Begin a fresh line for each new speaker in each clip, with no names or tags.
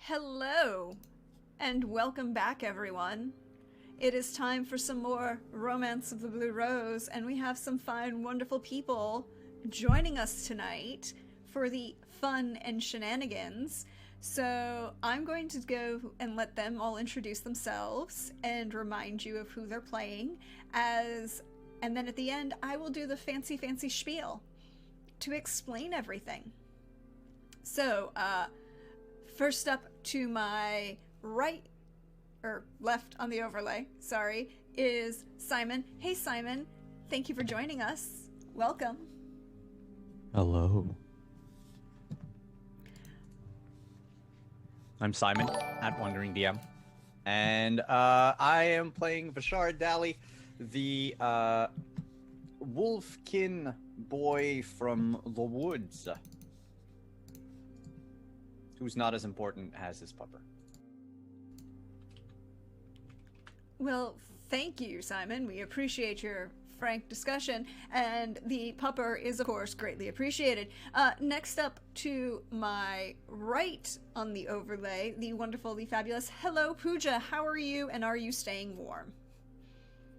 Hello, and welcome back, everyone. It is time for some more Romance of the Blue Rose, and we have some fine, wonderful people joining us tonight for the fun and shenanigans. So I'm going to go and let them all introduce themselves and remind you of who they're playing, and then at the end I will do the fancy spiel to explain everything. So, first up to my right, or left on the overlay, sorry, is Simon. Hey Simon, thank you for joining us. Welcome.
Hello.
I'm Simon, at Wandering DM. And I am playing Vashar Dally, the wolfkin boy from the woods, who's not as important as his pupper.
Well, thank you, Simon. We appreciate your frank discussion, and the pupper is, of course, greatly appreciated. Next up to my right on the overlay, the wonderful, the fabulous, hello, Pooja. How are you, and are you staying warm?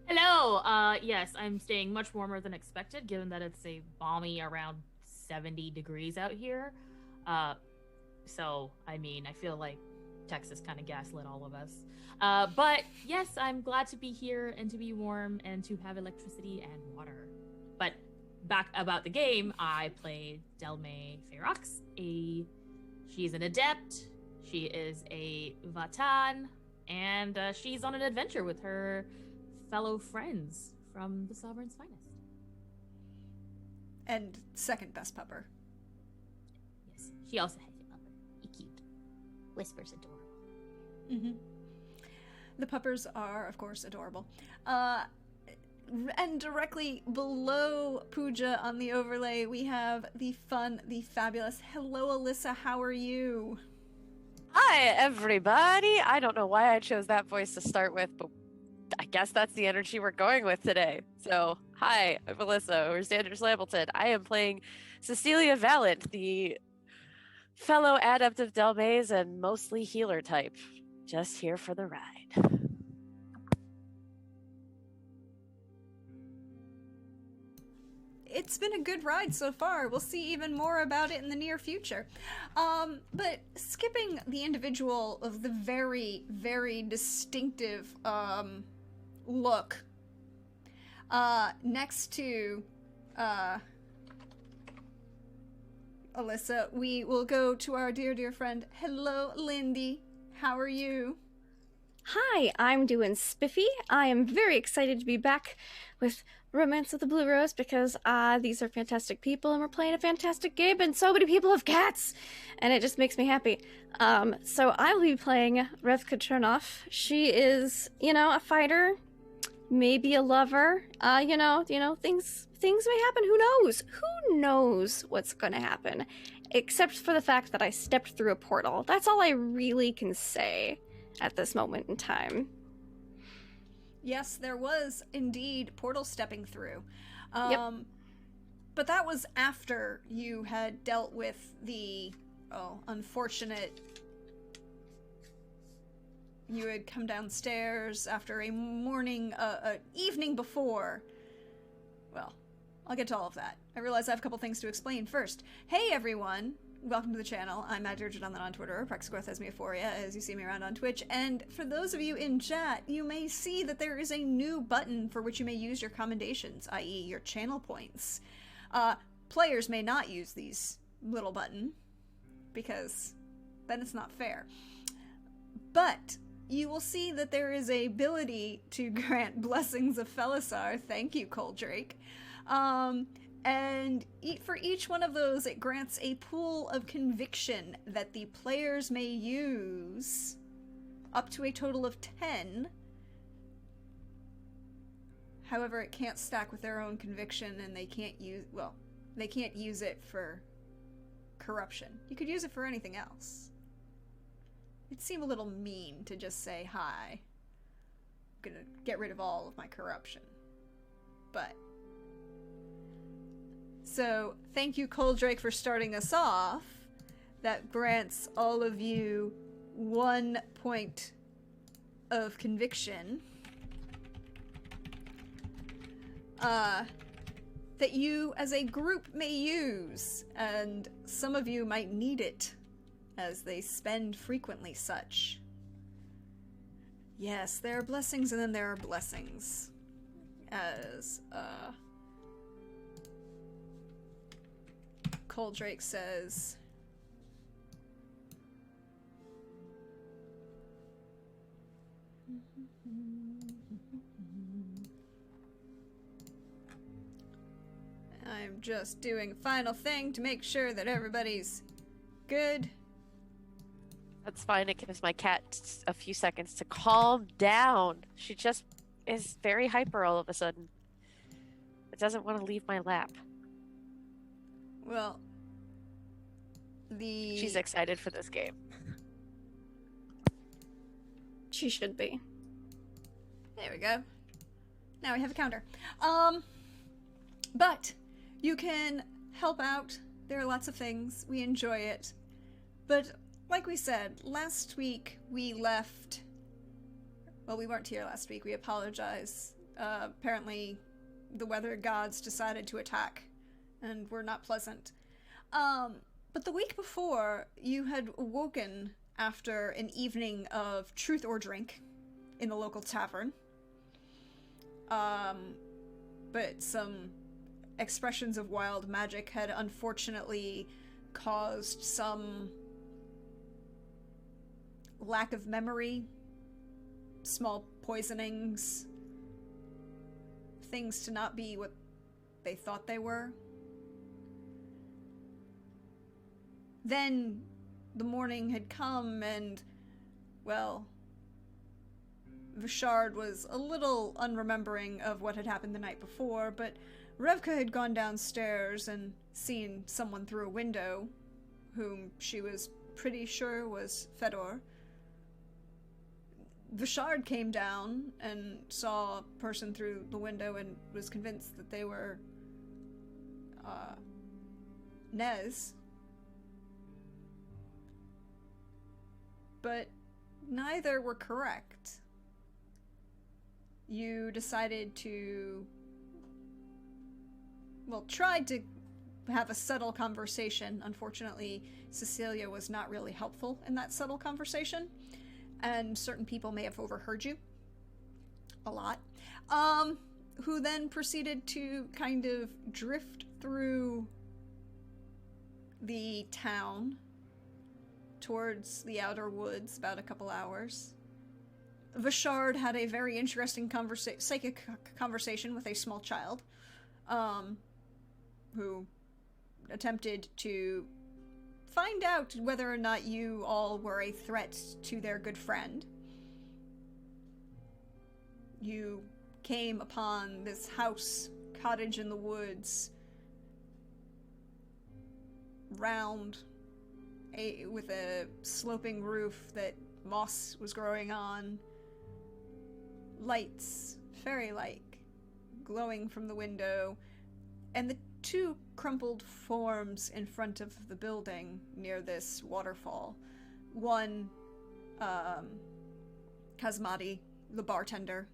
Hello. Yes, I'm staying much warmer than expected, given that it's a balmy around 70 degrees out here. So, I mean, I feel like Texas kind of gaslit all of us. But yes, I'm glad to be here and to be warm and to have electricity and water. But back about the game, I played Delme Ferox. She's an adept. She is a Vatan, and she's on an adventure with her fellow friends from the Sovereign's Finest.
And second best pupper.
Yes, she also has a pupper. He cute. Whispers adorable.
Mm-hmm. The puppers are, of course, adorable. And directly below Pooja on the overlay, we have the fun, the fabulous, hello, Alyssa, how are you?
Hi, everybody. I don't know why I chose that voice to start with, but I guess that's the energy we're going with today. So, hi, I'm Melissa, or Sanders Lambleton. I am playing Cecilia Valent, the fellow adept of Delmaze and mostly healer type. Just here for the ride.
It's been a good ride so far. We'll see even more about it in the near future. But skipping the individual of the very, very distinctive look, next to Alyssa, we will go to our dear friend. Hello, Lindy. How are you?
Hi, I'm doing spiffy. I am very excited to be back with Romance of the Blue Rose because these are fantastic people and we're playing a fantastic game and so many people have cats and it just makes me happy. So I will be playing Revka Chernoff. She is, a fighter, maybe a lover. Things may happen. Who knows? Who knows what's going to happen? Except for the fact that I stepped through a portal. That's all I really can say at this moment in time.
Yes, there was indeed portal stepping through.
Yep.
But that was after you had dealt with the, unfortunate... You had come downstairs after a morning, evening before. Well, I'll get to all of that. I realize I have a couple things to explain first. Hey everyone! Welcome to the channel. I'm at Dirgeddon on Twitter, or Prexgrowth as you see me around on Twitch. And for those of you in chat, you may see that there is a new button for which you may use your commendations, i.e. your channel points. Players may not use these little button, because then it's not fair. But you will see that there is a ability to grant blessings of Felisar. Thank you, Coldrake. And for each one of those, it grants a pool of conviction that the players may use, up to a total of 10. However, it can't stack with their own conviction, and they can't use it for corruption. You could use it for anything else. It'd seem a little mean to just say, hi, I'm gonna get rid of all of my corruption. But... So, thank you, Coldrake, for starting us off. That grants all of you 1 point of conviction that you as a group may use, and some of you might need it as they spend frequently such. Yes, there are blessings and then there are blessings. As Coldrake says, I'm just doing a final thing to make sure that everybody's good.
That's fine. It gives my cat a few seconds to calm down. She just is very hyper all of a sudden. It doesn't want to leave my lap.
Well,
She's excited for this game.
She should be.
There we go. Now we have a counter. But you can help out. There are lots of things. We enjoy it. But like we said, last week we left... Well, we weren't here last week. We apologize. Apparently the weather gods decided to attack and were not pleasant. But the week before, you had woken after an evening of truth or drink in the local tavern. But some expressions of wild magic had unfortunately caused some lack of memory, small poisonings, things to not be what they thought they were. Then the morning had come and, well, Vishard was a little unremembering of what had happened the night before, but Revka had gone downstairs and seen someone through a window, whom she was pretty sure was Fedor. Vishard came down and saw a person through the window and was convinced that they were Nez. But neither were correct. You decided to, well, tried to have a subtle conversation. Unfortunately, Cecilia was not really helpful in that subtle conversation, and certain people may have overheard you a lot, who then proceeded to kind of drift through the town towards the outer woods about a couple hours. Vishard had a very interesting psychic conversation with a small child, who attempted to find out whether or not you all were a threat to their good friend. You came upon this cottage in the woods, with a sloping roof that moss was growing on, lights, fairy-like, glowing from the window, and the two crumpled forms in front of the building near this waterfall. One, Kazmati, the bartender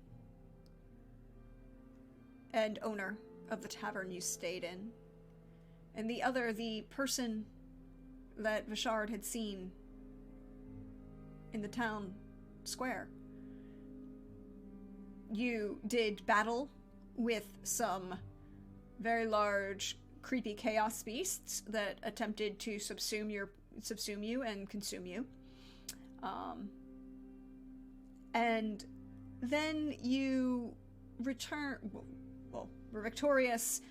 and owner of the tavern you stayed in, and the other, the person that Vishard had seen in the town square. You did battle with some very large, creepy chaos beasts that attempted to subsume you and consume you. And then you were victorious.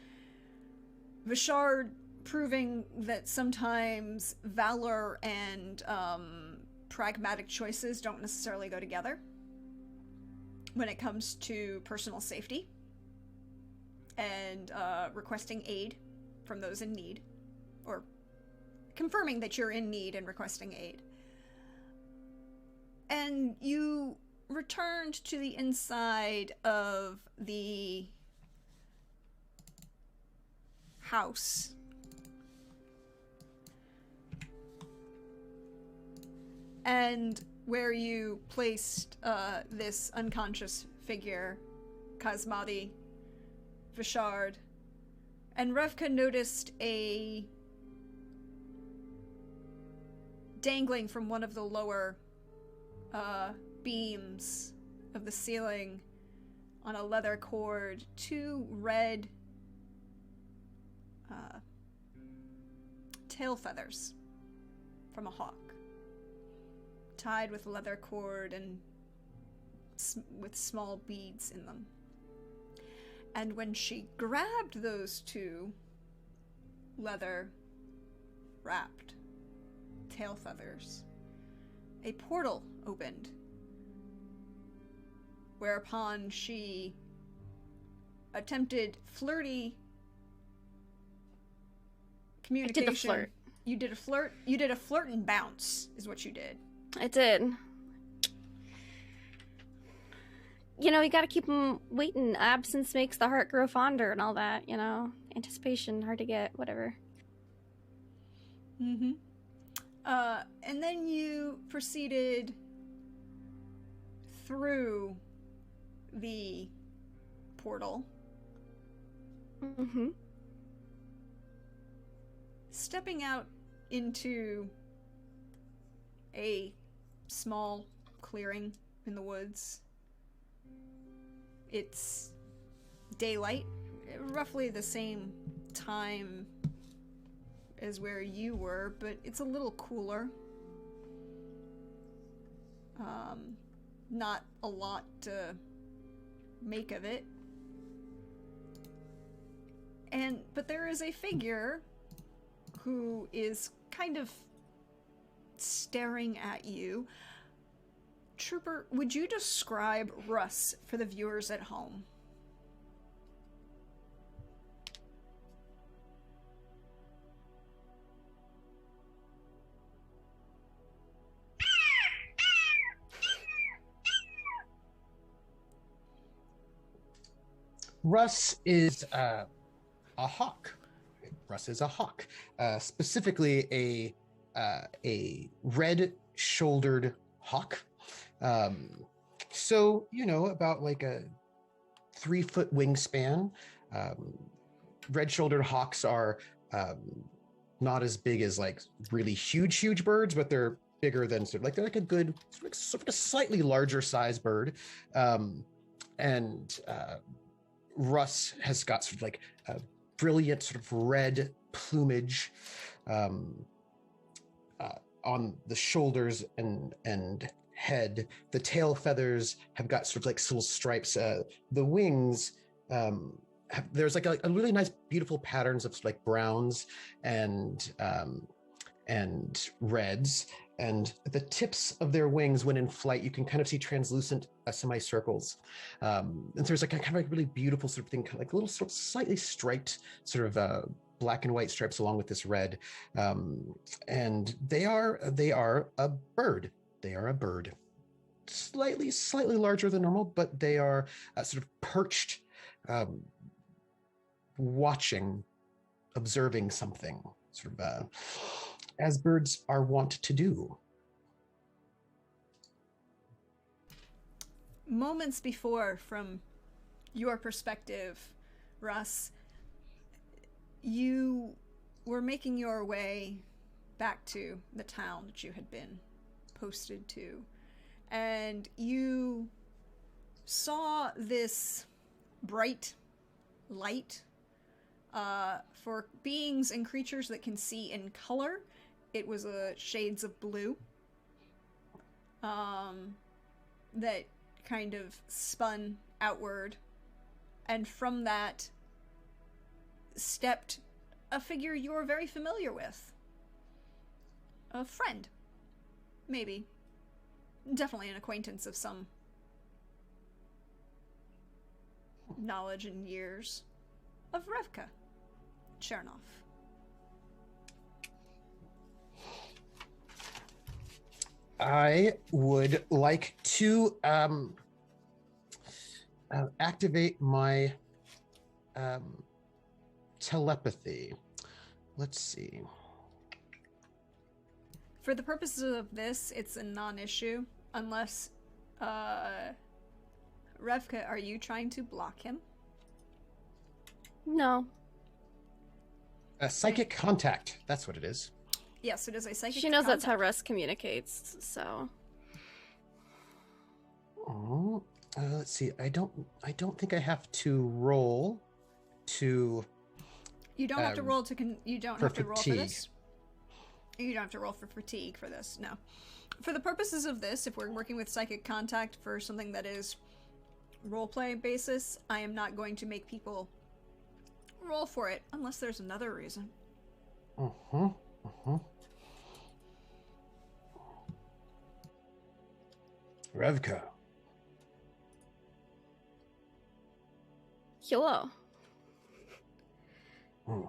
Vishard proving that sometimes valor and pragmatic choices don't necessarily go together when it comes to personal safety and requesting aid from those in need, or confirming that you're in need and requesting aid. And you returned to the inside of the house. and where you placed this unconscious figure, Kazmati, Vishard, and Revka noticed a dangling from one of the lower beams of the ceiling on a leather cord, 2 red tail feathers from a hawk, tied with leather cord and with small beads in them. And when she grabbed those 2 leather wrapped tail feathers, a portal opened, whereupon she attempted flirty communication.
I did the flirt.
You did a flirt. You did a flirt and bounce, is what you did.
I did. You know, you gotta keep them waiting. Absence makes the heart grow fonder and all that, you know. Anticipation, hard to get, whatever.
Mm-hmm. And then you proceeded through the portal.
Mm-hmm.
Stepping out into a small clearing in the woods. It's daylight, roughly the same time as where you were, but it's a little cooler. Not a lot to make of it. But there is a figure who is kind of staring at you. Trooper, would you describe Russ for the viewers at home?
Russ is a hawk. Russ is a hawk, specifically a red-shouldered hawk. So, you know, about like a 3-foot wingspan. Red-shouldered hawks are not as big as like really huge birds, but they're bigger than sort of like they're like a good sort of a slightly larger size bird. And Russ has got sort of like a brilliant sort of red plumage on the shoulders and head. The tail feathers have got sort of like little stripes. The wings, there's like a really nice, beautiful patterns of like browns and reds. And at the tips of their wings, when in flight, you can kind of see translucent semicircles. And so there's like a kind of like really beautiful sort of thing, kind of like little sort of slightly striped sort of black and white stripes along with this red. And they are a bird. They are a bird. Slightly larger than normal, but they are sort of perched, watching, observing something, sort of as birds are wont to do.
Moments before, from your perspective, Russ, you were making your way back to the town that you had been posted to, and you saw this bright light. For beings and creatures that can see in color, it was shades of blue that kind of spun outward, and from that stepped a figure you're very familiar with. A friend. Maybe. Definitely an acquaintance of some knowledge and years. Of Revka Chernov.
I would like to activate my telepathy. Let's see.
For the purposes of this, it's a non-issue, unless, Revka, are you trying to block him?
No.
Psychic contact. That's what it is.
Yes, it is a psychic
She knows that's how
contact.
Russ communicates, so.
Oh, let's see. I don't think I have to roll to.
You don't have to roll to you don't
for
have to roll for
fatigue.
this. You don't have to roll for fatigue for this. No. For the purposes of this, if we're working with psychic contact for something that is roleplay basis, I am not going to make people roll for it unless there's another reason.
Revka.
Hello.
Hmm.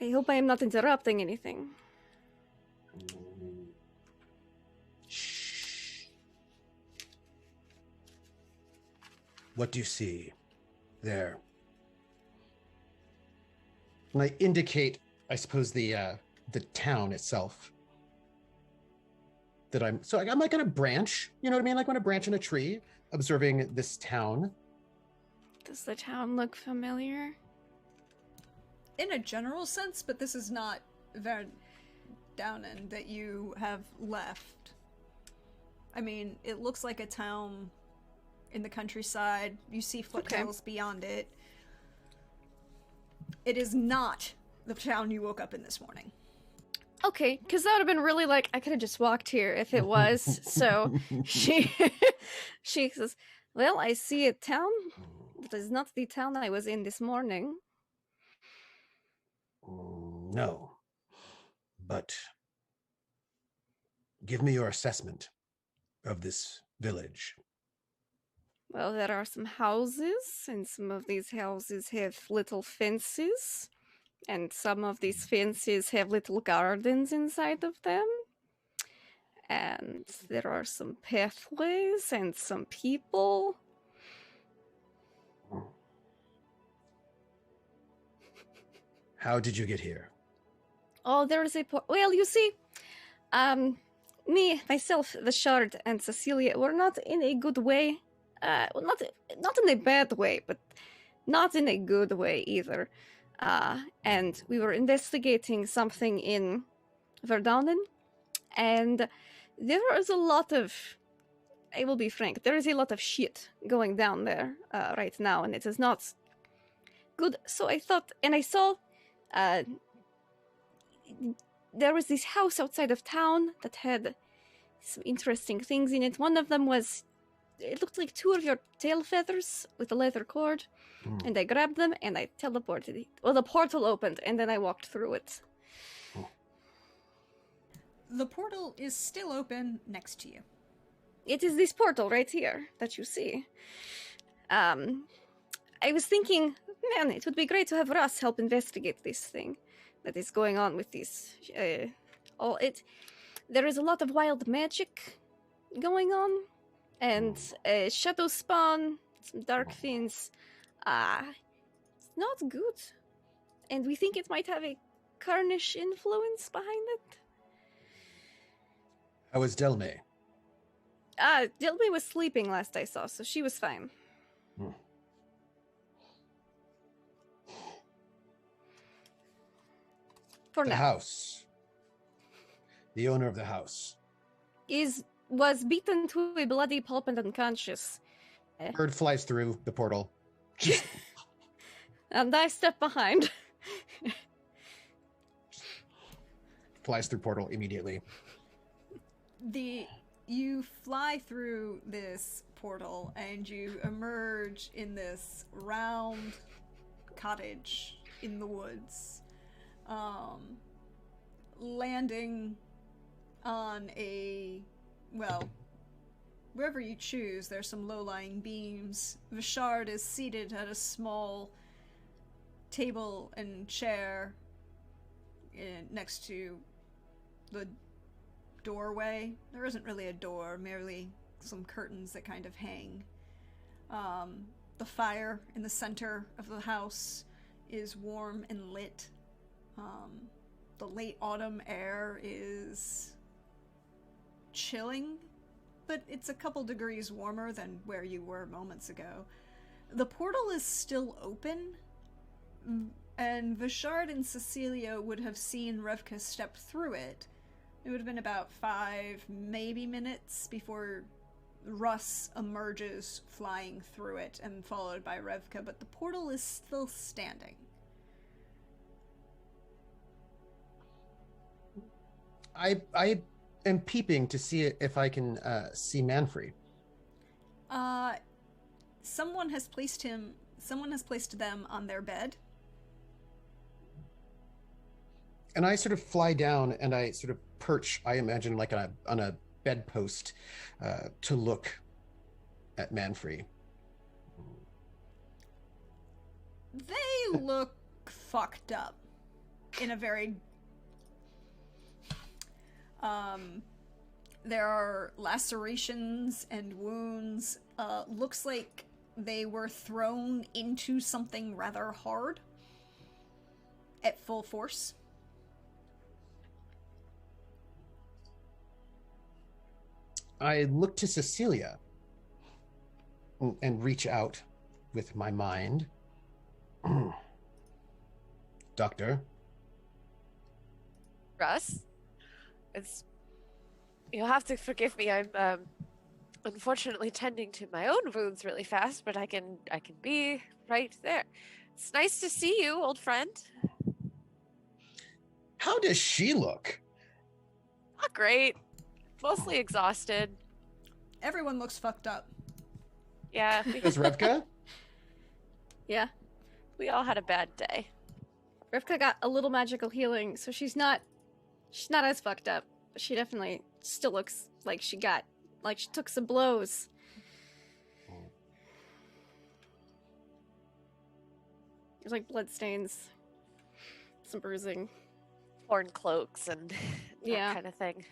I hope I am not interrupting anything.
Shh. What do you see there? And I indicate, I suppose, the town itself. That I'm like on a branch, you know what I mean? Like on a branch in a tree, observing this town.
Does the town look familiar?
In a general sense, but this is not Verdownen that you have left. I mean, it looks like a town in the countryside. You see foothills beyond it. It is not the town you woke up in this morning.
Okay, because that would have been really like, I could have just walked here if it was. So she says, well, I see a town. That is not the town I was in this morning.
No. But give me your assessment of this village.
Well, there are some houses, and some of these houses have little fences, and some of these fences have little gardens inside of them. And there are some pathways and some people.
How did you get here?
Oh, there is a well, you see, me, myself, the Shard, and Cecilia were not in a good way. Well, not in a bad way, but not in a good way either. And we were investigating something in Verdownen, and there is a lot of, I will be frank, there is a lot of shit going down there right now, and it is not good. So I thought, and I saw there was this house outside of town that had some interesting things in it. One of them was, it looked like two of your tail feathers with a leather cord, and I grabbed them and I teleported it. Well, the portal opened and then I walked through it.
The portal is still open next to you.
It is this portal right here that you see. I was thinking, man, it would be great to have Russ help investigate this thing that is going on with this. There is a lot of wild magic going on, and shadow spawn, some dark fiends. It's not good, and we think it might have a Carnish influence behind it.
How is Delme?
Dilby was sleeping last I saw, so she was fine. For
The
now.
house. The owner of the house.
Was beaten to a bloody pulp and unconscious.
Bird flies through the portal.
And I step behind.
Flies through portal immediately.
You fly through this portal and you emerge in this round cottage in the woods, landing on wherever you choose. There's some low-lying beams. Vishard is seated at a small table and chair next to the doorway. There isn't really a door, merely some curtains that kind of hang. The fire in the center of the house is warm and lit. The late autumn air is chilling, but it's a couple degrees warmer than where you were moments ago. The portal is still open, and Vishard and Cecilia would have seen Revka step through it. It would have been about 5, maybe minutes before Russ emerges flying through it and followed by Revka, but the portal is still standing.
I am peeping to see if I can see Manfrey.
Someone has placed them on their bed.
And I sort of fly down and I sort of perch, I imagine, like on a bedpost to look at Manfrey.
They look fucked up in a very... there are lacerations and wounds. Looks like they were thrown into something rather hard at full force.
I look to Cecilia and reach out with my mind. Doctor.
Russ, you'll have to forgive me. I'm unfortunately tending to my own wounds really fast, but I can be right there. It's nice to see you, old friend.
How does she look?
Not great. Mostly exhausted.
Everyone looks fucked up.
Yeah.
Does Revka?
Yeah.
We all had a bad day.
Rivka got a little magical healing, so she's not as fucked up. But she definitely still looks like she took some blows. There's like blood stains, some bruising.
Torn cloaks and that kind of thing.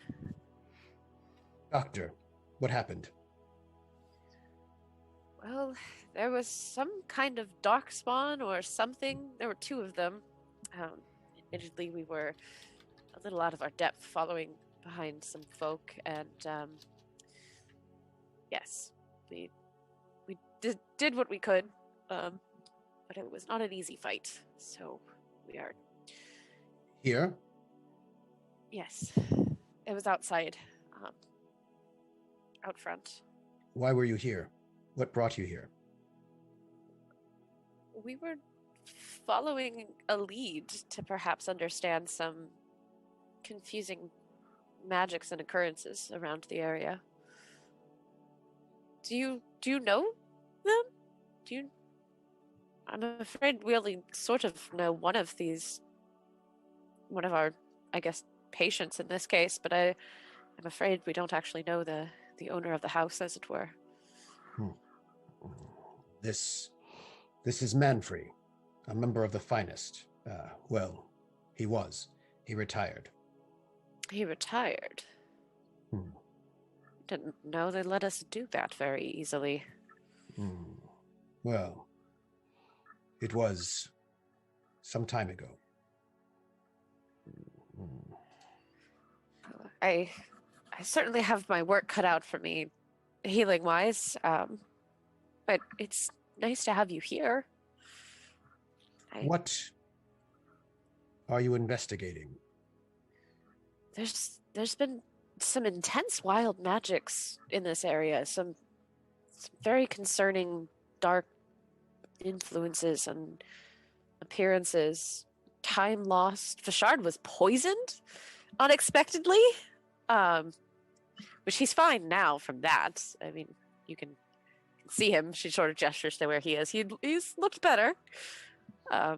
Doctor, what happened?
Well, there was some kind of dark spawn or something. There were 2 of them. Admittedly, we were a little out of our depth following behind some folk, and yes, we did what we could, but it was not an easy fight. So we are
Here?
Yes, it was outside, out front.
Why were you here? What brought you here?
We were following a lead to perhaps understand some confusing magics and occurrences around the area. Do you know them? I'm afraid we only sort of know one of our, I guess, patients in this case, but I'm afraid we don't actually know the owner of the house, as it were.
This is Manfrey, a member of the finest. Well, he was. He retired.
He retired? Didn't know they let us do that very easily.
Well, it was some time ago.
I certainly have my work cut out for me, healing-wise, but it's nice to have you here.
What are you investigating?
There's been some intense wild magics in this area, some very concerning dark influences and appearances. Time lost. Vishard was poisoned unexpectedly, which he's fine now from that. I mean, you can see him. She sort of gestures to where he is. He's looked better.
I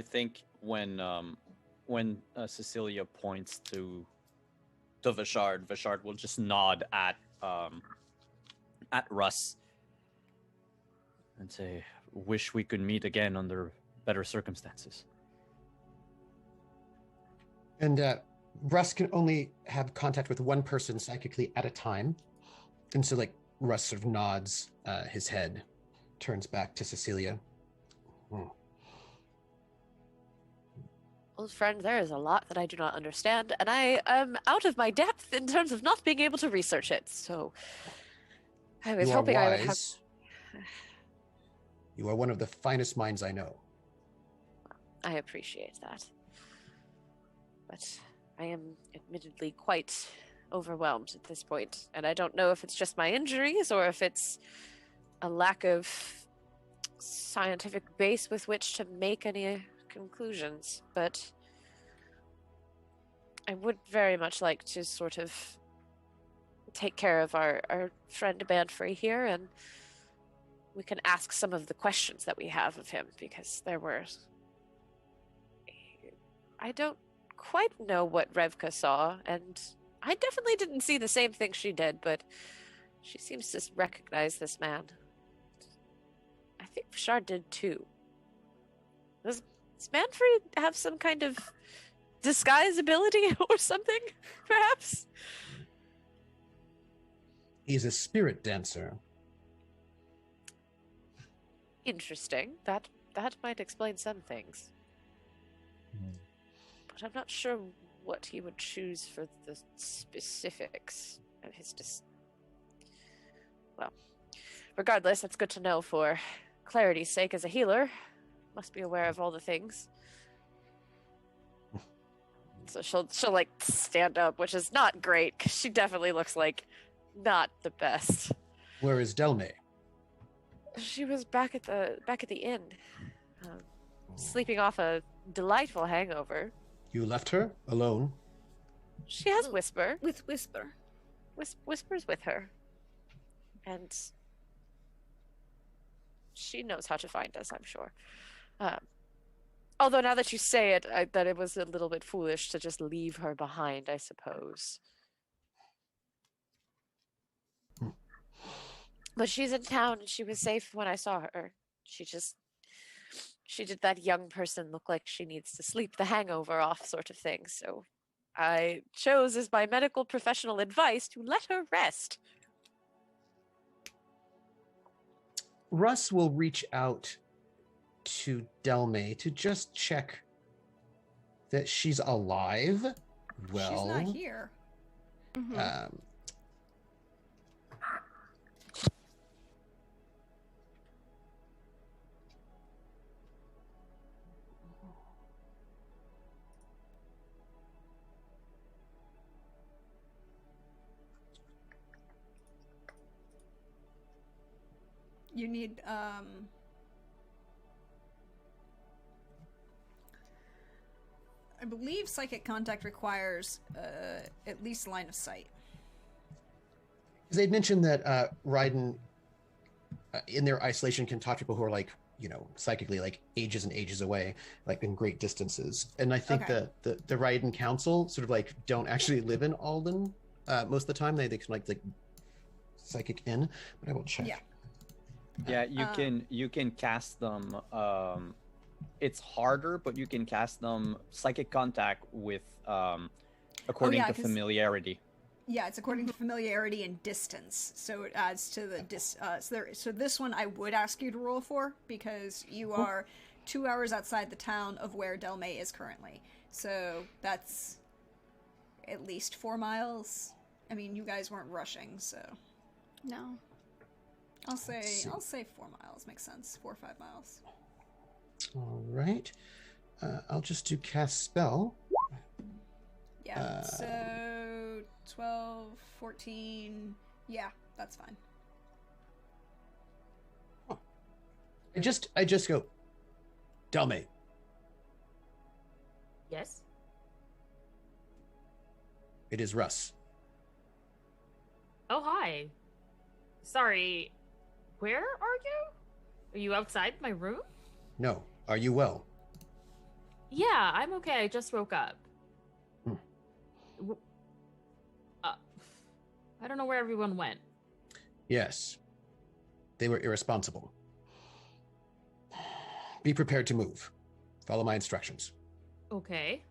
think when Cecilia points to Vishard will just nod at Russ and say, "Wish we could meet again under better circumstances."
And Russ can only have contact with one person psychically at a time. And so, like, Russ sort of nods his head, turns back to Cecilia.
Old friend, there is a lot that I do not understand, and I am out of my depth in terms of not being able to research it. So I was
You are
hoping I would have.
wise. You are one of the finest minds I know.
I appreciate that. But I am admittedly quite overwhelmed at this point, and I don't know if it's just my injuries or if it's a lack of scientific base with which to make any conclusions, but I would very much like to sort of take care of our friend Manfrey here, and we can ask some of the questions that we have of him, because there were... I don't quite know what Revka saw, and I definitely didn't see the same thing she did, but she seems to recognize this man. I think Bashar did too. Does Manfred have some kind of disguise ability or something, perhaps?
He's a spirit dancer.
Interesting. That might explain some things. But I'm not sure what he would choose for the specifics of his Well, regardless, it's good to know for clarity's sake as a healer. Must be aware of all the things. So she'll like stand up, which is not great, because she definitely looks like not the best.
Where is Delme?
She was back at the inn, sleeping off a delightful hangover.
You left her alone?
She has Whisper.
With Whisper.
Whisper's with her. And she knows how to find us, I'm sure. Although now that you say it, that it was a little bit foolish to just leave her behind, I suppose. But she's in town and she was safe when I saw her. She did that young person look like she needs to sleep the hangover off sort of thing. So I chose as my medical professional advice to let her rest.
Russ will reach out to Delme to just check that she's alive. Well,
she's not here. You need I believe psychic contact requires at least line of sight.
They'd mentioned that Raiden, in their isolation, can talk to people who are like, you know, psychically like ages and ages away, like in great distances. And I think
Okay.
the Raiden Council sort of like don't actually live in Alden most of the time. They can like psychic in, but I will check.
Yeah.
Yeah, you can cast them. It's harder, but you can cast them psychic contact with according
yeah,
to
'cause-
familiarity.
Yeah, it's according to familiarity and distance, so it adds to the so this one I would ask you to roll for, because you are 2 hours outside the town of where Delme is currently. So that's at least 4 miles. I mean, you guys weren't rushing, so
No.
I'll say 4 miles makes sense. 4 or 5 miles.
All right. I'll just do cast spell.
Yeah. So 12, 14. Yeah, that's fine.
I just go, Delme,
Yes?
it is Russ.
Oh, hi. Sorry, where are you? Are you outside my room?
No, are you well?
Yeah, I'm okay. I just woke up.
Hmm.
W- I don't know where everyone went.
Yes. They were irresponsible. Be prepared to move. Follow my instructions.
Okay.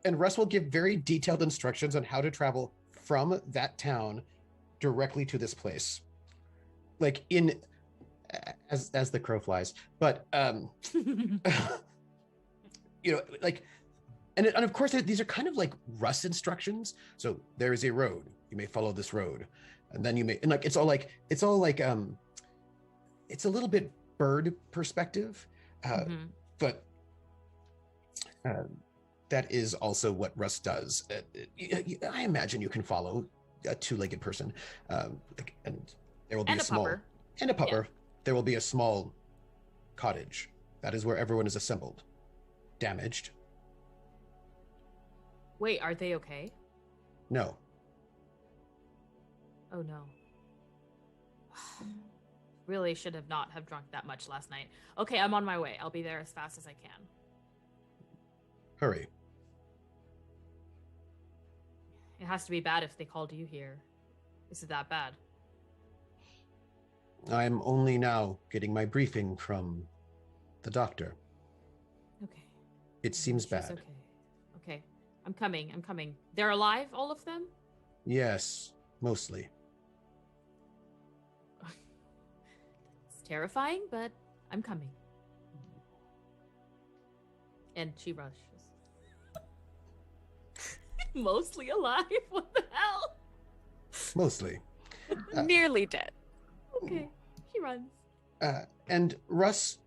And Russ will give very detailed instructions on how to travel from that town directly to this place. Like in as the crow flies. But like, and of course these are kind of like Russ instructions. So there is a road. You may follow this road, and then you may, and like it's all like it's a little bit bird perspective, but that is also what Russ does. I imagine you can follow a two-legged person, and there will be
And
a
a
small
pupper.
and a pupper.
Yeah.
There will be a small cottage. That is where everyone is assembled. Damaged?
Wait, are they okay?
No.
Oh no. Really should have not have drunk that much last night. Okay, I'm on my way. I'll be there as fast as I can.
Hurry.
It has to be bad if they called you here. Is it that bad?
I'm only now getting my briefing from the doctor.
Okay.
It seems
She's
bad.
Okay. Okay. I'm coming. They're alive, all of them?
Yes, mostly.
It's terrifying, but I'm coming. And she rushes. Mostly alive? What the hell?
Mostly.
Nearly dead.
Okay. She runs.
And Russ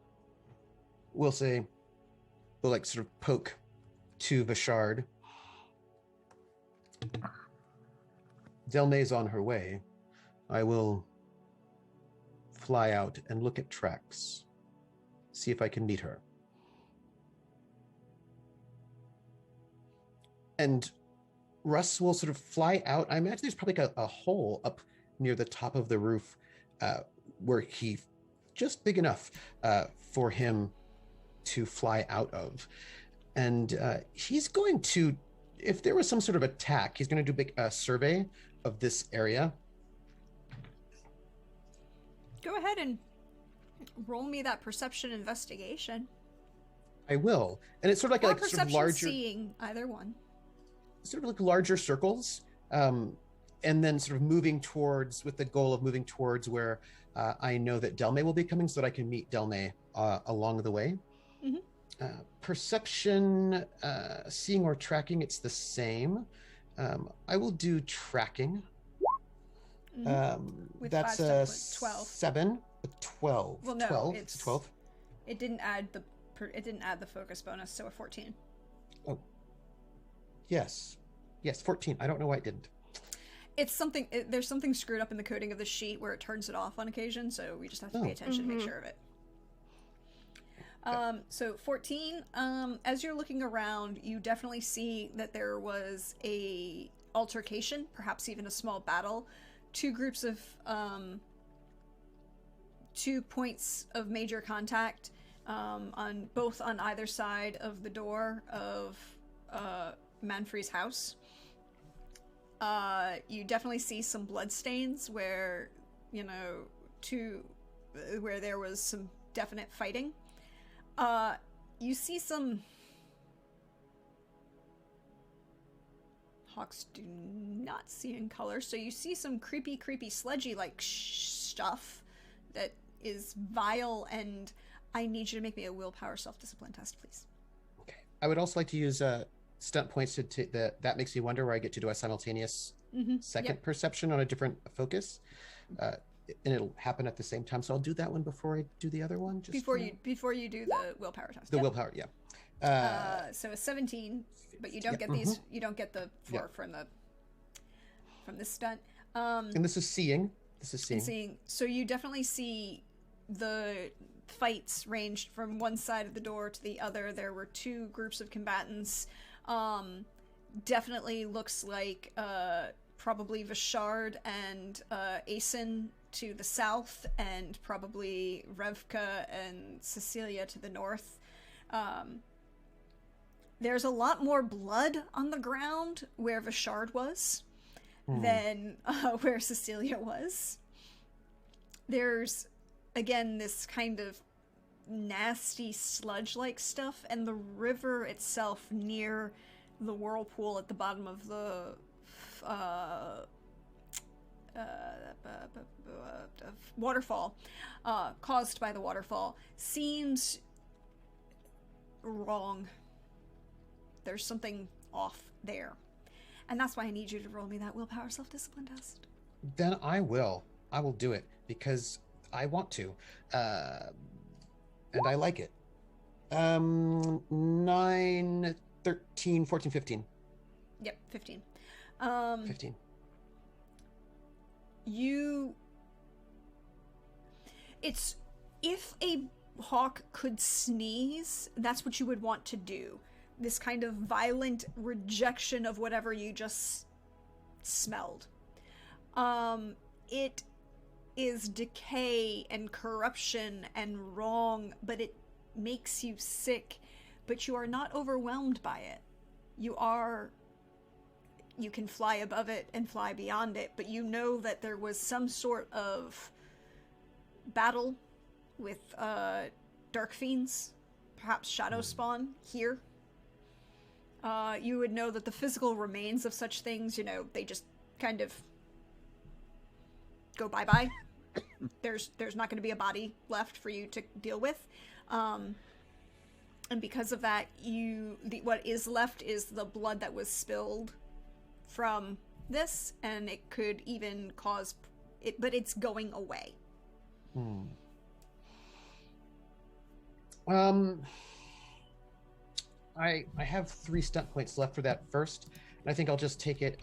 will like sort of poke to Vashard. Delmay's on her way. I will fly out and look at tracks. See if I can meet her. And Russ will sort of fly out. I imagine there's probably a hole up near the top of the roof where he, just big enough for him to fly out of. And he's going to, if there was some sort of attack, he's going to do a survey of this area.
Go ahead and roll me that perception investigation.
I will. And it's sort of like,
Or
like sort of
perception
larger,
seeing, either one.
sort of like larger circles. And then sort of moving towards, with the goal of moving towards where I know that Delmay will be coming so that I can meet Delmay along the way. Perception, seeing or tracking, it's the same. I will do tracking.
With
That's
5
a
steps, 12.
7, a 12.
Well, no,
12.
it's
12.
It didn't add the focus bonus, so a 14.
Oh, yes, 14. I don't know why it didn't.
It's something. There's something screwed up in the coding of the sheet where it turns it off on occasion, so we just have to pay attention to make sure of it. So 14. As you're looking around, you definitely see that there was a altercation, perhaps even a small battle. Two groups of 2 points of major contact on either side of the door of Manfrey's house. You definitely see some bloodstains where, where there was some definite fighting. You see some... Hawks do not see in color, so you see some creepy, sludgy-like stuff that is vile, and I need you to make me a willpower self-discipline test, please.
Okay. I would also like to use stunt points to that makes me wonder where I get to do a simultaneous second perception on a different focus. And it'll happen at the same time, so I'll do that one before I do the other one. Just
before you do the willpower test.
The willpower, yeah.
So a 17, but you don't get these. You don't get the 4 from this stunt.
And this is seeing.
Seeing. So you definitely see the fights ranged from one side of the door to the other. There were 2 groups of combatants. Definitely looks like probably Vashard and Asen to the south, and probably Revka and Cecilia to the north. There's a lot more blood on the ground where Vashard was than where Cecilia was. There's, again, this kind of nasty sludge-like stuff, and the river itself near the whirlpool at the bottom of the waterfall, caused by the waterfall, seems wrong. there's something off there. And that's why I need you to roll me that willpower self-discipline test.
Then I will. I will do it because I want to. And I like it. 9, 13, 14, 15.
Yep, 15.
15.
It's, if a hawk could sneeze, that's what you would want to do. This kind of violent rejection of whatever you just smelled. It is decay and corruption and wrong, but it makes you sick, but you are not overwhelmed by it. You can fly above it and fly beyond it, but you know that there was some sort of battle with dark fiends, perhaps shadow spawn here. You would know that the physical remains of such things, they just kind of go bye-bye. There's not going to be a body left for you to deal with. And because of that, what is left is the blood that was spilled from this, and it could even cause it, but it's going away.
I have 3 stunt points left for that first, and I think I'll just take it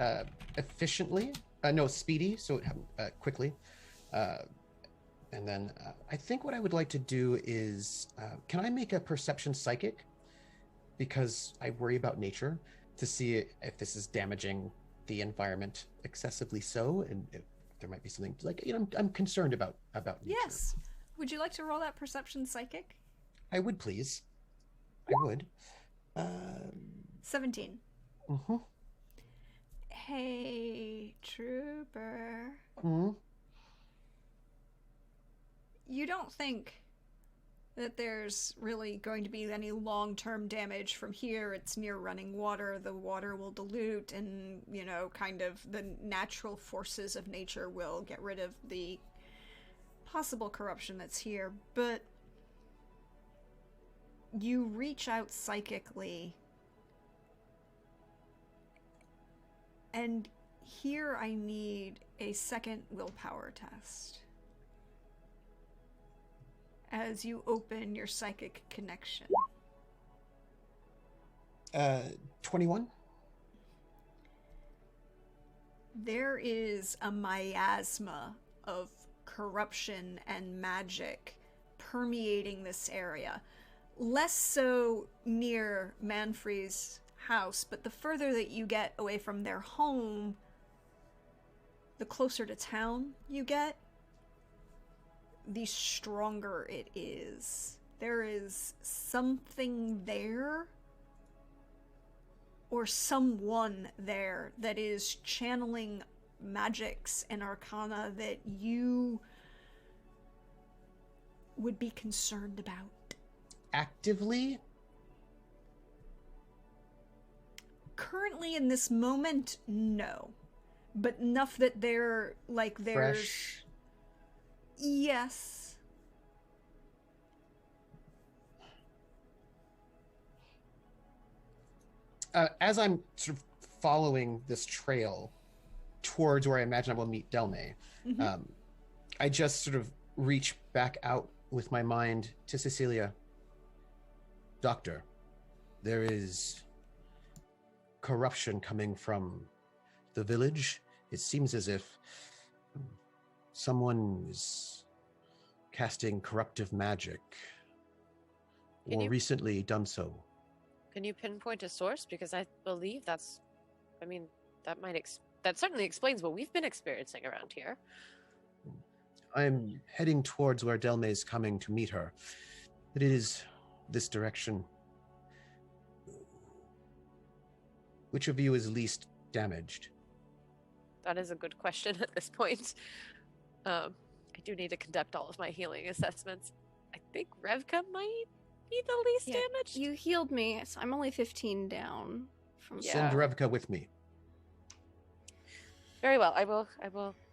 efficiently. Speedy, so quickly. And then I think what I would like to do is, can I make a perception psychic? Because I worry about nature, to see if this is damaging the environment excessively so, and if there might be something like, I'm concerned about nature.
Yes. Would you like to roll that perception psychic?
I would, please. I would.
17.
Mm-hmm.
Hey, Trooper.
Mm-hmm.
You don't think that there's really going to be any long-term damage from here? It's near running water. The water will dilute, and, kind of the natural forces of nature will get rid of the possible corruption that's here. But you reach out psychically, and here I need a second willpower test as you open your psychic connection.
21.
There is a miasma of corruption and magic permeating this area. Less so near Manfrey's house, but the further that you get away from their home, the closer to town you get, the stronger it is. There is something there, or someone there, that is channeling magics and arcana that you would be concerned about.
Actively?
Currently, in this moment, no. But enough that there's...
Fresh?
Yes.
As I'm sort of following this trail towards where I imagine I will meet Delme, I just sort of reach back out with my mind to Cecilia. Doctor, there is corruption coming from the village. It seems as if someone is casting corruptive magic, or recently done so.
Can you pinpoint a source? Because I believe that certainly explains what we've been experiencing around here.
I'm heading towards where Delme is coming to meet her. It is this direction. Which of you is least damaged?
That is a good question at this point. I do need to conduct all of my healing assessments. I think Revka might be the least damaged.
You healed me, so I'm only 15 down.
Send Revka with me.
Very well. I will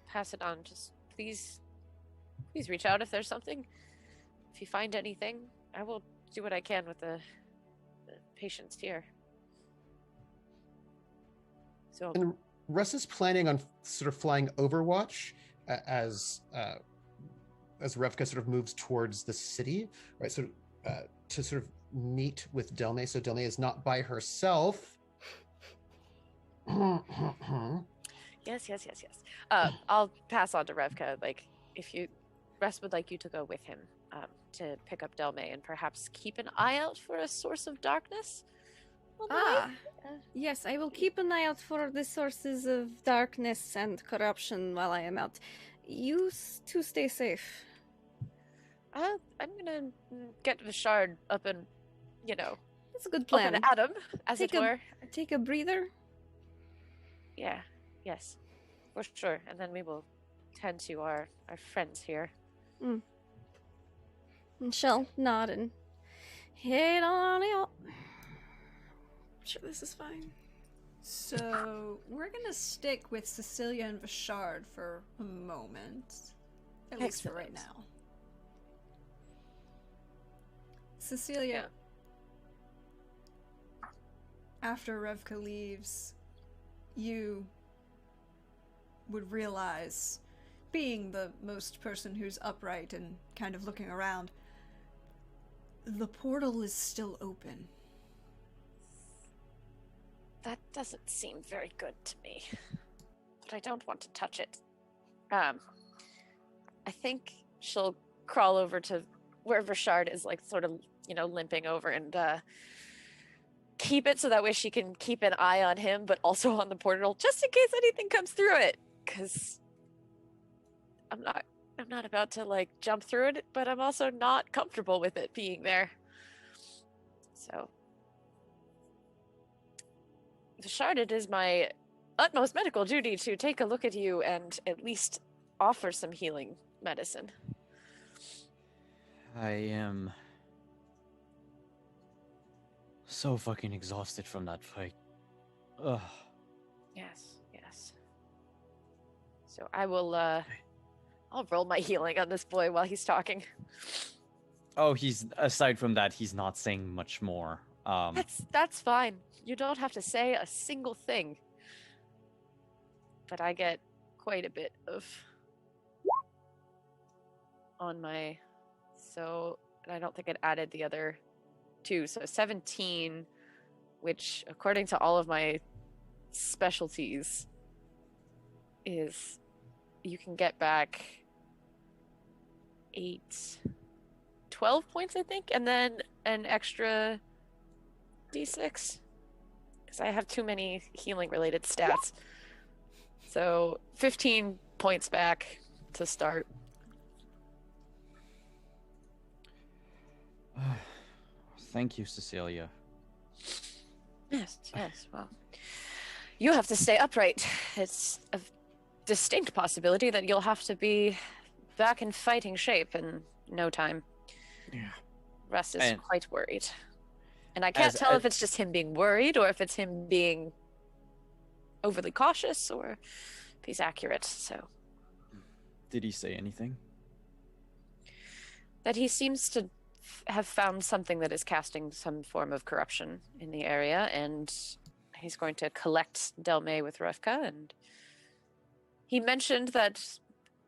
pass it on. Just please reach out if there's something. If you find anything, I will do what I can with the patients here. So
And Russ is planning on sort of flying Overwatch as Revka sort of moves towards the city, right? So to sort of meet with Delme, so Delme is not by herself.
yes. I'll pass on to Revka. Like, if Russ would like you to go with him to pick up Delme and perhaps keep an eye out for a source of darkness. on the way.
Yes, I will keep an eye out for the sources of darkness and corruption while I am out. You two stay safe.
I'm gonna get Vishard up and,
That's a good
up
plan.
and at him, as
Take
it were.
Take a breather.
Yeah, yes, for sure. And then we will tend to our friends here.
And she'll nod and head on out. I'm sure this is fine.
So we're gonna stick with Cecilia and Vishard for a moment, at least for right
Excellent.
now. Cecilia, after Revka leaves, you would realize, being the most person who's upright and kind of looking around, the portal is still open.
That doesn't seem very good to me, but I don't want to touch it. I think she'll crawl over to where Vishard is, like, sort of, limping over, and keep it so that way she can keep an eye on him, but also on the portal, just in case anything comes through it. Because I'm not about to, like, jump through it, but I'm also not comfortable with it being there. So, Vishard, it is my utmost medical duty to take a look at you and at least offer some healing medicine.
I am so fucking exhausted from that fight. Ugh.
Yes. So I will, I'll roll my healing on this boy while he's talking.
Oh, aside from that, he's not saying much more.
That's fine. You don't have to say a single thing. But I get quite a bit of on my, so, and I don't think it added the other two, so 17, which according to all of my specialties is, you can get back 12 points, I think, and then an extra d6, because I have too many healing related stats. So 15 points back to start.
Thank you, Cecilia.
Yes, well, you have to stay upright. It's a distinct possibility that you'll have to be back in fighting shape in no time.
Yeah.
Russ is
And-
quite worried. And I can't tell if it's just him being worried or if it's him being overly cautious or if he's accurate. So
Did he say anything?
that he seems to have found something that is casting some form of corruption in the area, and he's going to collect Delme with Revka. And he mentioned that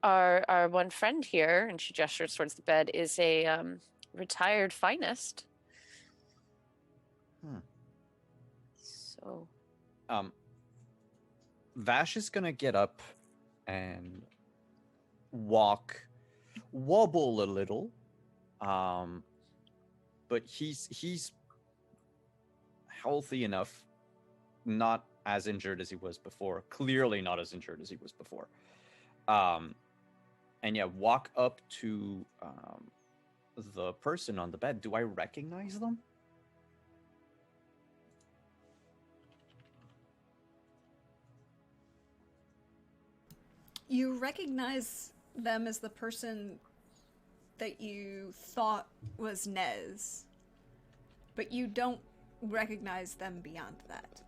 our one friend here, and she gestures towards the bed, is a retired finest. So
Vash is gonna get up and wobble a little. But he's healthy enough, not as injured as he was before. Clearly not as injured as he was before. And yeah, walk up to the person on the bed. Do I recognize them?
You recognize them as the person that you thought was Nez, but you don't recognize them beyond that.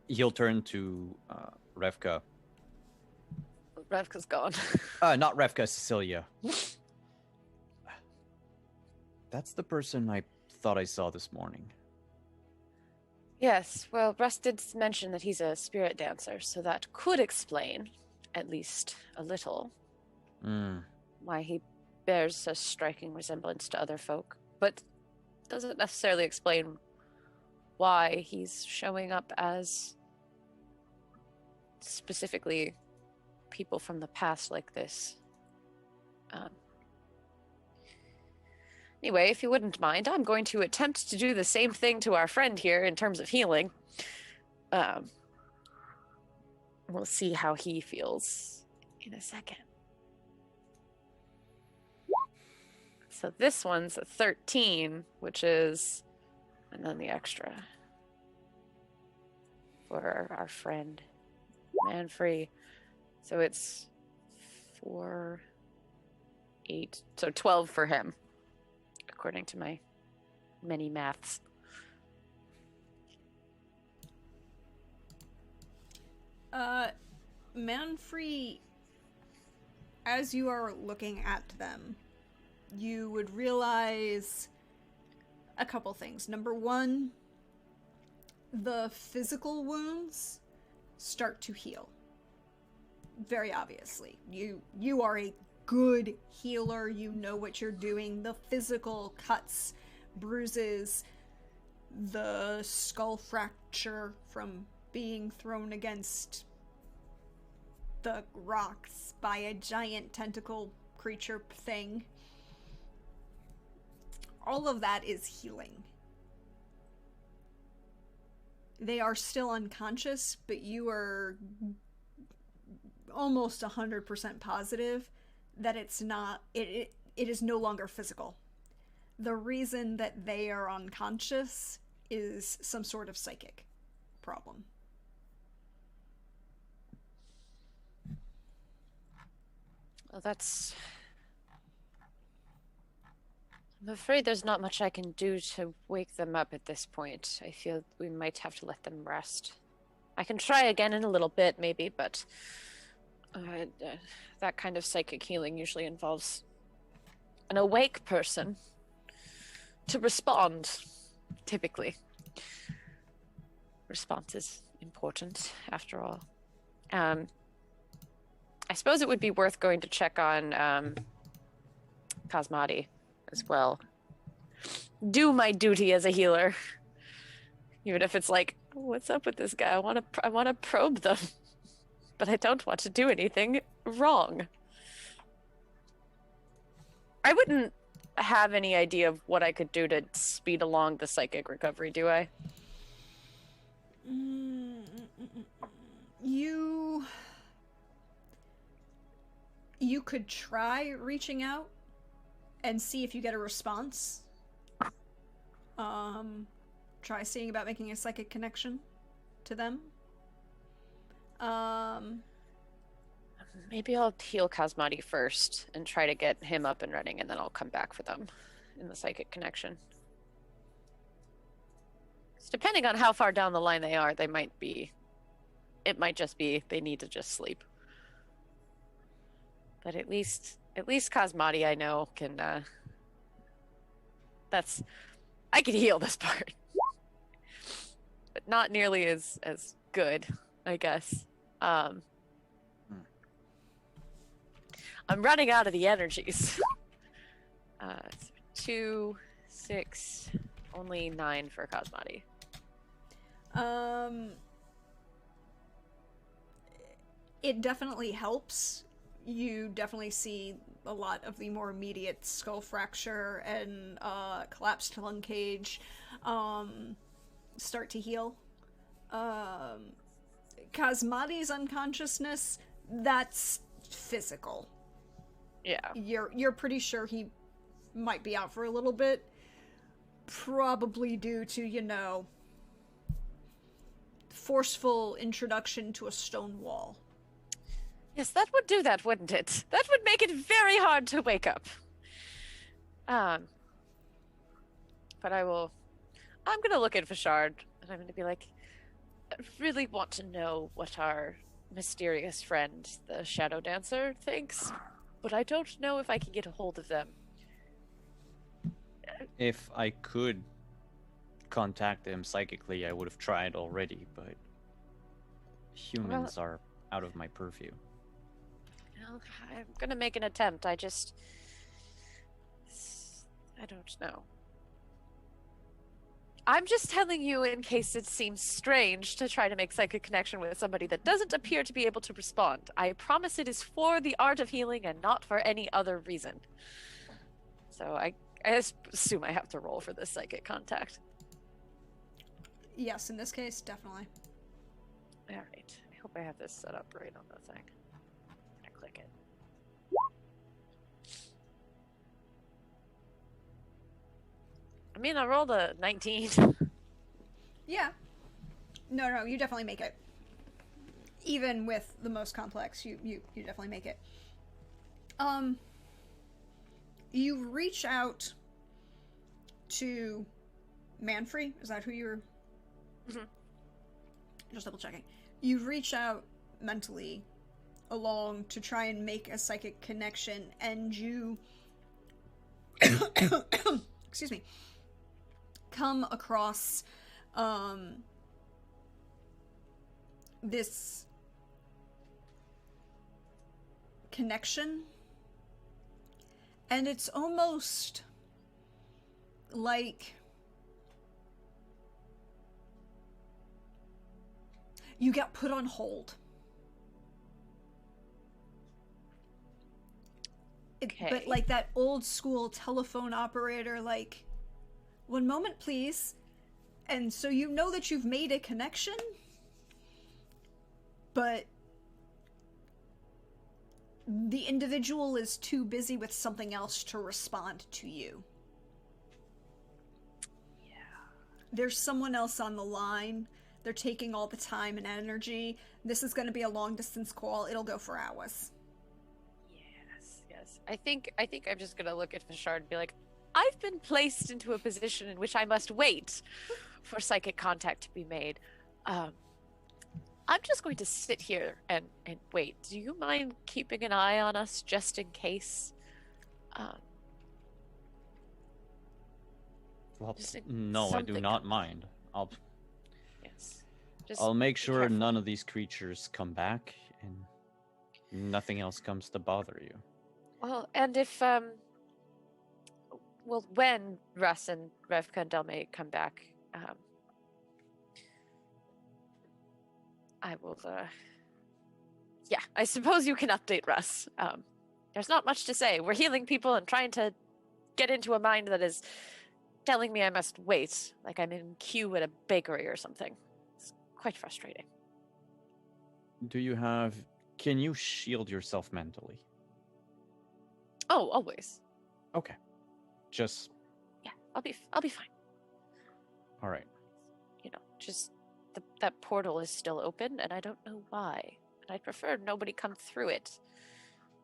He'll turn to Revka.
Revka's gone.
Not Revka, Cecilia. That's the person I thought I saw this morning.
Yes, well, Russ did mention that he's a spirit dancer, so that could explain, at least a little, why he bears a striking resemblance to other folk, but doesn't necessarily explain why he's showing up as specifically people from the past like this. Anyway, if you wouldn't mind, I'm going to attempt to do the same thing to our friend here in terms of healing. We'll see how he feels in a second. So this one's a 13, which is, and then the extra for our friend Manfrey. So it's 4, 8, so 12 for him, according to my many maths.
Manfrey, as you are looking at them, you would realize a couple things. Number one, the physical wounds start to heal. Very obviously. You are a good healer. You know what you're doing. The physical cuts, bruises, the skull fracture from being thrown against the rocks by a giant tentacle creature thing. All of that is healing. They are still unconscious, but you are almost 100% positive that it's not, it is no longer physical. The reason that they are unconscious is some sort of psychic problem.
Well, I'm afraid there's not much I can do to wake them up at this point. I feel we might have to let them rest. I can try again in a little bit, maybe, but that kind of psychic healing usually involves an awake person to respond, typically. Response is important, after all. I suppose it would be worth going to check on Cosmati as well. Do my duty as a healer, even if it's like, what's up with this guy? I want to probe them, but I don't want to do anything wrong. I wouldn't have any idea of what I could do to speed along the psychic recovery, do I?
You could try reaching out and see if you get a response. Try seeing about making a psychic connection to them.
Maybe I'll heal Cosmati first and try to get him up and running, and then I'll come back for them in the psychic connection. So depending on how far down the line they are, it might just be they need to just sleep. But at least Cosmati, I know, can I can heal this part. But not nearly as good, I guess. I'm running out of the energies. 2, 6, only 9 for Cosmati.
It definitely helps. You definitely see a lot of the more immediate skull fracture and collapsed lung cage start to heal. Cosmati's unconsciousness, that's physical.
Yeah.
You're pretty sure he might be out for a little bit. Probably due to, forceful introduction to a stone wall.
Yes, that would do that, wouldn't it? That would make it very hard to wake up. But I'm gonna look at Vashard, and I'm gonna be like, I really want to know what our mysterious friend, the Shadow Dancer, thinks, but I don't know if I can get a hold of them.
If I could contact them psychically, I would have tried already, but humans are out of my purview.
I'm gonna make an attempt. I don't know. I'm just telling you in case it seems strange to try to make psychic connection with somebody that doesn't appear to be able to respond. I promise it is for the art of healing and not for any other reason. So I assume I have to roll for this psychic contact.
Yes, in this case, definitely.
Alright. I hope I have this set up right on the thing. I click it. I mean, I rolled a 19.
Yeah. No, you definitely make it. Even with the most complex, you definitely make it. You reach out to Manfrey. Is that who you're?
Mm-hmm.
Just double checking. You reach out mentally along to try and make a psychic connection, and you excuse me, come across this connection, and it's almost like you get put on hold.
Okay.
But like that old school telephone operator, like, one moment please. And so you know that you've made a connection, but the individual is too busy with something else to respond to you.
Yeah.
There's someone else on the line. They're taking all the time and energy. This is going to be a long distance call. It'll go for hours.
Yes. I think I'm just gonna look at Fashard and be like, I've been placed into a position in which I must wait for psychic contact to be made. I'm just going to sit here and wait. Do you mind keeping an eye on us just in case?
Well,
Just
no, I do
something
not
comes-
mind.
Yes. Just
I'll make
be
sure
careful.
none of these creatures come back and nothing else comes to bother you.
Well, and if when Russ and Revka and Delme come back, I will. Yeah, I suppose you can update Russ. There's not much to say. We're healing people and trying to get into a mind that is telling me I must wait, like I'm in queue at a bakery or something. It's quite frustrating.
Can you shield yourself mentally?
Oh, always.
Okay. Just,
Yeah, I'll be fine.
all right.
You know, just that portal is still open, and I don't know why. And I'd prefer nobody come through it.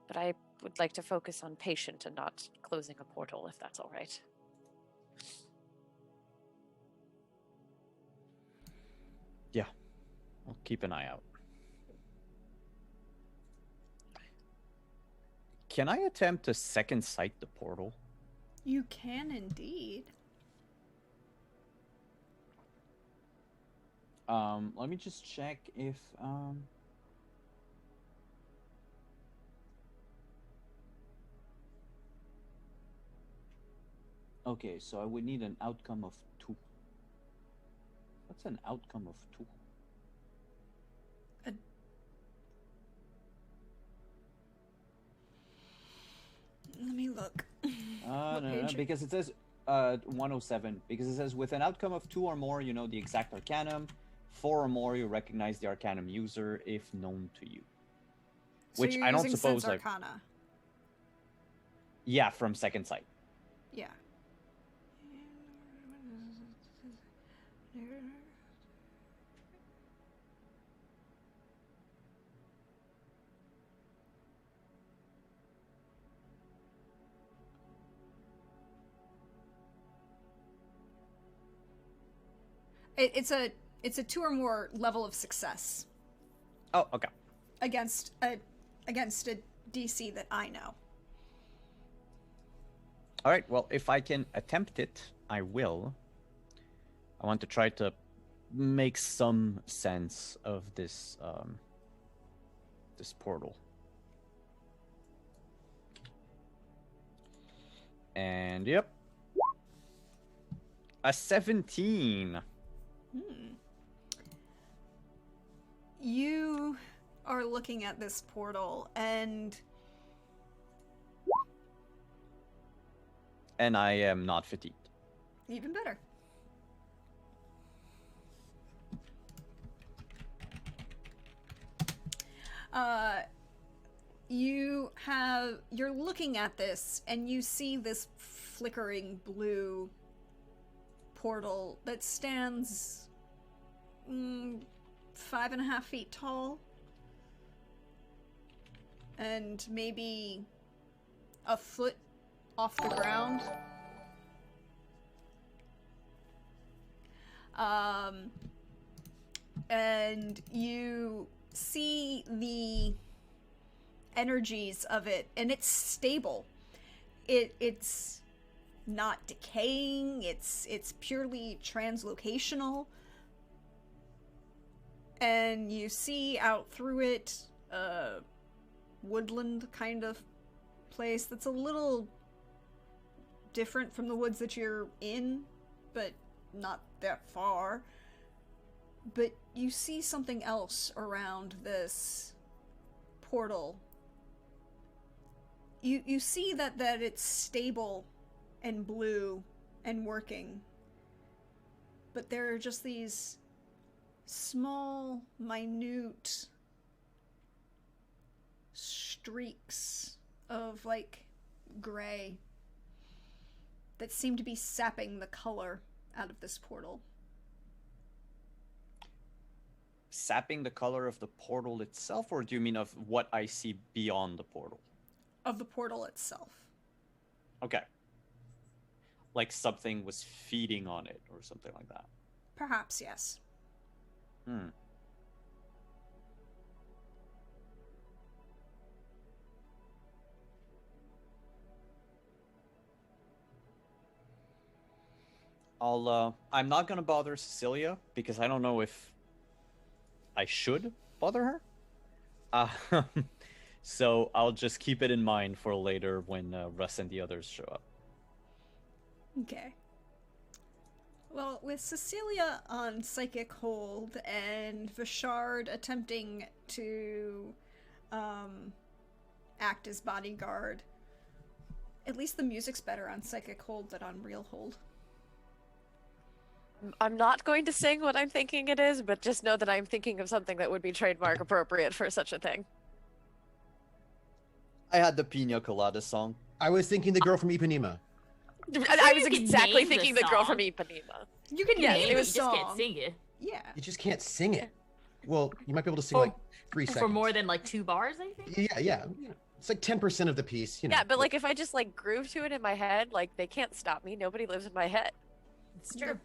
But I would like to focus on patient and not closing a portal, if that's all right.
Yeah. I'll keep an eye out. Can I attempt to second sight the portal?
You can indeed.
Let me just check if okay, so I would need an outcome of 2. What's an outcome of 2?
Let me look.
No,
page?
because it says 107. Because it says with an outcome of 2 or more, you know the exact arcanum. 4 or more, you recognize the arcanum user if known to you.
So
Which
you're
I don't
using
suppose
Sense Arcana.
Yeah, from second sight.
Yeah. It's a 2 or more level of success
Oh, okay.
against a DC that I know.
All right. Well, if I can attempt it, I will. I want to try to make some sense of this this portal. And yep. A 17.
You are looking at this portal, and
I am not fatigued.
even better. You're looking at this, and you see this flickering blue portal that stands 5.5 feet tall, and maybe a foot off the ground. And you see the energies of it, and it's stable. It's not decaying. It's purely translocational. And you see out through it a woodland kind of place that's a little different from the woods that you're in, but not that far. But you see something else around this portal. You see that it's stable and blue and working, but there are just these small, minute streaks of, like, gray that seem to be sapping the color out of this portal.
Sapping the color of the portal itself, or do you mean of what I see beyond the portal?
Of the portal itself.
Okay. Like something was feeding on it or something like that.
Perhaps, yes.
I'm not gonna bother Cecilia because I don't know if I should bother her. So I'll just keep it in mind for later when Russ and the others show up.
Okay. Well, with Cecilia on psychic hold and Vishard attempting to act as bodyguard, at least the music's better on psychic hold than on real hold.
I'm not going to sing what I'm thinking it is, but just know that I'm thinking of something that would be trademark appropriate for such a thing.
I had the Pina Colada song.
I was thinking the girl from Ipanema.
I was
You can
exactly
name the
thinking the girl
song.
from Ipanema.
You can
Yeah,
name
it
the
was-
You just
song.
can't sing it.
Yeah.
You just can't sing it. Well, you might be able to sing
For-
like 3 seconds.
For more than like 2 bars, I think.
Yeah. It's like 10% of the piece, you know.
Yeah, but like if I just like groove to it in my head, like they can't stop me. Nobody lives in my head.
It's true.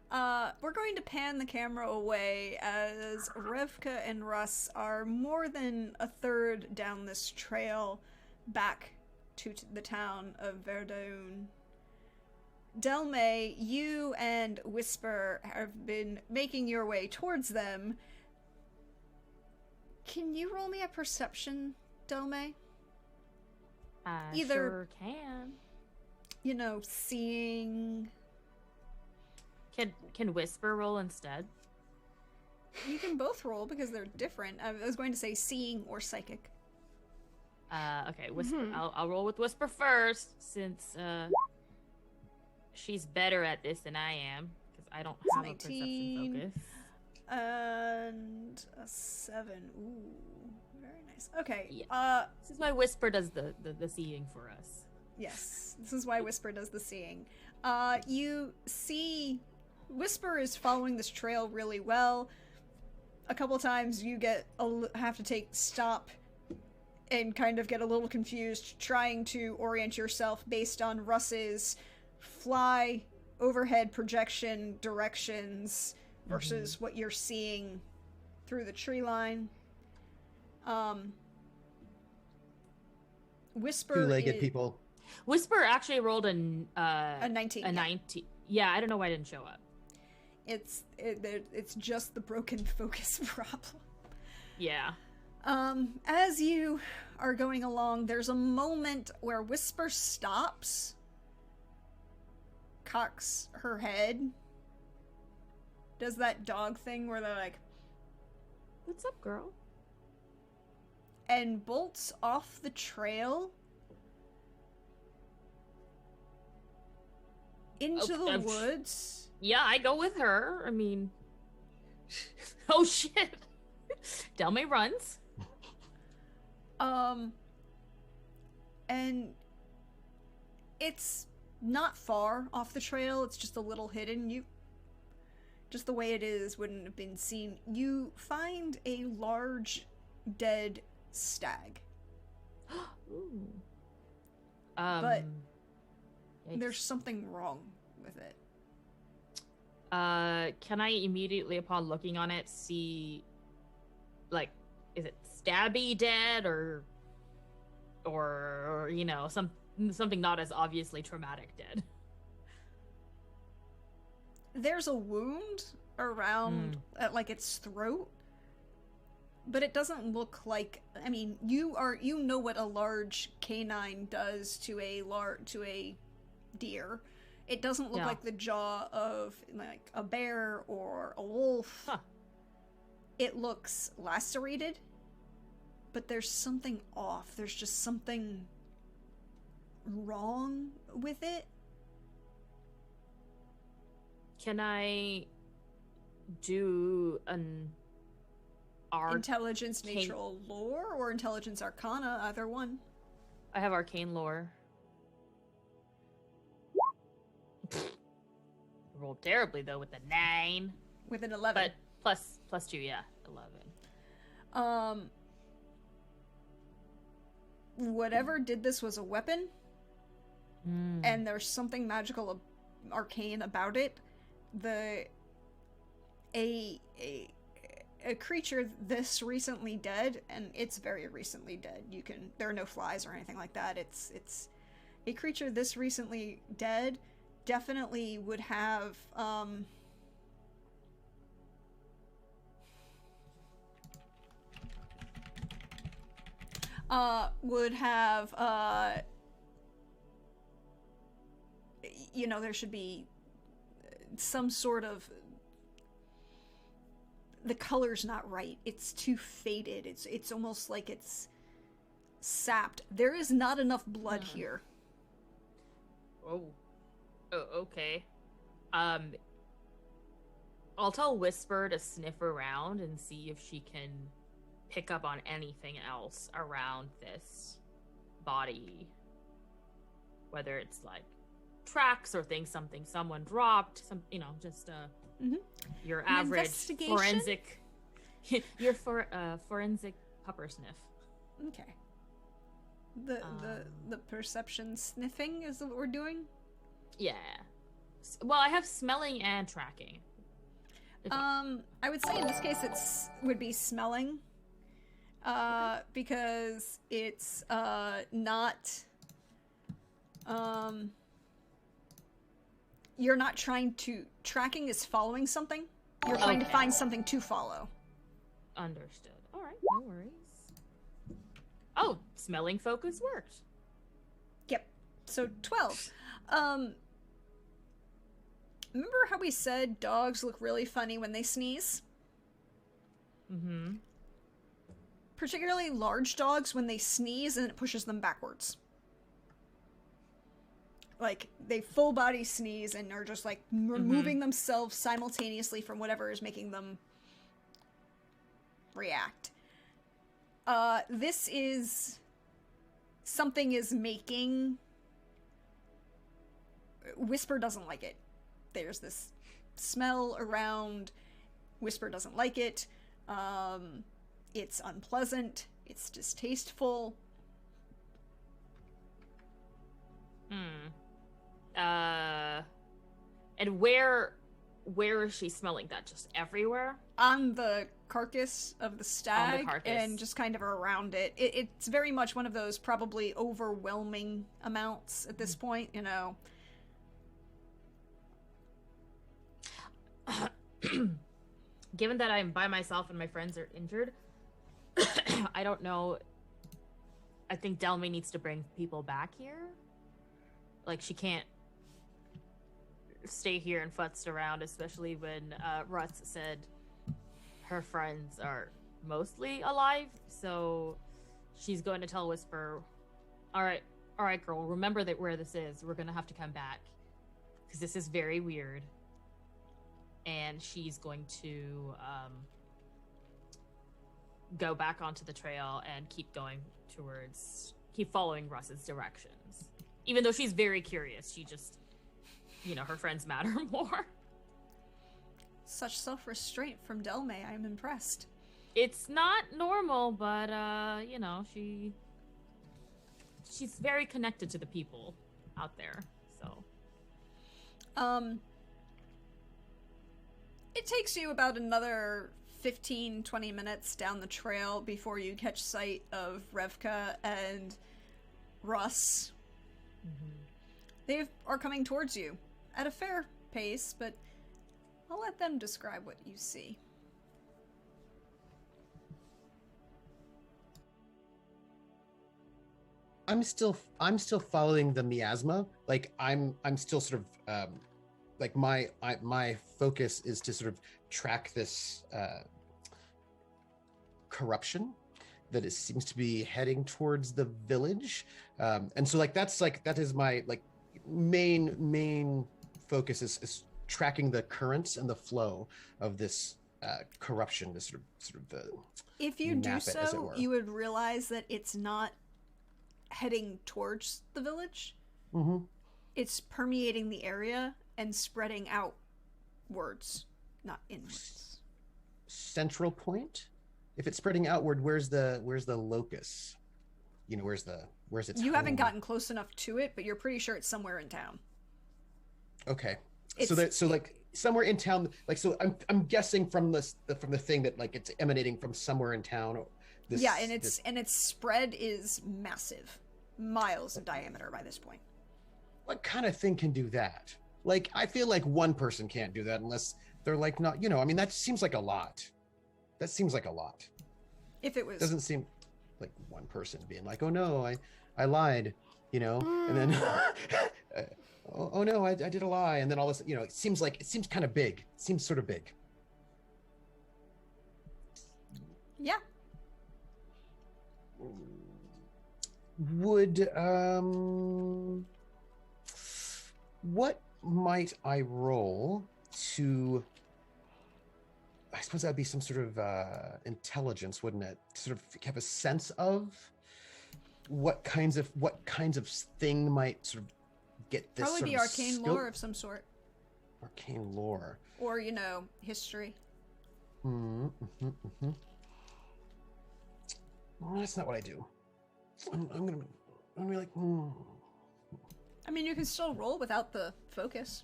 We're going to pan the camera away as Revka and Russ are more than a third down this trail back to the town of Verdun. Delme, you and Whisper have been making your way towards them. Can you roll me a perception, Delme?
I
Either-
sure can.
You know, seeing...
Can Whisper roll instead?
You can both roll because they're different. I was going to say seeing or psychic.
Okay, Whisper. I'll roll with Whisper first, since she's better at this than I am, because I don't have a
19.
perception focus.
And a 7. Ooh, very nice. Okay.
Yeah. This is why Whisper does the seeing for us.
Yes, this is why Whisper does the seeing. You see, Whisper is following this trail really well. A couple times you have to take stop and kind of get a little confused trying to orient yourself based on Russ's fly overhead projection directions versus what you're seeing through the tree line. Whisper
Two-legged
is...
people.
Whisper actually rolled a
19.
A 19. Yeah, I don't know why it didn't show up.
It's just the broken focus problem.
Yeah.
As you are going along, there's a moment where Whisper stops, cocks her head, does that dog thing where they're like,
"What's up, girl?"
and bolts off the trail into the woods.
Yeah, I go with her. I mean, oh shit. Delme runs.
And it's not far off the trail. It's just a little hidden. Just the way it is wouldn't have been seen. You find a large dead stag.
Ooh.
But
yikes.
there's something wrong with it.
Can I immediately, upon looking on it, see, like, is it stabby dead or you know, something not as obviously traumatic dead?
There's a wound around like its throat, but it doesn't look like, I mean, you know what a large canine does to a deer. It doesn't look like the jaw of like a bear or a wolf.
Huh.
It looks lacerated, but there's something off. There's just something wrong with it.
Can I do an
Intelligence neutral lore or intelligence arcana, either one.
I have arcane lore. Rolled terribly though with the 9.
With an 11.
But plus 2, yeah, 11.
Whatever did this was a weapon, and there's something magical, arcane about it. A creature this recently dead, and it's very recently dead. There are no flies or anything like that. It's a creature this recently dead. Definitely would have you know, there should be some sort of, the color's not right. It's too faded. It's almost like it's sapped. There is not enough blood here.
Oh, okay. I'll tell Whisper to sniff around and see if she can pick up on anything else around this body. Whether it's like tracks or things someone dropped, you know, just your average forensic forensic pupper sniff.
Okay. The perception sniffing is what we're doing?
Yeah. Well, I have smelling and tracking.
I would say in this case would be smelling. Because it's not you're not trying to, tracking is following something. You're trying to find something to follow.
Understood. All right, no worries. Oh, smelling focus worked.
Yep. So 12. Remember how we said dogs look really funny when they sneeze?
Mm-hmm.
Particularly large dogs, when they sneeze and it pushes them backwards. Like, they full body sneeze and are just like removing themselves simultaneously from whatever is making them react. This is, something is making, Whisper doesn't like it. There's this smell around, Whisper doesn't like it. It's unpleasant, it's distasteful.
And where where is she smelling that? Just everywhere?
On the carcass of the stag
carcass.
and just kind of around it. It's very much one of those probably overwhelming amounts at this point, you know.
Given that I'm by myself and my friends are injured, I don't know. I think Delmy needs to bring people back here. Like, she can't stay here and futz around, especially when Russ said her friends are mostly alive. So she's going to tell Whisper, all right, girl, remember that where this is. We're going to have to come back because this is very weird. And she's going to go back onto the trail and keep following Russ's directions. Even though she's very curious, she just, her friends matter more.
Such self-restraint from Delme, I'm impressed.
It's not normal, but, she's very connected to the people out there, so.
It takes you about another 15-20 minutes down the trail before you catch sight of Revka and Russ.
Mm-hmm.
They are coming towards you at a fair pace, but I'll let them describe what you see.
I'm still following the miasma. Like I'm still sort of like my focus is to sort of track this corruption that seems to be heading towards the village, and so that is my main focus is tracking the currents and the flow of this corruption. This sort of
if you do
map it, as it
so,
were.
you would realize that it's not heading towards the village.
Mm-hmm.
It's permeating the area and spreading outwards, not inwards.
Central point. If it's spreading outward, where's the locus? Where's its
You haven't
home?
gotten close enough to it, but you're pretty sure it's somewhere in town.
Okay.
It's-
So somewhere in town, I'm guessing from the thing that it's emanating from somewhere in town.
And its spread is massive, miles in diameter by this point.
What kind of thing can do that? I feel like one person can't do that unless they're not. I mean, that seems like a lot. That seems like a lot.
If it was,
Doesn't seem like one person being like, "Oh no, I lied," and then, "Oh no, I did a lie," and then all this, it seems kind of big. It seems sort of big.
yeah.
Would what might I roll to? I suppose that'd be some sort of intelligence, wouldn't it? Sort of have a sense of what kinds of thing might sort of get this.
Probably
sort
be
of
arcane
scope?
lore of some sort.
Arcane lore.
Or, history.
Mm-hmm. Well, that's not what I do. I'm gonna be like,
I mean, you can still roll without the focus.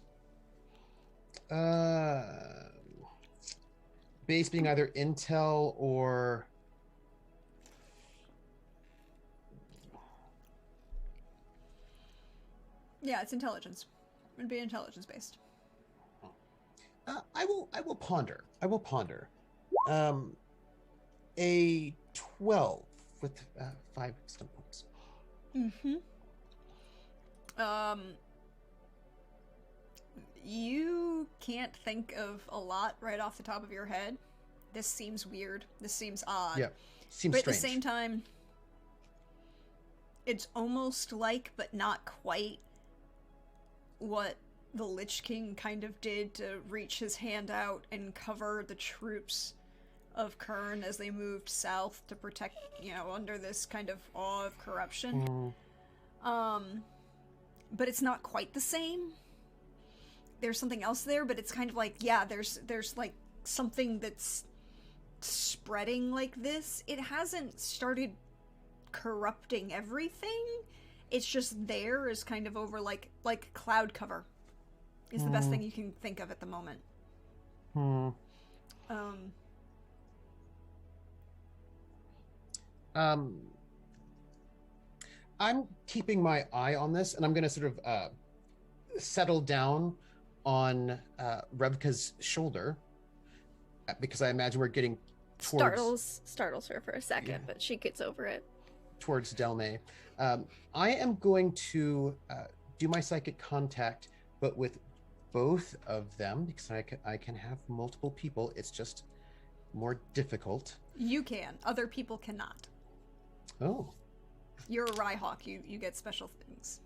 Base being either intel or
Yeah, it's intelligence. It'd be intelligence based.
I will ponder. A 12 with 5 stun points.
Mm-hmm. You can't think of a lot right off the top of your head. This seems weird. This seems odd.
Yeah, seems
but
strange.
at the same time, it's almost like, but not quite, what the Lich King kind of did to reach his hand out and cover the troops of Kern as they moved south to protect, under this kind of awe of corruption. But it's not quite the same. There's something else there, but it's kind of like, yeah, there's like something that's spreading like this. It hasn't started corrupting everything. It's just there as kind of over like cloud cover is the best thing you can think of at the moment.
Hmm.
Um,
I'm keeping my eye on this, and I'm going to sort of settle down on Revka's shoulder because I imagine we're getting towards
Startles her for a second,
Yeah.
but she gets over it.
towards Delme. I am going to do my psychic contact, but with both of them because I can have multiple people. It's just more difficult.
you can. Other people cannot.
Oh,
You're a Rhyhawk. You get special things.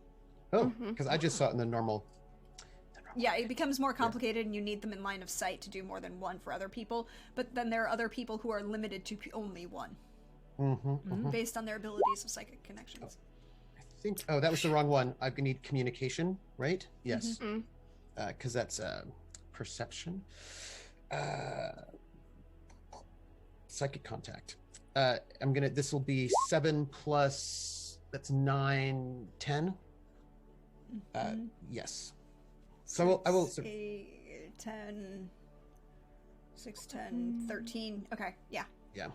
because I just saw it in the normal.
Yeah, it becomes more complicated and you need them in line of sight to do more than one for other people. But then there are other people who are limited to only one based on their abilities of psychic connections.
I think. Oh, that was the wrong one. I need communication, right? Yes.
Mm.
Because that's perception. Psychic contact. I'm gonna. This will be 7 plus. That's 9, 10. Yes. So I will.
8, 10, 6, 10, 13. Okay, yeah.
Yeah.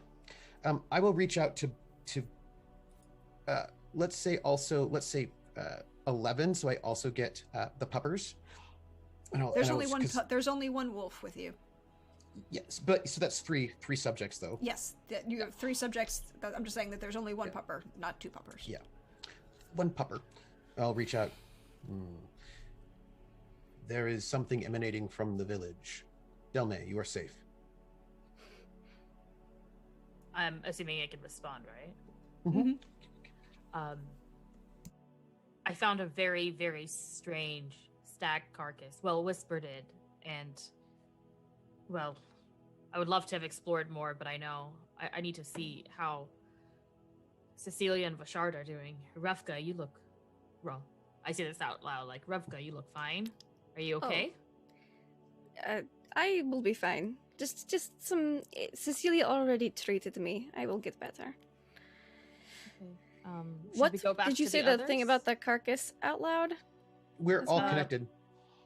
I will reach out to let's say 11. So I also get the puppers.
There's only one wolf with you.
Yes, but so that's three subjects though.
Yes, you have 3 subjects. I'm just saying that there's only one pupper, not 2 puppers.
Yeah, one pupper. I'll reach out. There is something emanating from the village. Delme, you are safe.
I'm assuming I can respond, right?
Mm-hmm.
I found a very, very strange stag carcass. Well, Whisper did, and well, I would love to have explored more, but I know I need to see how Cecilia and Vashard are doing. Revka, you look wrong. I say this out loud, like, Revka, you look fine. Are you okay?
I will be fine. Just some. Cecilia already treated me. I will get better.
Okay.
What
we go back
did you
to
say
the
the thing
others?
about the carcass out loud?
We're all
not-
connected.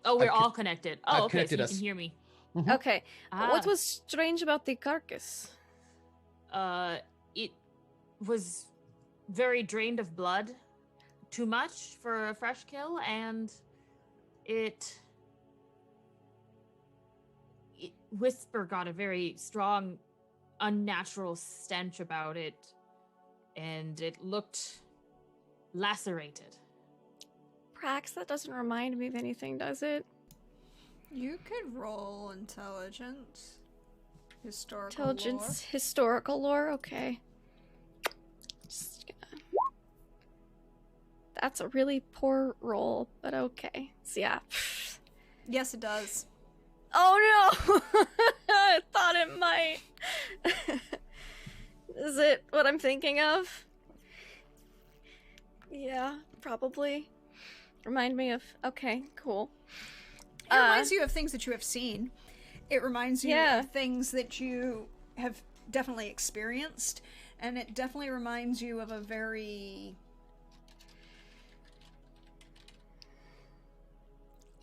Oh, we're
I've
all connected.
I've
Oh, okay, so
connected
you
us.
can hear me.
Mhm.
Okay. What was strange about the carcass?
It was very drained of blood, too much for a fresh kill, and it Whisper got a very strong, unnatural stench about it, and it looked lacerated.
Prax, that doesn't remind me of anything, does it?
You could roll intelligence. Historical
Intelligence, historical lore, okay. Just gonna... That's a really poor roll, but okay. So yeah.
lore. Yes, it does.
Oh no! I thought it might. Is it what I'm thinking of? Yeah, probably. Remind me of. Okay, cool.
It reminds you of things that you have seen. It reminds you
Yeah.
of things that you have definitely experienced, and it definitely reminds you of a very...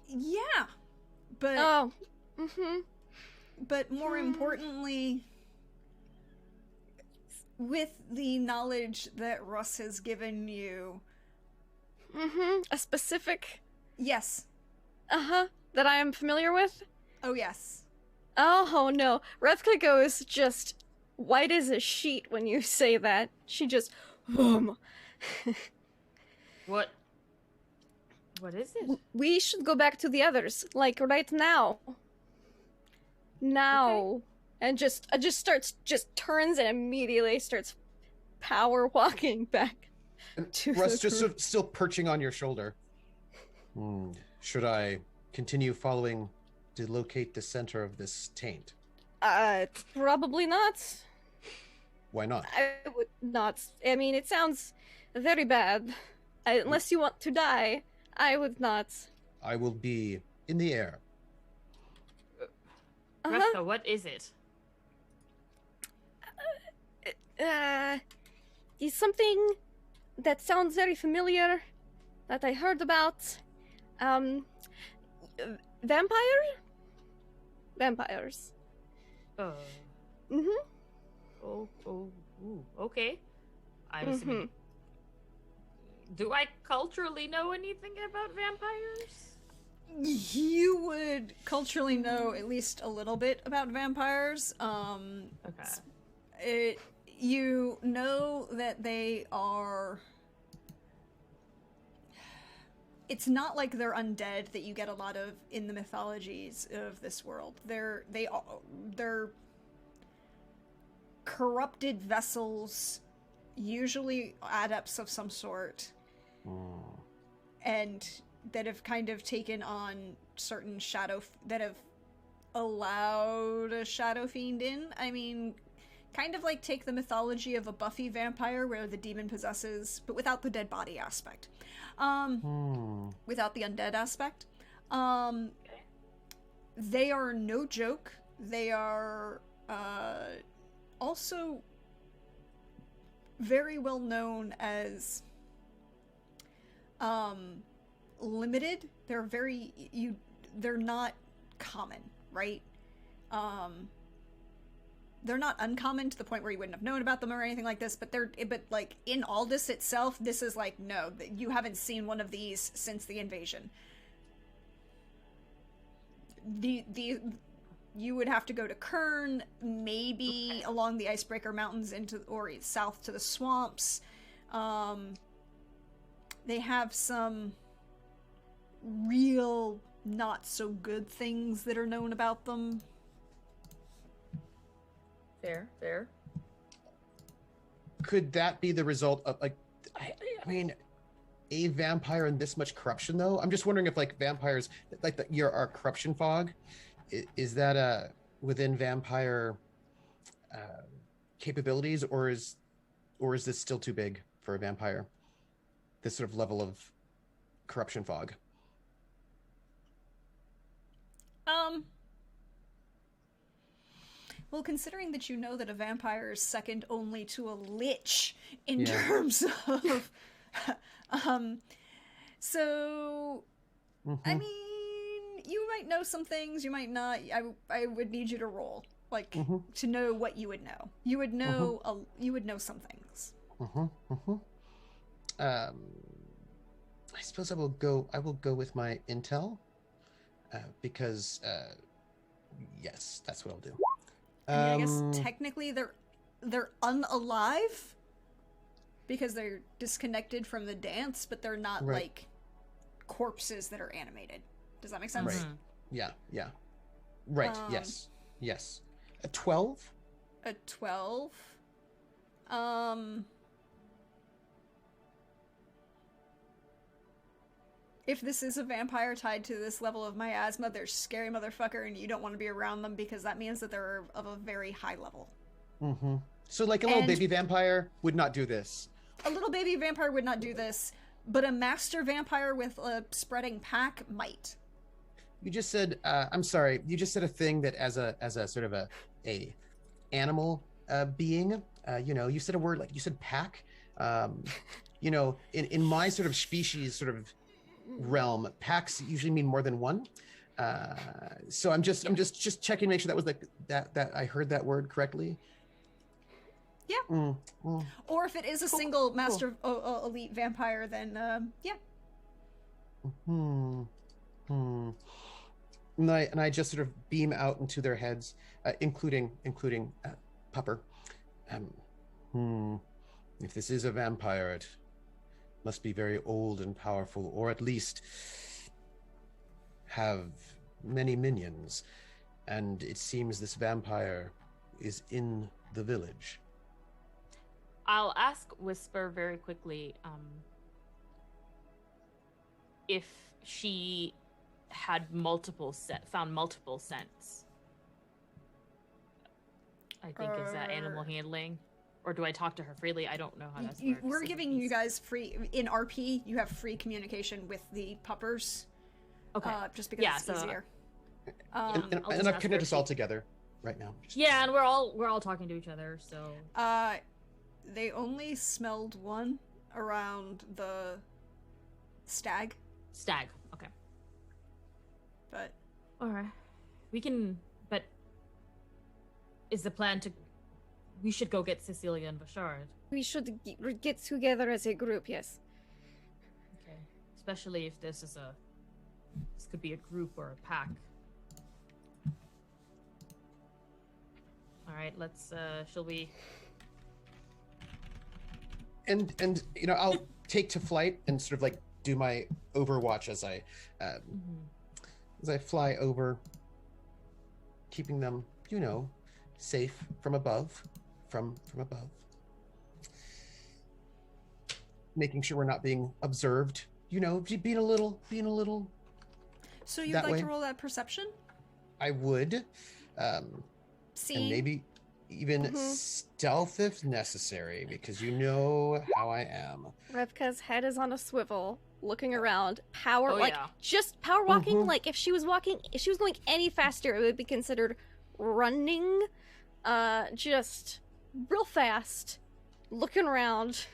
Yeah, but
Oh.
but more importantly, with the knowledge that Russ has given you,
A specific.
yes,
That I am familiar with?
oh yes,
Oh no. Revka goes just white as a sheet when you say that. She just. Boom.
What is it?
We should go back to the others, like right now. Now. And just turns and immediately starts power walking back to
Russ
the
just
group.
sort of still perching on your shoulder. Should I continue following to locate the center of this taint?
Probably not.
Why not?
I would not. I mean, it sounds very bad. Unless you want to die, I would not.
I will be in the air.
Revka, what is it?
Is something that sounds very familiar that I heard about. Vampire? vampires.
Mm-hmm. Okay. I'm assuming. Do I culturally know anything about vampires?
You would culturally know at least a little bit about vampires.
Okay.
You know that they are. It's not like they're undead that you get a lot of in the mythologies of this world. They're corrupted vessels, usually adepts of some sort, and that have kind of taken on certain that have allowed a shadow fiend in. I mean, kind of like take the mythology of a Buffy vampire where the demon possesses, but without the dead body aspect. Without the undead aspect. They are no joke. They are also very well known as limited. They're not common, right? They're not uncommon to the point where you wouldn't have known about them or anything like this, but like in Aldous itself, this is like, no, you haven't seen one of these since the invasion. You would have to go to Kern, maybe along the Icebreaker Mountains or south to the swamps. They have some real not so good things that are known about them.
Fair.
Could that be the result of, like, I mean, a vampire and this much corruption, though? I'm just wondering if, like, vampires, like our corruption fog, is that within vampire capabilities, or is this still too big for a vampire? This sort of level of corruption fog.
Well, considering that you know that a vampire is second only to a lich in terms of, so, I mean, you might know some things, you might not. I would need you to roll, like, to know what you would know. You would know, you would know some things.
I suppose I will go with my intel, because, yes, that's what I'll do.
I guess technically they're unalive because they're disconnected from the dance, but they're not like corpses that are animated. Does that make sense?
Right. Yeah. Right. Yes. A 12?
A 12. If this is a vampire tied to this level of miasma, they're scary motherfucker, and you don't want to be around them because that means that they're of a very high level.
So, like, a little baby vampire would not do this.
A little baby vampire would not do this, but a master vampire with a spreading pack might.
You just said, I'm sorry, you just said a thing that as a sort of a animal being, you said a word, like, you said pack. In my sort of species sort of realm, packs usually mean more than one. So I'm just checking to make sure that was that I heard that word correctly.
Yeah. Or if it is a single master elite vampire, then yeah.
And I just sort of beam out into their heads, including Pupper. If this is a vampire, it must be very old and powerful, or at least have many minions. And it seems this vampire is in the village.
I'll ask Whisper very quickly if she had found multiple scents. I think is that animal handling. Or do I talk to her freely? I don't know how that's works.
We're giving you guys free, in RP, you have free communication with the puppers. Okay. Just because it's easier.
And I've connected us all together right now.
Yeah, and we're all talking to each other, so...
They only smelled one around the stag.
Stag, okay.
But...
Alright. We can is the plan to? We should go get Cecilia and Bashard.
We should get together as a group, yes.
Okay. Especially if this could be a group or a pack. All right, let's. Shall we?
And I'll take to flight and sort of like do my overwatch as I fly over, keeping them safe from above, from above, making sure we're not being observed. Being a little.
So you'd
That
like
way.
to roll that perception?
I would,
See,
and maybe even stealth if necessary, because you know how I am.
Revka's head is on a swivel, looking around. Power,
Oh,
like
yeah.
just power walking. Like if she was going any faster, it would be considered running. Just real fast, looking around.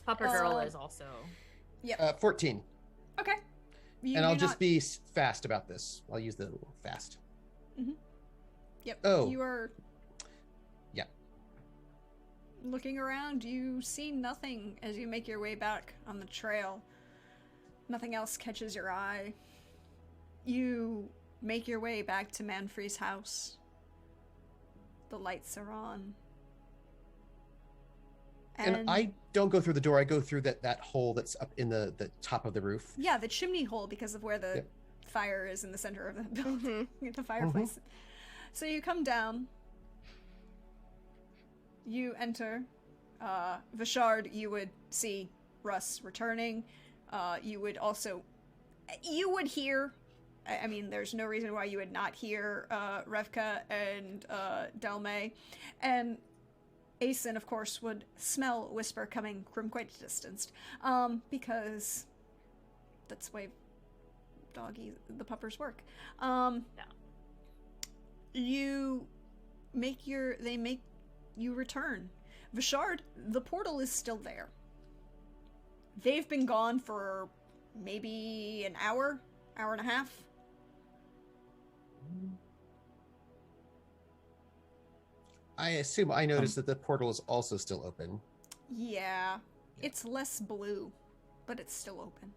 Pupper Girl is also.
14.
okay. You
And I'll
do
just
not-
be fast about this. I'll use the fast.
Yep.
Oh.
You are.
Yeah.
Looking around, you see nothing as you make your way back on the trail. Nothing else catches your eye. You make your way back to Manfrey's house. The lights are on.
And I don't go through the door. I go through that hole that's up in the top of the roof.
Yeah, the chimney hole, because of where the
Yep.
fire is in the center of the building, the fireplace. So you come down. You enter. Vishard, you would see Russ returning. You would hear. I mean, there's no reason why you would not hear Revka and Delmay. And Aeson, of course, would smell Whisper coming from quite a distance. Because that's the way the puppers work. They make you return. Vishard, the portal is still there. They've been gone for maybe an hour and a half.
I assume I noticed that the portal is also still open.
Yeah, it's less blue, but it's still open.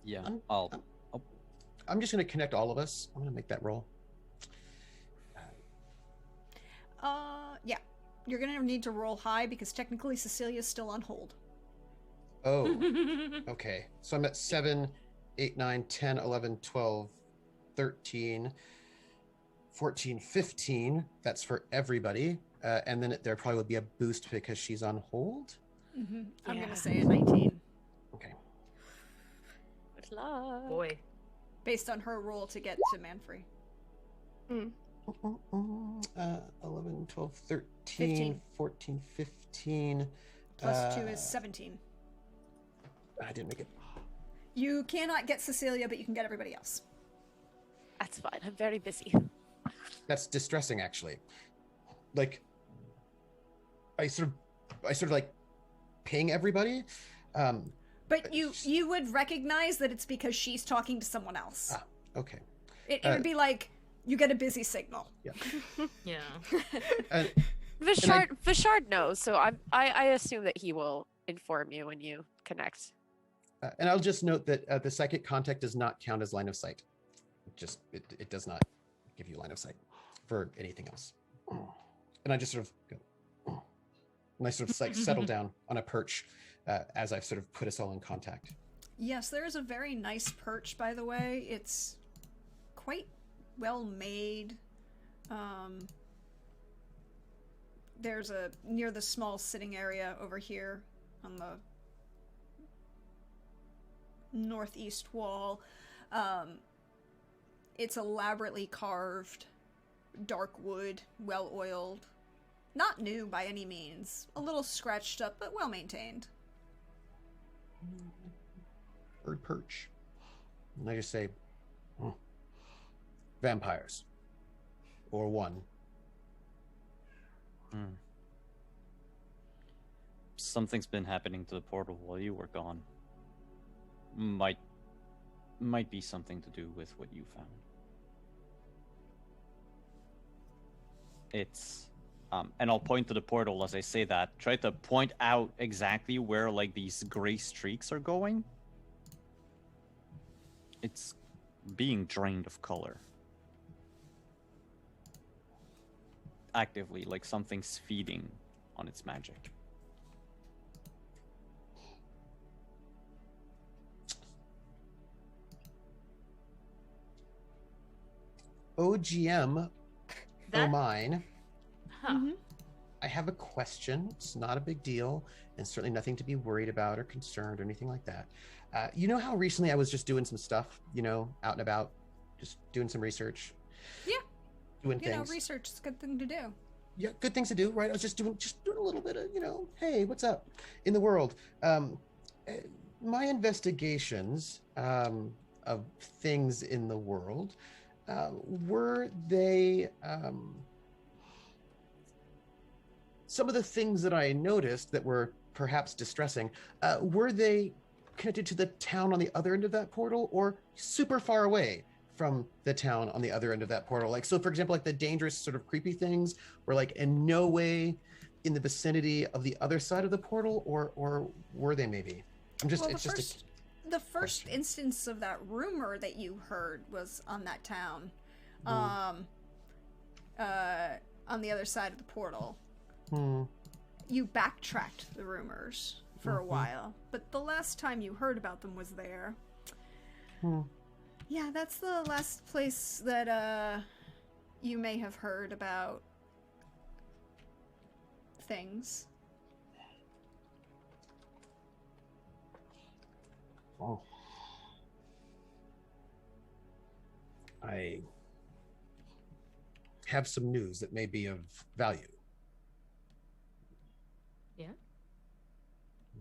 Yeah,
I'm- I'm just going to connect all of us. I'm going to make that roll.
Yeah. You're gonna need to roll high because technically Cecilia's still on hold.
Oh, okay. So I'm at 7, 8, 9, 10, 11, 12, 13, 14, 15. That's for everybody. And then there probably would be a boost because she's on hold.
I'm
Yeah.
gonna say a 19.
Okay.
Good luck.
Boy.
Based on her roll to get to Manfrey.
11, 12, 13,
15.
14, 15.
Plus 2 is 17.
I didn't make it.
You cannot get Cecilia, but you can get everybody else.
That's fine. I'm very busy.
That's distressing, actually. Like, I sort of like ping everybody.
But you would recognize that it's because she's talking to someone else.
Okay.
It would be like, you get a busy signal.
Yeah.
And
Vishard knows, so I assume that he will inform you when you connect.
and I'll just note that the psychic contact does not count as line of sight. It does not give you line of sight for anything else. And I just sort of go, and I sort of like settle down on a perch as I've sort of put us all in contact.
Yes, there is a very nice perch, by the way. It's quite well made. There's near the small sitting area over here on the northeast wall. It's elaborately carved, dark wood, well oiled. Not new by any means. A little scratched up, but well maintained.
Bird perch. And I just say, vampires. Or one.
Something's been happening to the portal while you were gone. Might be something to do with what you found. it's and I'll point to the portal as I say that. Try to point out exactly where like these gray streaks are going. It's being drained of color. Actively, like something's feeding on its magic.
OGM,
That-
mine.
Huh.
Mm-hmm.
I have a question. It's not a big deal, and certainly nothing to be worried about or concerned or anything like that. You know how recently I was just doing some stuff, out and about, just doing some research.
Yeah.
Doing
You know,
things.
research is a good thing to do.
Yeah, good things to do, right? I was just doing a little bit of, hey, what's up in the world? My investigations of things in the world, were they some of the things that I noticed that were perhaps distressing, were they connected to the town on the other end of that portal or super far away from the town on the other end of that portal? Like, so for example, like the dangerous sort of creepy things were like in no way in the vicinity of the other side of the portal, or were they maybe?
Well, the first instance of that rumor that you heard was on that town, on the other side of the portal. You backtracked the rumors for a while, but the last time you heard about them was there. Yeah, that's the last place that you may have heard about things.
Oh. I have some news that may be of value.
Yeah.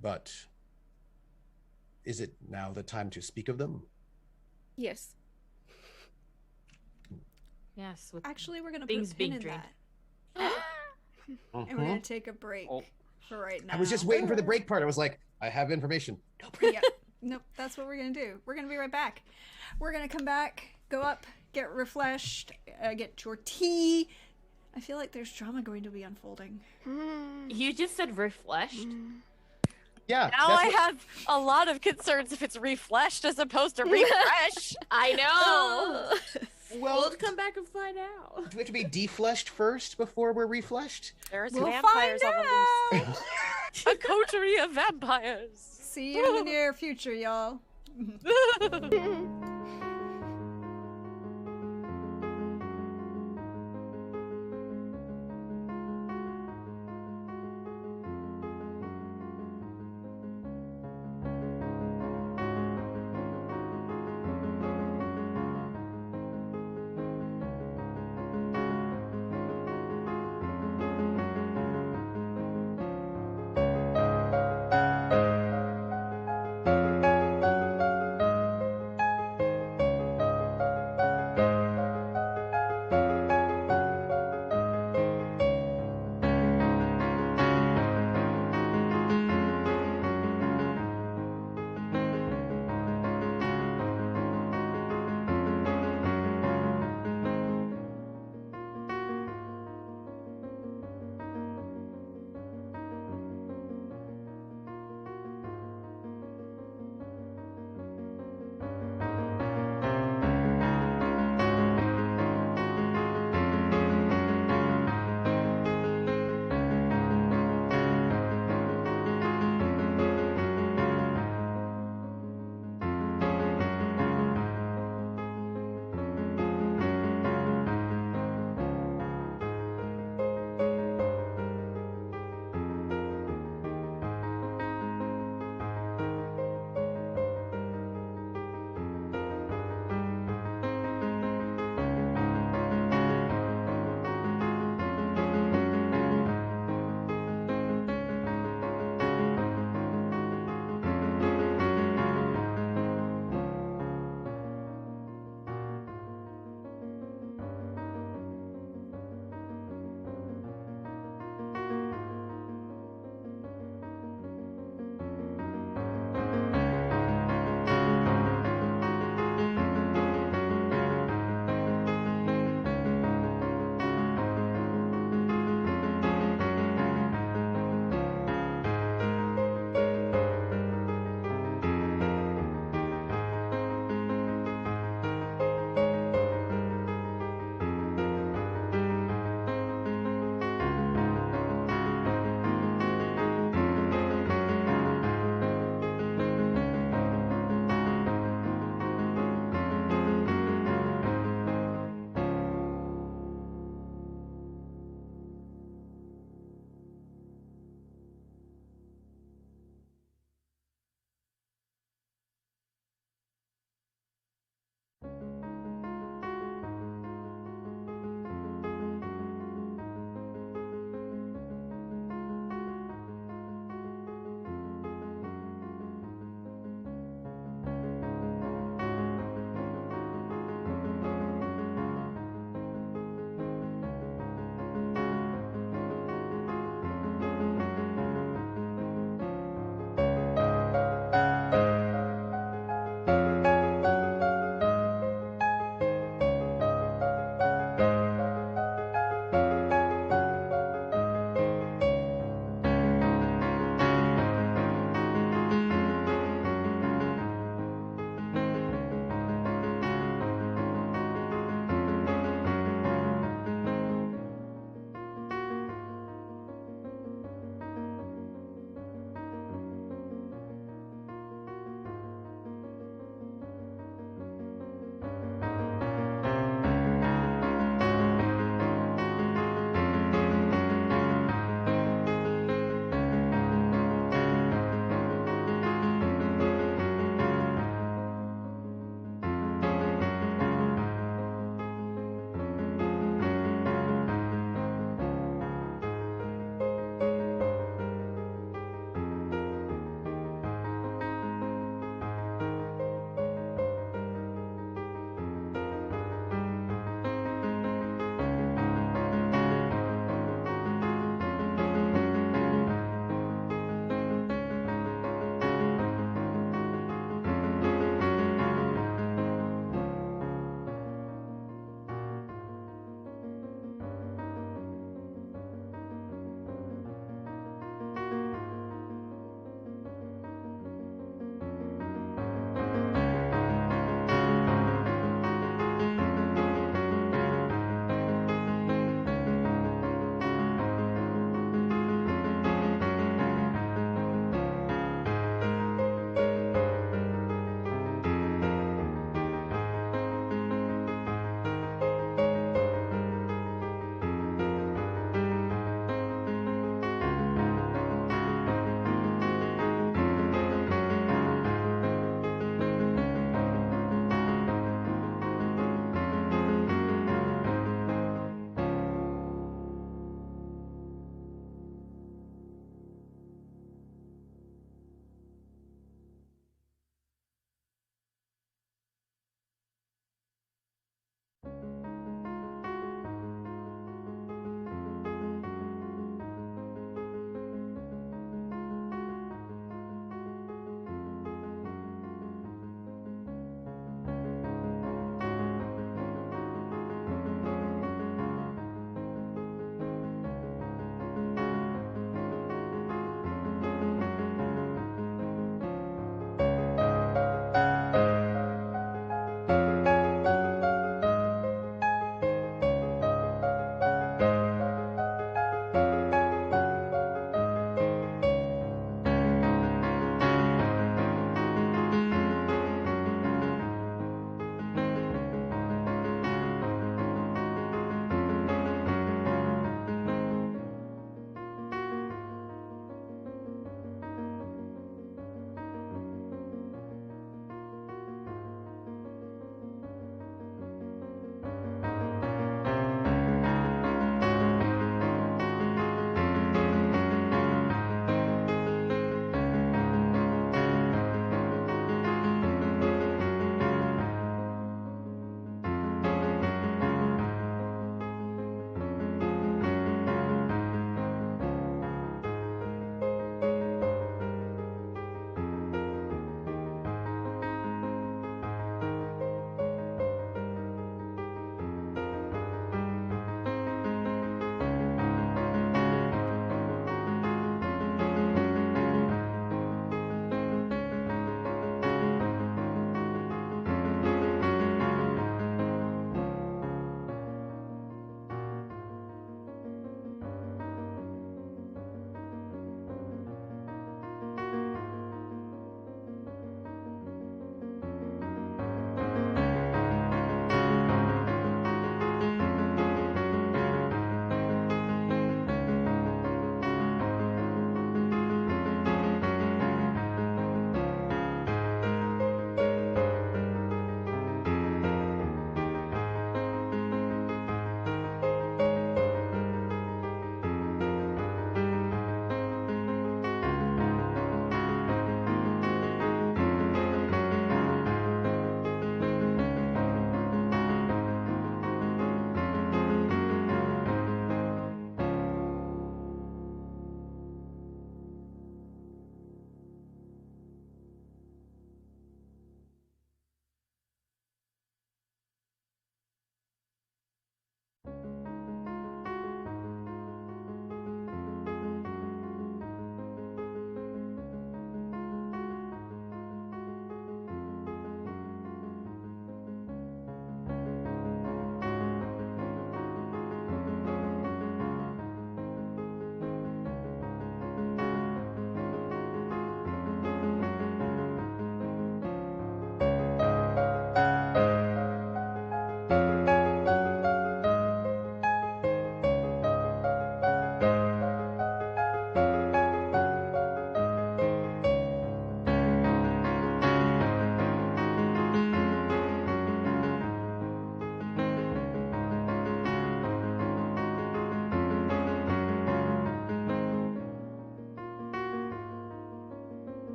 But is it now the time to speak of them?
Yes.
Yes. With
Actually, we're gonna
things
put a pin
being
in
drained.
that, and we're gonna take a break
Oh.
for right now.
I was just waiting for the break part. I was like, I have information. No break.
Yep. Nope, that's what we're gonna do. We're gonna be right back. We're gonna come back, go up, get refreshed, get your tea. I feel like there's drama going to be unfolding.
You just said refreshed.
Yeah.
Now
that's
I
what-
have a lot of concerns if it's refreshed as opposed to refresh.
I know.
Well,
We'll come back and find out.
do we have to be defleshed first before we're refleshed?
There's
We'll
vampires
find
on the loose. A coterie of vampires.
See you in the near future, y'all.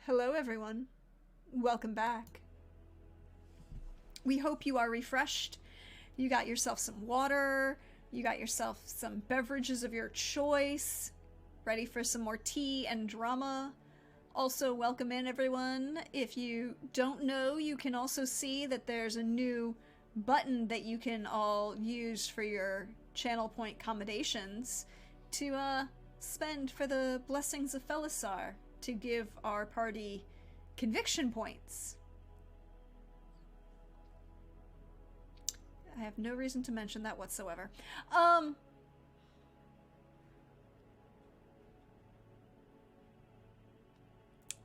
Hello, everyone. Welcome back. We hope you are refreshed. You got yourself some water. You got yourself some beverages of your choice. Ready for some more tea and drama. Also, welcome in, everyone. If you don't know, you can also see that there's a new button that you can all use for your channel point commendations to spend for the blessings of Felisar to give our party conviction points. I have no reason to mention that whatsoever.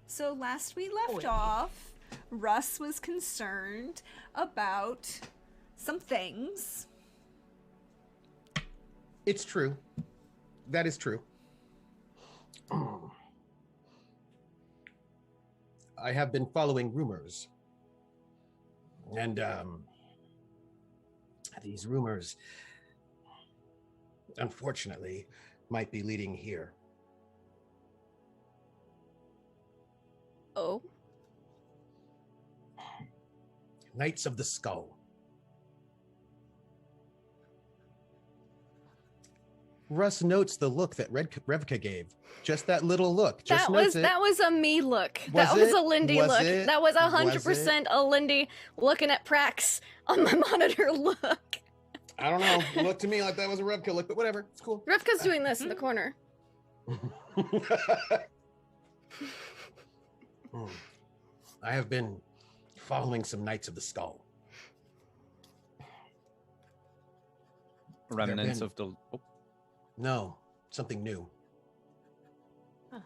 So last we left off, Russ was concerned about some things.
It's true. That is true. I have been following rumors. And these rumors, unfortunately, might be leading here.
Oh.
Knights of the Skull. Russ notes the look that Revka gave. Just that little look. Just
That was a me look. That was a Lindy look. That was 100% a Lindy looking at Prax on my monitor look.
I don't know. It looked to me like that was a Revka look, but whatever. It's cool.
Revka's doing this in the corner.
I have been following some Knights of the Skull.
Remnants of the... Oh.
No, something new.
Huh.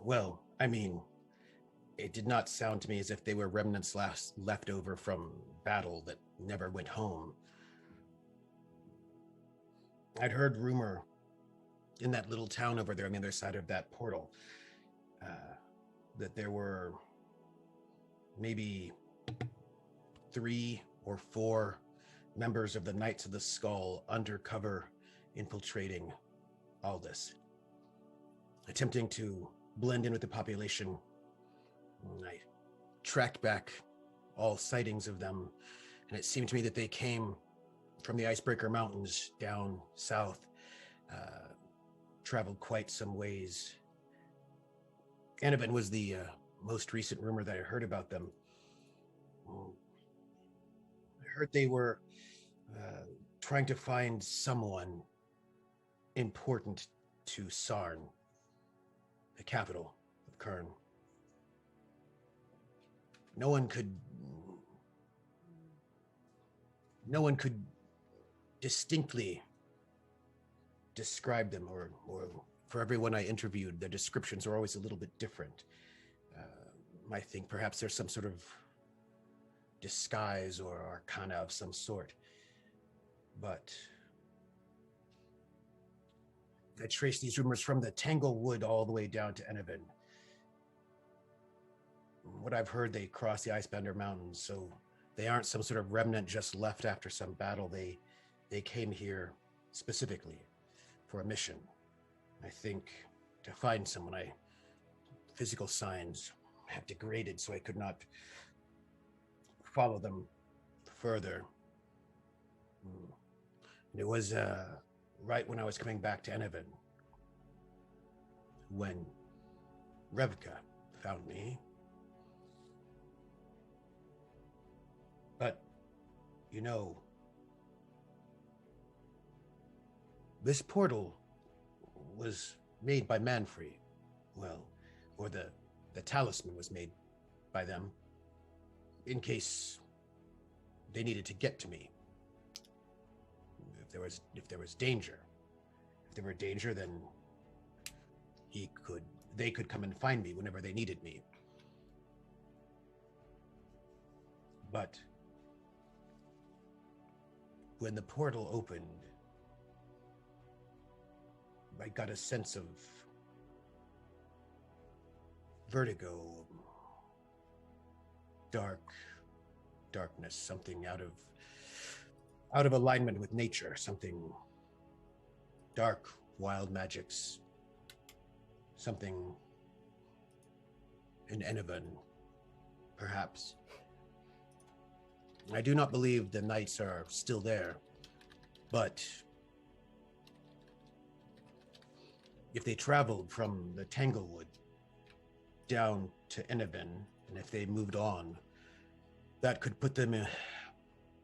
Well, I mean, it did not sound to me as if they were remnants left over from battle that never went home. I'd heard rumor in that little town over there on the other side of that portal that there were maybe 3 or 4 members of the Knights of the Skull undercover infiltrating Aldous, attempting to blend in with the population. I tracked back all sightings of them, and it seemed to me that they came from the Icebreaker Mountains down south, traveled quite some ways. Annabin was the most recent rumor that I heard about them. I heard they were trying to find someone important to Sarn, the capital of Kern. No one could distinctly describe them, or for everyone I interviewed, their descriptions are always a little bit different. I think perhaps there's some sort of disguise or arcana of some sort. But I traced these rumors from the Tanglewood all the way down to Enevin. What I've heard, they crossed the Icebender Mountains, so they aren't some sort of remnant just left after some battle. They came here specifically for a mission. I think to find someone. Physical signs have degraded, so I could not follow them further. It was right when I was coming back to Enevin when Revka found me. But, you know, this portal was made by Manfrey. Well, or the talisman was made by them in case they needed to get to me. If there was danger. If there were danger, then they could come and find me whenever they needed me. But when the portal opened, I got a sense of vertigo, darkness, something out of alignment with nature, something dark, wild magics, something
in Enevan, perhaps. I do not believe the knights are still there, but if they traveled from the Tanglewood down to Enevan, and if they moved on, that could put them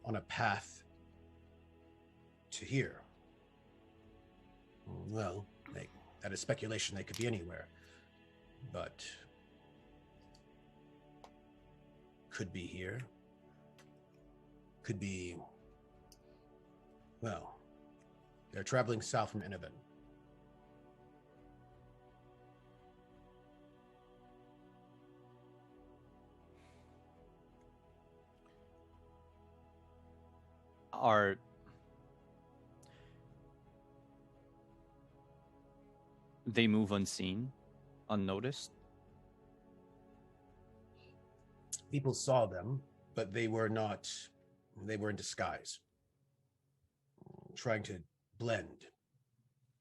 on a path to here. Well, that is speculation. They could be anywhere, but could be here. Could be, well, they're traveling south from Enevan.
Are they move unseen, unnoticed?
People saw them, but they were in disguise, trying to blend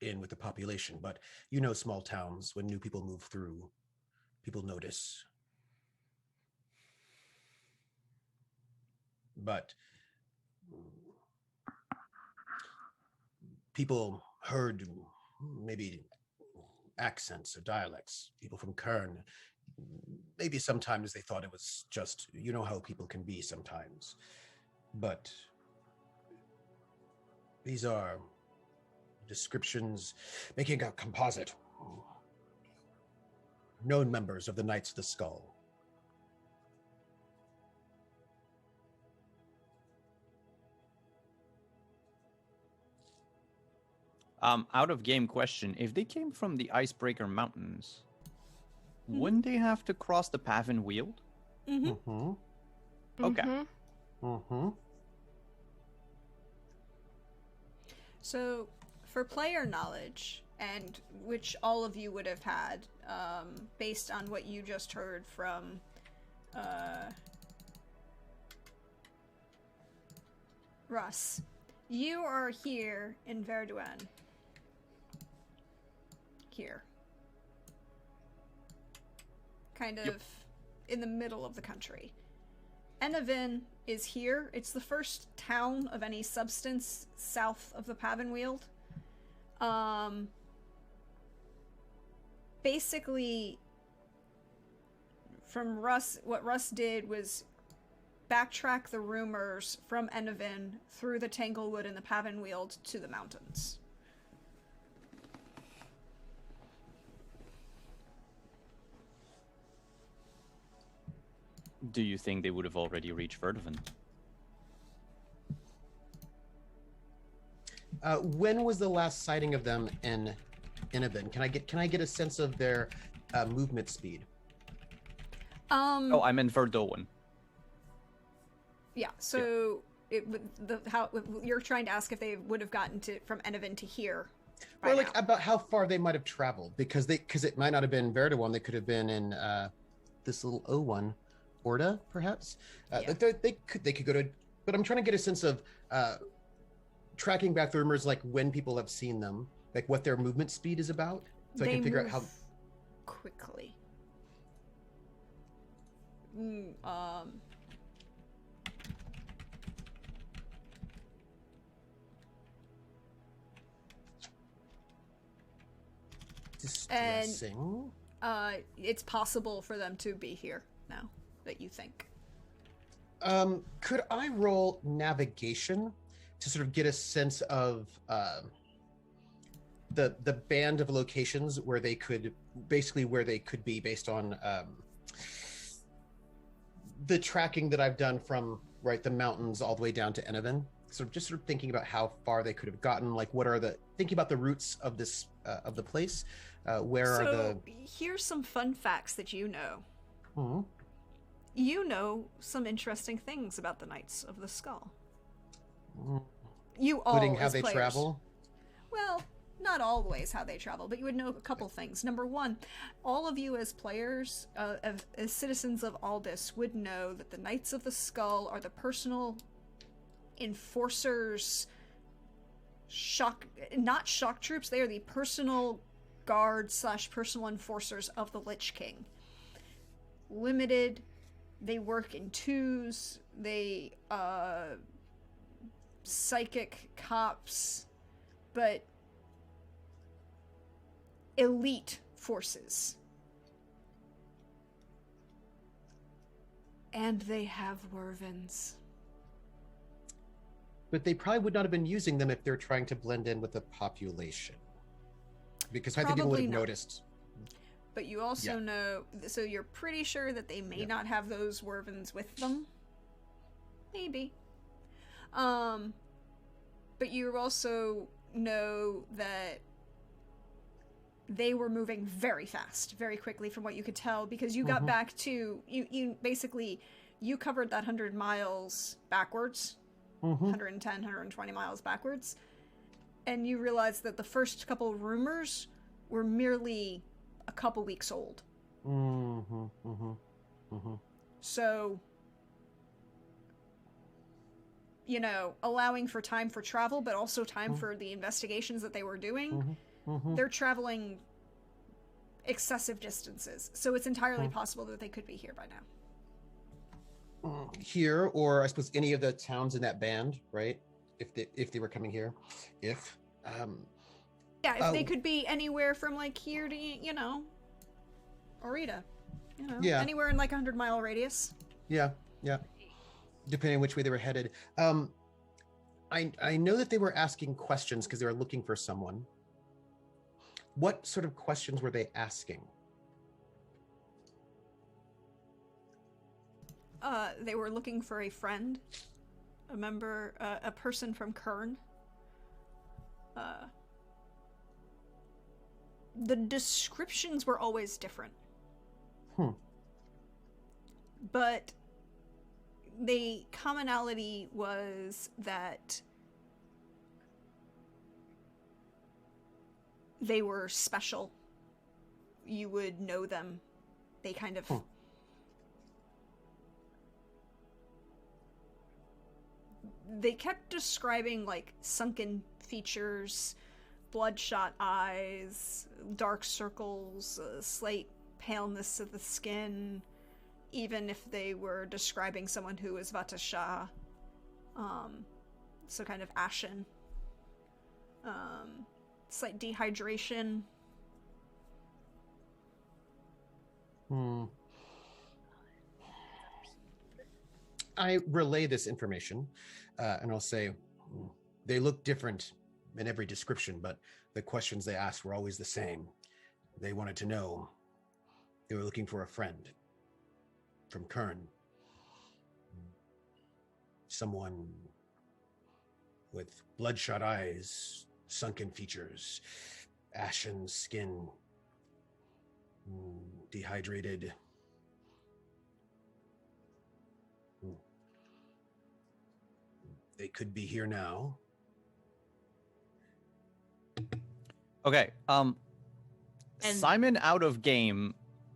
in with the population. But you know, small towns, when new people move through, people notice. But people heard maybe accents or dialects, people from Kern. Maybe sometimes they thought it was just, you know how people can be sometimes. But these are descriptions making a composite. Known members of the Knights of the Skull.
Out of game question, if they came from the Icebreaker Mountains, wouldn't they have to cross the Pavin Weald?
Mm-hmm.
Mm-hmm.
Okay.
Mm-hmm.
So, for player knowledge, and which all of you would have had, based on what you just heard from Russ, you are here in Verdun. Here. Kind of in the middle of the country. Enevan is here. It's the first town of any substance south of the Pavin Weald. Basically, from Russ, what Russ did was backtrack the rumors from Enevan through the Tanglewood and the Pavin Weald to the mountains.
Do you think they would have already reached Verdun?
When was the last sighting of them in Enevan? Can I get a sense of their movement speed?
Oh, I'm in Verdun.
Yeah. So you're trying to ask if they would have gotten to from Enevan to here.
Or like about how far they might have traveled, because it might not have been Verdun. They could have been in this little O1. Orda, perhaps. They could go to, but I'm trying to get a sense of tracking back the rumors, like when people have seen them, like what their movement speed is about, so I can figure out how
quickly.
Distressing.
And it's possible for them to be here now that you think.
Could I roll navigation to sort of get a sense of the band of locations where they could be based on the tracking that I've done from the mountains all the way down to Enevan? Just sort of thinking about how far they could have gotten, like thinking about the roots of this of the place.
Here's some fun facts that you know.
Mm-hmm.
You know some interesting things about the Knights of the Skull. You all,
including how
as
they
players.
travel?
Well, not always how they travel, but you would know a couple things. Number one, all of you as players, as citizens of Aldis, would know that the Knights of the Skull are the personal enforcers, not shock troops, they are the personal guard / personal enforcers of the Lich King. limited. They work in twos. They psychic cops, but elite forces. And they have Wervins.
But they probably would not have been using them if they're trying to blend in with the population. Because I think people would have noticed.
But you also know, so you're pretty sure that they may not have those Wervins with them. Maybe. But you also know that they were moving very fast, very quickly from what you could tell, because you got back to, you basically, you covered that 100 miles backwards, 110, 120 miles backwards, and you realized that the first couple rumors were merely a couple weeks old. So, you know, allowing for time for travel, but also time for the investigations that they were doing, they're traveling excessive distances. So it's entirely possible that they could be here by now.
Here, or I suppose any of the towns in that band, right? If they were coming here, if
they could be anywhere from like here to, you know, Orita, you know, anywhere in like 100-mile radius. Yeah, depending on which way they were headed. I know that they were asking questions because they were looking for someone. What sort of questions were they asking? They were looking for a friend, a member, a person from Kern. The descriptions were always different. But the commonality was that they were special. You would know them. They kind of... They kept describing, like, sunken features, bloodshot eyes, dark circles, slight paleness of the skin, even if they were describing someone who was Vatasha. So kind of ashen. Slight dehydration.
I relay this information, and I'll say, they look different in every description, but the questions they asked were always the same. They wanted to know. They were looking for a friend from Kern. Someone with bloodshot eyes, sunken features, ashen skin, dehydrated. They could be here now.
Okay. Simon out of game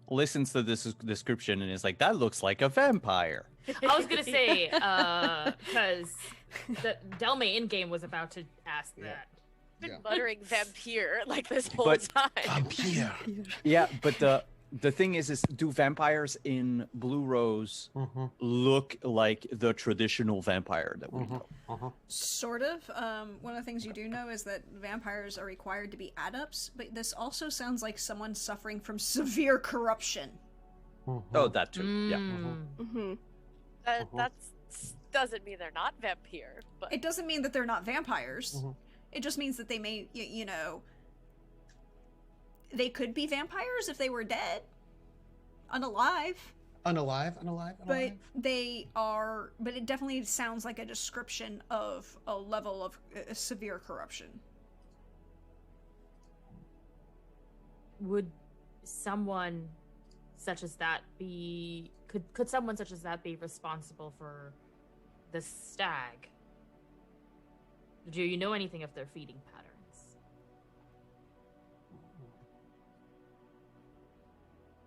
listens to this description and is like, that looks like a vampire.
I was gonna say, because the Delme in game was about to ask that.
I've been muttering vampire like this whole time.
Vampire.
Yeah, but the thing is do vampires in Blue Rose look like the traditional vampire that we know?
Sort of. One of the things you do know is that vampires are required to be adepts, but this also sounds like someone suffering from severe corruption.
Oh, that too.
That doesn't mean they're not vampire, but
it doesn't mean that they're not vampires. It just means that they may, you know, they could be vampires if they were dead, unalive.
Unalive.
But they are. But it definitely sounds like a description of a level of severe corruption.
Would someone such as that be? Could someone such as that be responsible for the stag? Do you know anything of their feeding patterns?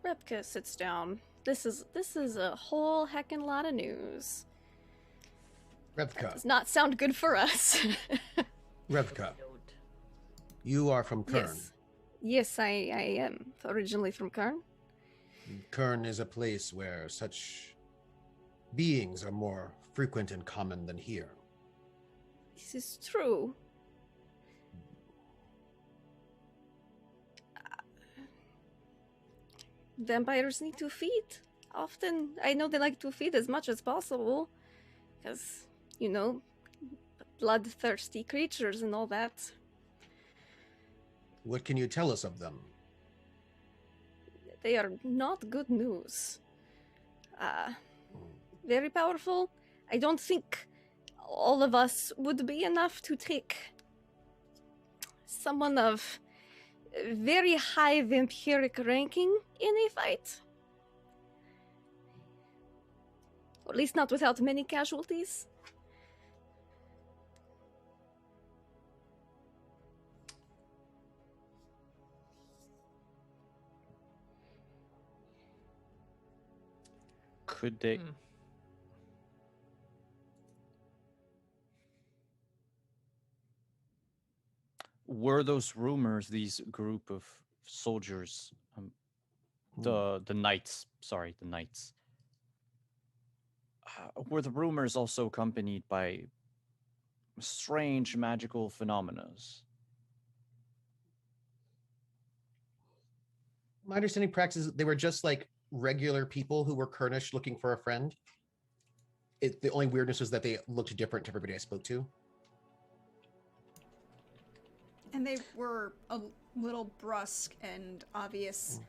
Repka sits down. This is a whole heckin' lot of news.
Repka.
That does not sound good for us.
Repka. You are from Kern.
Yes, I am originally from Kern.
Kern is a place where such beings are more frequent and common than here.
This is true. Vampires need to feed. Often, I know they like to feed as much as possible. Because, you know, bloodthirsty creatures and all that.
What can you tell us of them?
They are not good news. Very powerful. I don't think all of us would be enough to take someone of very high vampiric ranking in a fight. Or at least not without many casualties.
Could they? Were those rumors, these group of soldiers, the knights? Sorry, the knights. Were the rumors also accompanied by strange magical phenomena?
My understanding practice is they were just like regular people who were Kernish looking for a friend. The only weirdness was that they looked different to everybody I spoke to.
And they were a little brusque and obvious,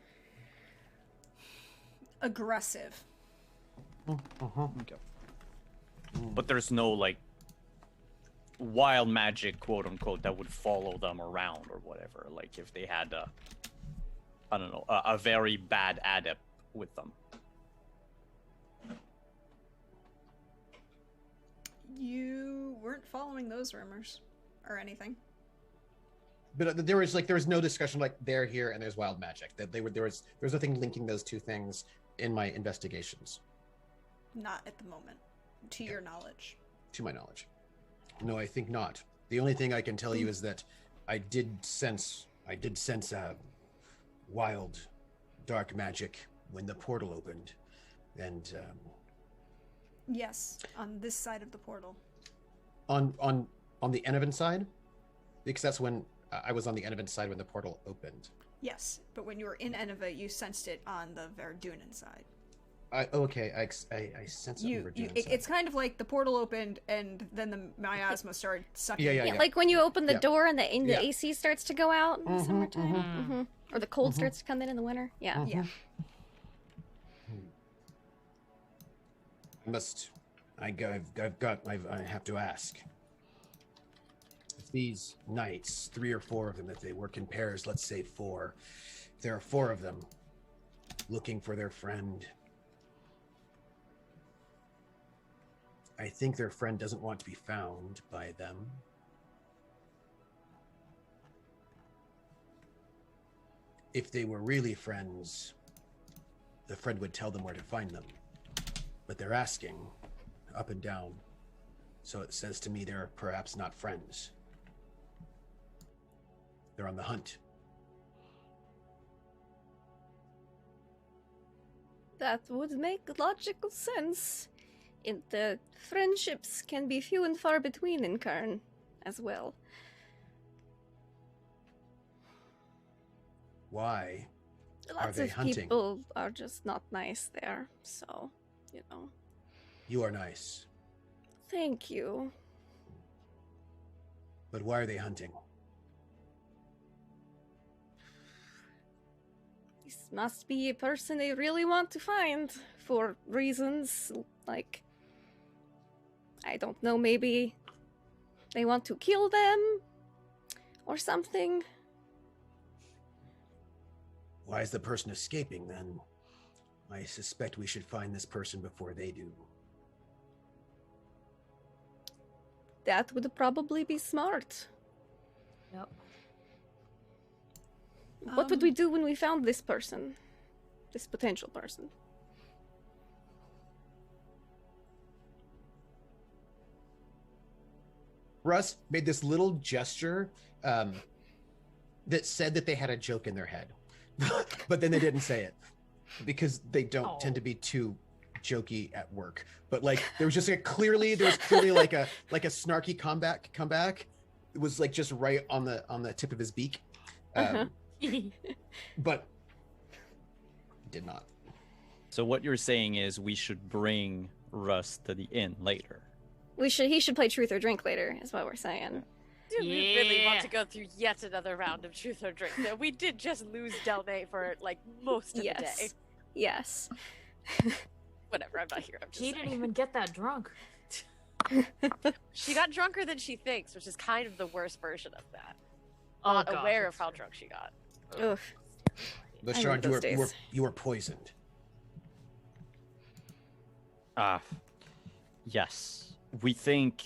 aggressive.
Okay. But there's no like wild magic, quote unquote, that would follow them around or whatever. Like if they had I don't know, a very bad adept with them.
You weren't following those rumors or anything.
But there was no discussion like they're here and there's wild magic. That there was nothing linking those two things in my investigations.
Not at the moment, to your knowledge.
To my knowledge. No, I think not. The only thing I can tell you is that I did sense wild, dark magic when the portal opened, and
yes, on this side of the portal.
On the Enevan side, because that's when I was on the Enevan side when the portal opened.
Yes, but when you were in Eneva, you sensed it on the Verdunen side.
I sense it.
It's kind of like the portal opened and then the miasma started sucking.
Yeah, like when you open the door and the AC starts to go out in the summertime, or the cold starts to come in the winter. Yeah,
yeah.
I have to ask. If these knights, 3 or 4 of them, if they work in pairs, let's say 4, if there are 4 of them looking for their friend, I think their friend doesn't want to be found by them. If they were really friends, the friend would tell them where to find them. But they're asking up and down, so it says to me they're perhaps not friends. They're on the hunt.
that would make logical sense. And the friendships can be few and far between in Karn as well.
Why
Lots
they
of
hunting?
people are just not nice there, so, you know.
You are nice.
Thank you.
But why are they hunting?
This must be a person they really want to find for reasons like, I don't know, maybe they want to kill them or something.
Why is the person escaping then? I suspect we should find this person before they do.
That would probably be smart.
Yep.
What would we do when we found this person? This potential person?
Russ made this little gesture that said that they had a joke in their head, but then they didn't say it. because they don't tend
Oh.
to be too jokey at work. But like there was clearly like a snarky comeback. It was like just right on the tip of his beak. But did not.
So what you're saying is we should bring Russ to the inn later.
He should play Truth or Drink later, is what we're saying.
Do we really want
Yeah.
to go through yet another round of Truth or Drink? Though we did just lose Delme for like most of the day.
Yes.
Whatever, I'm not here. I'm just
She
saying.
didn't even get that drunk.
She got drunker than she thinks, which is kind of the worst version of that.
Oh,
Not
gosh,
aware of
that's
how
true.
drunk she got.
Oof.
Lashard,
those days.
you were poisoned.
Yes. We think,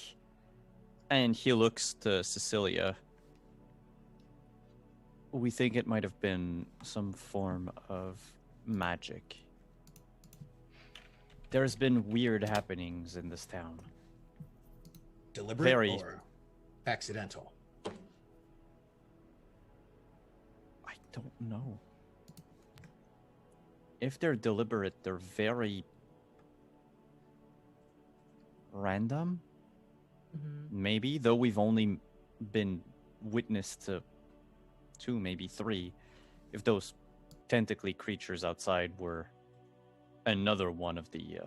and he looks to Cecilia, we think it might have been some form of magic. There's been weird happenings in this town.
Deliberate
Very.
or accidental?
I don't know. If they're deliberate, they're very random. Maybe, though we've only been witness to 2, maybe 3. If those tentacly creatures outside were another one of the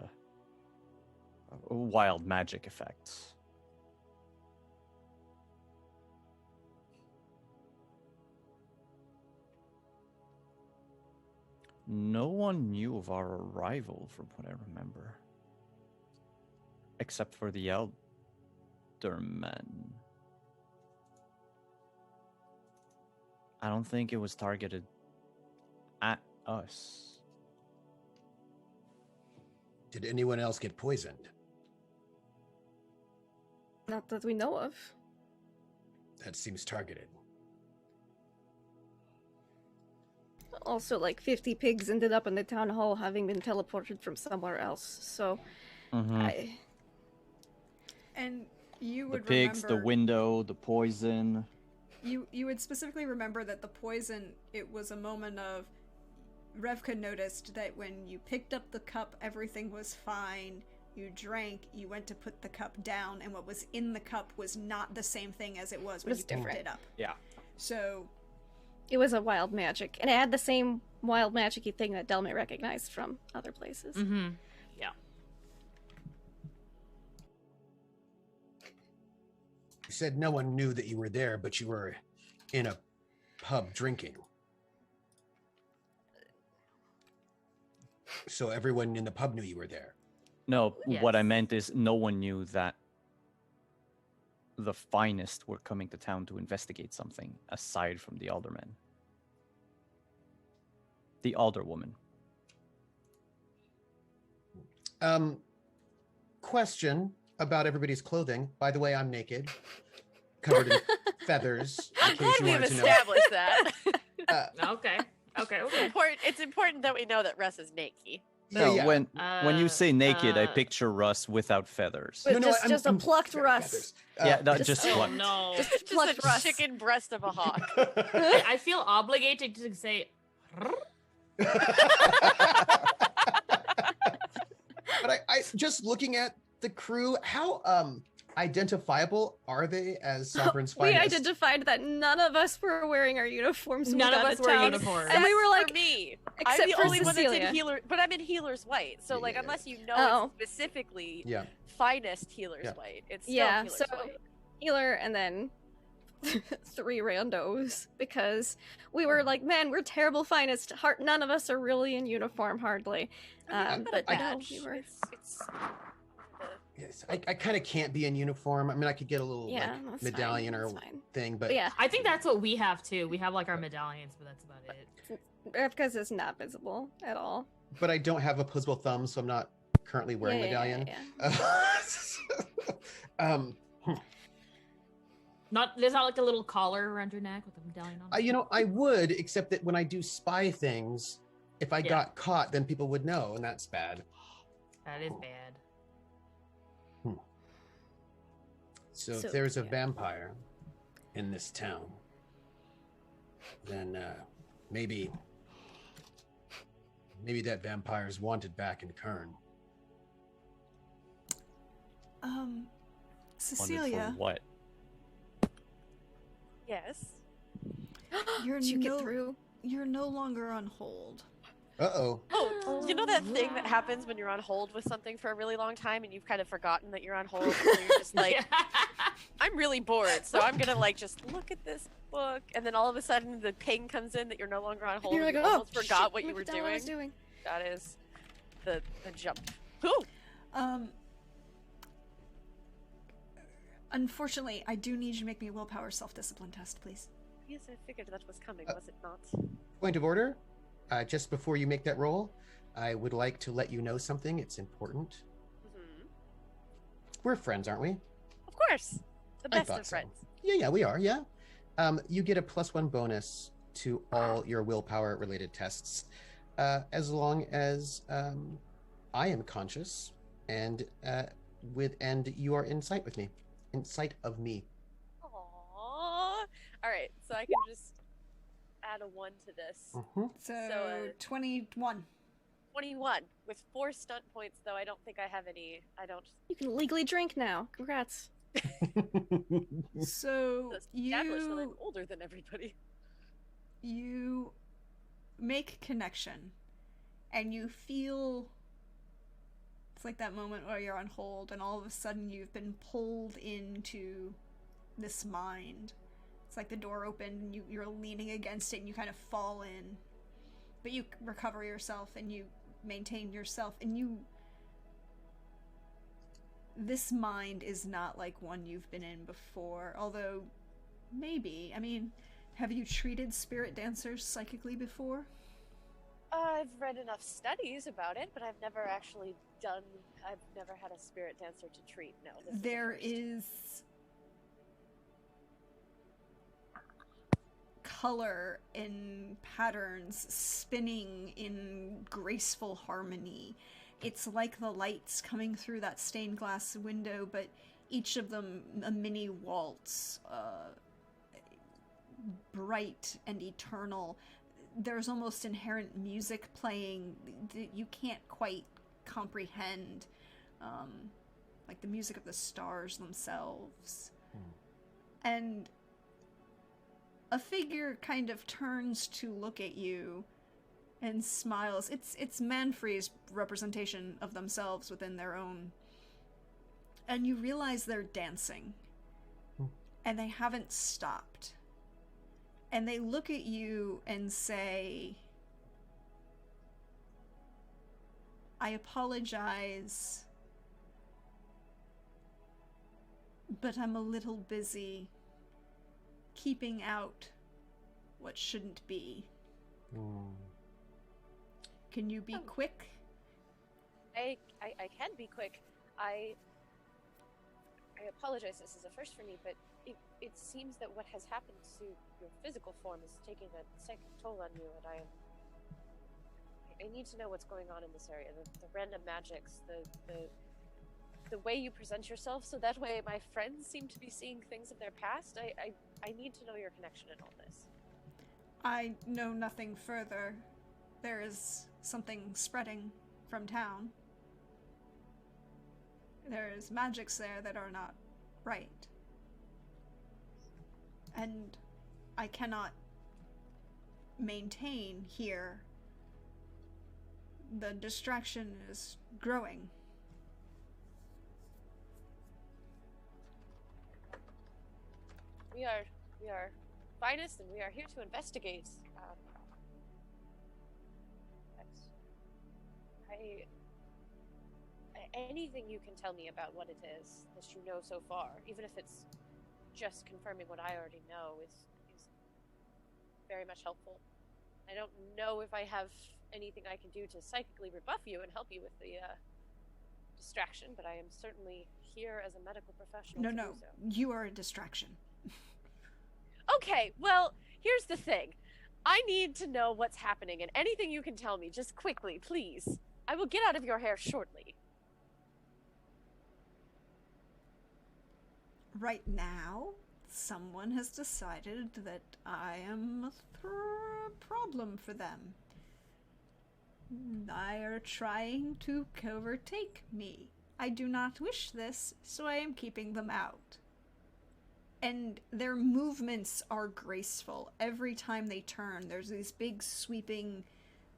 wild magic effects. No one knew of our arrival, from what I remember. Except for the Eldermen. I don't think it was targeted at us.
Did anyone else get poisoned?
Not that we know of.
That seems targeted.
Also, like 50 pigs ended up in the town hall having been teleported from somewhere else. So,
Mm-hmm.
And you
The
would
pigs,
remember,
the window, the poison.
You would specifically remember that the poison, it was a moment of Revka noticed that when you picked up the cup, everything was fine. You drank, you went to put the cup down, and what was in the cup was not the same thing as it was when
was
you picked
different.
it up.
Yeah.
So,
it was a wild magic. And it had the same wild magic-y thing that Delme recognized from other places.
Mm-hmm.
You said no one knew that you were there, but you were in a pub drinking. So everyone in the pub knew you were there.
No, what I
Yes.
meant is no one knew that the finest were coming to town to investigate something aside from the aldermen. The alderwoman.
Question about everybody's clothing. By the way, I'm naked, covered in feathers.
I'm
in
glad
case you
we have
wanted to know.
established that.
Okay. Okay.
It's important that we know that Russ is naked.
No,
yeah.
when you say naked, I
uh,
picture Russ without feathers.
But
No,
just a plucked Russ.
feathers.
Yeah, no,
just-
just
Oh
plucked.
no.
Just
Just
plucked
a
Russ.
chicken breast of a hawk.
I feel obligated to say.
But I just looking at the crew, how identifiable are they as Sovereign's
We
finest?
identified that none of us were wearing our uniforms. when we
None of
got
us
to
were
town.
uniforms.
And we were
Except
like,
for me. I'm
except
the
for
only one that's
Cecilia.
in healer, but I'm in healer's white. So like,
Yeah.
unless you know
Oh.
it's specifically
Yeah.
finest healer's
Yeah.
white, it's still
Yeah,
healer's
so
white.
healer and then 3 randos because we were like, man, we're terrible finest. None of us are really in uniform hardly.
I've got a
But no,
badge.
we were.
It's
Yes, I kind of can't be in uniform. I mean, I could get a little
Yeah,
like
that's
medallion
fine,
or
that's fine.
thing, but
But yeah,
I think that's what we have too. We have like our medallions, but that's about it.
Revka's is not visible at all.
but I don't have opposable thumbs, so I'm not currently wearing medallion.
There's not like a little collar around your neck with a medallion on.
I would, except that when I do spy things, if I
Yeah.
got caught, then people would know, and that's bad.
That is bad.
So
So,
if there's a
yeah.
vampire in this town, then maybe Maybe that vampire's wanted back in Kern.
Cecilia,
For what?
Yes.
you're
Did you get through?
You're no longer on hold.
Uh-oh.
Oh, you know that thing that happens when you're on hold with something for a really long time and you've kind of forgotten that you're on hold, so you're just like, I'm really bored, so I'm gonna like just look at this book, and then all of a sudden the ping comes in that you're no longer on hold.
You're
and
like,
you
oh,
almost forgot
shit,
what you were
look at that, what I was doing.
That is the jump. Ooh.
Unfortunately, I do need you to make me a willpower self-discipline test, please.
Yes, I figured that was coming, was it not?
Point of order. Just before you make that roll, I would like to let you know something. It's important.
Mm-hmm.
We're friends, aren't we?
Of course. The
I
best
thought
of
so.
friends.
Yeah, we are, yeah. You get a +1 bonus to all your willpower-related tests, as long as I am conscious and you are in sight with me. In sight of me.
Aww. Alright, so I can just add a 1 to this.
Mm-hmm.
So 21.
21 with 4 stunt points, though I don't think I have any. I don't.
You can legally drink now. Congrats.
So
Establish that I'm older than everybody.
you make connection, and you feel. It's like that moment where you're on hold, and all of a sudden you've been pulled into this mind. It's like the door opened, and you're leaning against it, and you kind of fall in. But you recover yourself, and you maintain yourself, and you... This mind is not like one you've been in before, although maybe. I mean, have you treated spirit dancers psychically before?
I've read enough studies about it, but I've never actually I've never had a spirit dancer to treat, no.
There is color and patterns spinning in graceful harmony. It's like the lights coming through that stained glass window, but each of them a mini waltz, bright and eternal. There's almost inherent music playing that you can't quite comprehend, like the music of the stars themselves. And a figure kind of turns to look at you and smiles. It's Manfrey's representation of themselves within their own. And you realize they're dancing. And they haven't stopped. And they look at you and say, I apologize, but I'm a little busy keeping out what shouldn't be. Can you be quick?
I can be quick. I apologize, this is a first for me, but it seems that what has happened to your physical form is taking a psychic toll on you, and I need to know what's going on in this area. The random magics, the way you present yourself, so that way my friends seem to be seeing things of their past. I need to know your connection in all this.
I know nothing further. There is something spreading from town. There is magics there that are not right. And I cannot maintain here. The distraction is growing.
We are finest, and we are here to investigate. Anything you can tell me about what it is that you know so far, even if it's just confirming what I already know, is very much helpful. I don't know if I have anything I can do to psychically rebuff you and help you with the distraction, but I am certainly here as a medical professional to do so.
You are a distraction.
Okay, well, here's the thing. I need to know what's happening, and anything you can tell me, just quickly, please. I will get out of your hair shortly.
Right now, someone has decided that I am a problem for them. They are trying to overtake me. I do not wish this, so I am keeping them out. And their movements are graceful. Every time they turn, there's these big sweeping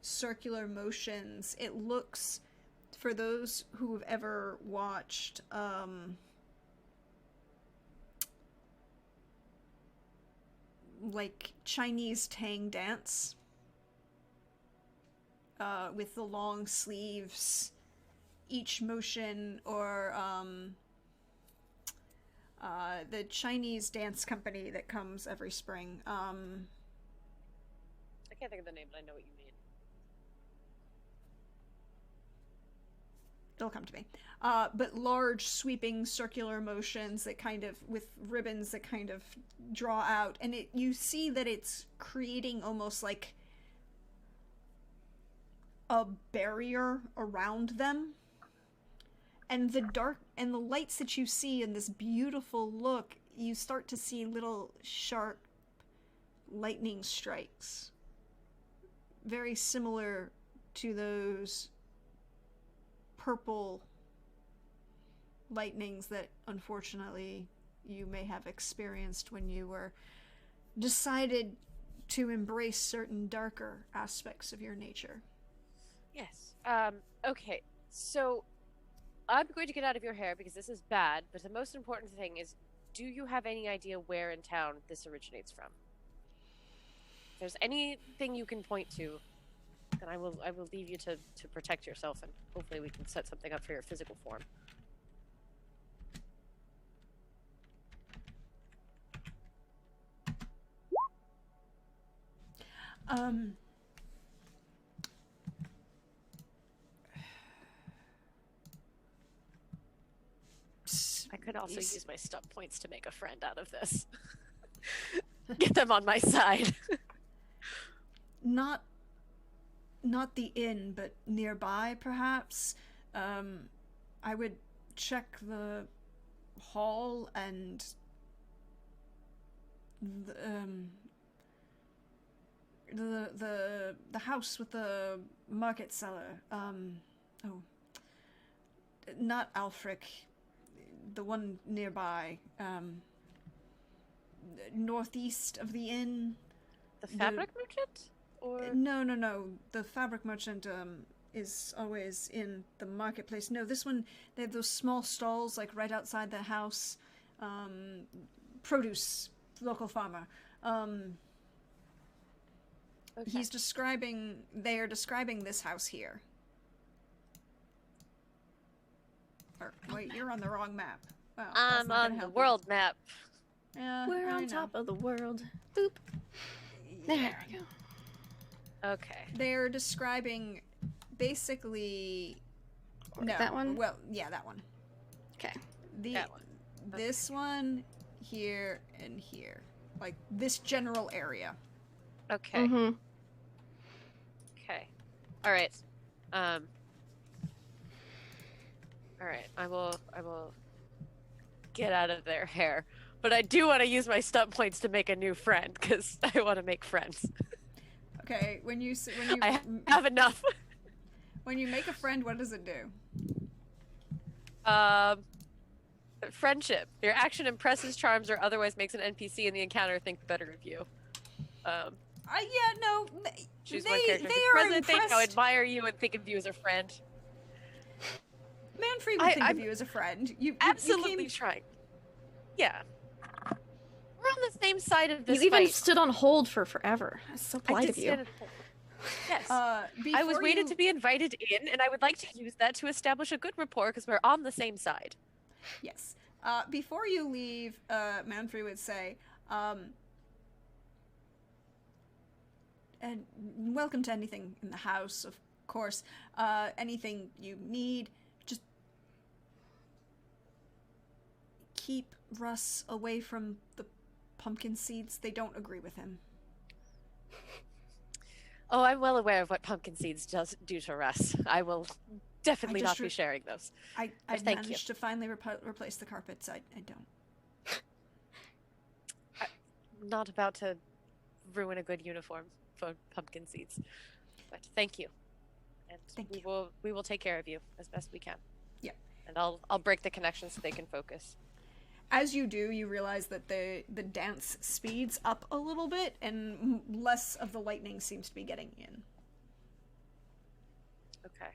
circular motions. It looks, for those who have ever watched like Chinese Tang dance, with the long sleeves, each motion, or the Chinese dance company that comes every spring.
I can't think of the name, but I know what you mean.
It'll come to me. But large sweeping circular motions that kind of, with ribbons that kind of draw out, and you see that it's creating almost like a barrier around them. And the dark and the lights that you see in this beautiful look, you start to see little sharp lightning strikes. Very similar to those purple lightnings that unfortunately you may have experienced when you were decided to embrace certain darker aspects of your nature.
Yes. Okay. So I'm going to get out of your hair because this is bad, but the most important thing is, do you have any idea where in town this originates from? If there's anything you can point to, then I will leave you to protect yourself, and hopefully we can set something up for your physical form. I could also use my stub points to make a friend out of this. Get them on my side.
Not the inn, but nearby, perhaps. I would check the hall and the house with the market cellar. Not Alfric. The one nearby, northeast of the inn.
The fabric merchant? Or
No. The fabric merchant is always in the marketplace. No, this one, they have those small stalls like right outside the house. Produce, local farmer. Okay. They are describing this house here. Or, wait, you're on the wrong map. Well,
I'm on the world map.
Yeah,
We're on top of the world. Boop. There we go.
Okay.
They're describing basically. No,
that one?
Well, yeah, that one.
Okay.
That one. Okay.
This one, here, and here. Like, this general area.
Okay.
Mm-hmm.
Okay. All right. All right. I will get out of their hair, but I do want to use my stub points to make a new friend because I want to make friends.
Okay. When you
I have enough.
When you make a friend, what does it do?
Friendship. Your action impresses, charms, or otherwise makes an NPC in the encounter think better of you.
Yeah, no.
Choose one character.
They
are
impressed.
Think, I admire you and think of you as a friend.
Manfrey would think of you as a friend. You
absolutely trying. Yeah. We're on the same side of this
You even
fight.
stood on hold for forever. That's so polite of you.
Yes. I was waited to be invited in, and I would like to use that to establish a good rapport because we're on the same side.
Yes. Before you leave, Manfrey would say, and welcome to anything in the house, of course. Anything you need, just keep Russ away from the pumpkin seeds. They don't agree with him.
Oh, I'm well aware of what pumpkin seeds do to Russ. I will definitely not be sharing those.
I managed to finally replace the carpets. I don't.
I'm not about to ruin a good uniform for pumpkin seeds. But thank you. and
Thank you.
we will take care of you as best we can.
Yeah.
And I'll break the connection so they can focus.
As you do, you realize that the dance speeds up a little bit, and less of the lightning seems to be getting in.
Okay.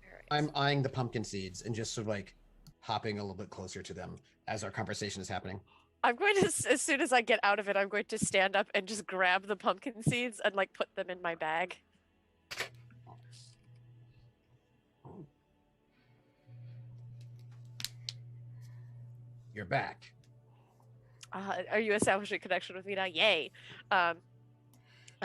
All right.
I'm eyeing the pumpkin seeds and just sort of like hopping a little bit closer to them as our conversation is happening.
I'm going to, as soon as I get out of it, I'm going to stand up and just grab the pumpkin seeds and like put them in my bag.
You're back.
Are you establishing connection with me now? Yay! I'm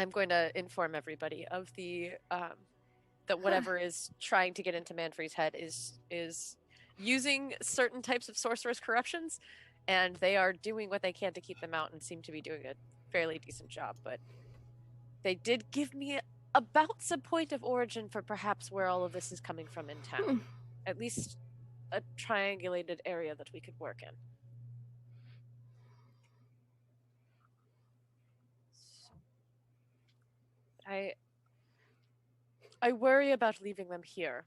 going to inform everybody of the that whatever is trying to get into Manfrey's head is using certain types of sorcerer's corruptions, and they are doing what they can to keep them out and seem to be doing a fairly decent job. But they did give me about some point of origin for perhaps where all of this is coming from in town. At least a triangulated area that we could work in. I worry about leaving them here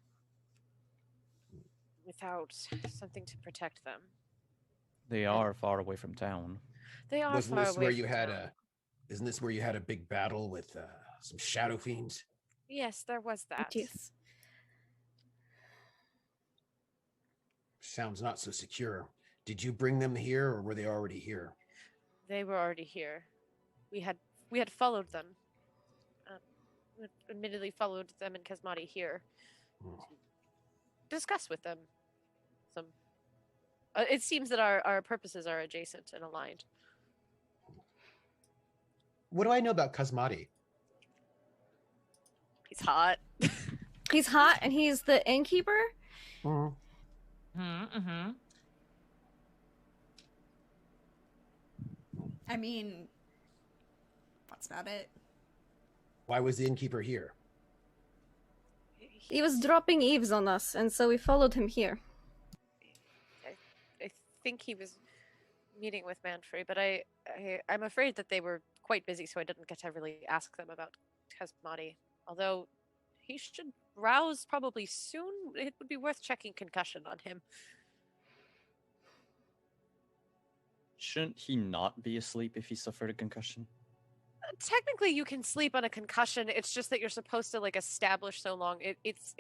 without something to protect them.
They are far away from town.
They are
Wasn't
far
this
away
where you
from
had
town.
Isn't this where you had a big battle with some shadow fiends?
Yes, there was that.
Yes.
Sounds not so secure. Did you bring them here, or were they already here?
They were already here. We had followed them. We admittedly followed them and Kasmati here
Hmm.
to discuss with them some. It seems that our purposes are adjacent and aligned.
What do I know about Kasmati?
He's hot.
He's hot and he's the innkeeper?
Mm-hmm.
I mean, that's about it.
Why was the innkeeper here?
He was dropping eaves on us, and so we followed him here.
I think he was meeting with Manfrey, but I'm afraid that they were quite busy, so I didn't get to really ask them about Kasmati. Although he should rouse probably soon. It would be worth checking concussion on him.
Shouldn't he not be asleep if he suffered a concussion?
Technically, you can sleep on a concussion. It's just that you're supposed to like establish so long. It's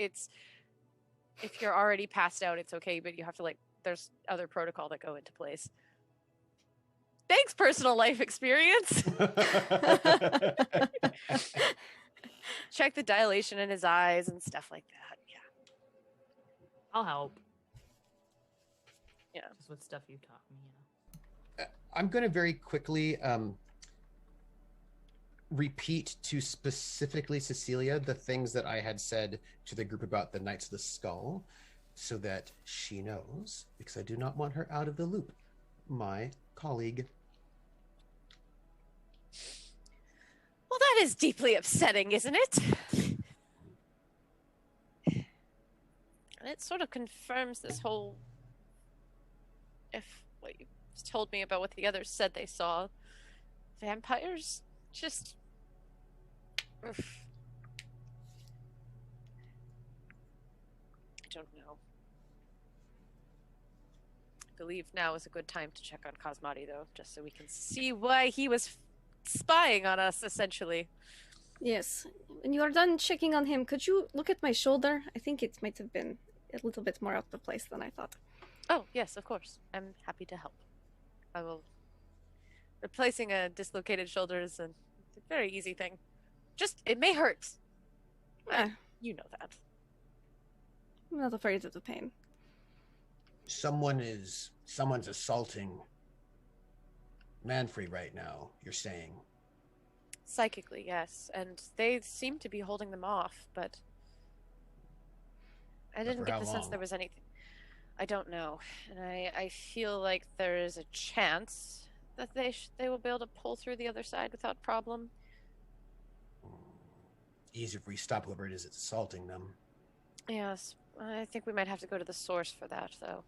if you're already passed out, it's okay, but you have to like there's other protocol that go into place. Thanks, personal life experience. Check the dilation in his eyes and stuff like that. Yeah.
I'll help.
Yeah.
Just with stuff you taught me,
I'm going to very quickly repeat to specifically Cecilia the things that I had said to the group about the Knights of the Skull, so that she knows, because I do not want her out of the loop. My colleague.
Well, that is deeply upsetting, isn't it? And it sort of confirms this whole. If what you told me about what the others said they saw, vampires just. Oof. I don't know. I believe now is a good time to check on Cosmati, though, just so we can see why he was spying on us, essentially.
Yes. When you are done checking on him, could you look at my shoulder? I think it might have been a little bit more out of place than I thought.
Oh, yes, of course. I'm happy to help. I will. Replacing a dislocated shoulder is a very easy thing. Just, it may hurt. You know that.
I'm not afraid of the pain.
Someone's assaulting Manfrey right now, you're saying?
Psychically, yes. And they seem to be holding them off, but I didn't get the sense there was anything. I don't know. And I feel like there is a chance that they will be able to pull through the other side without problem.
Easier if we stop whoever it is that's assaulting them.
Yes. I think we might have to go to the source for that, though.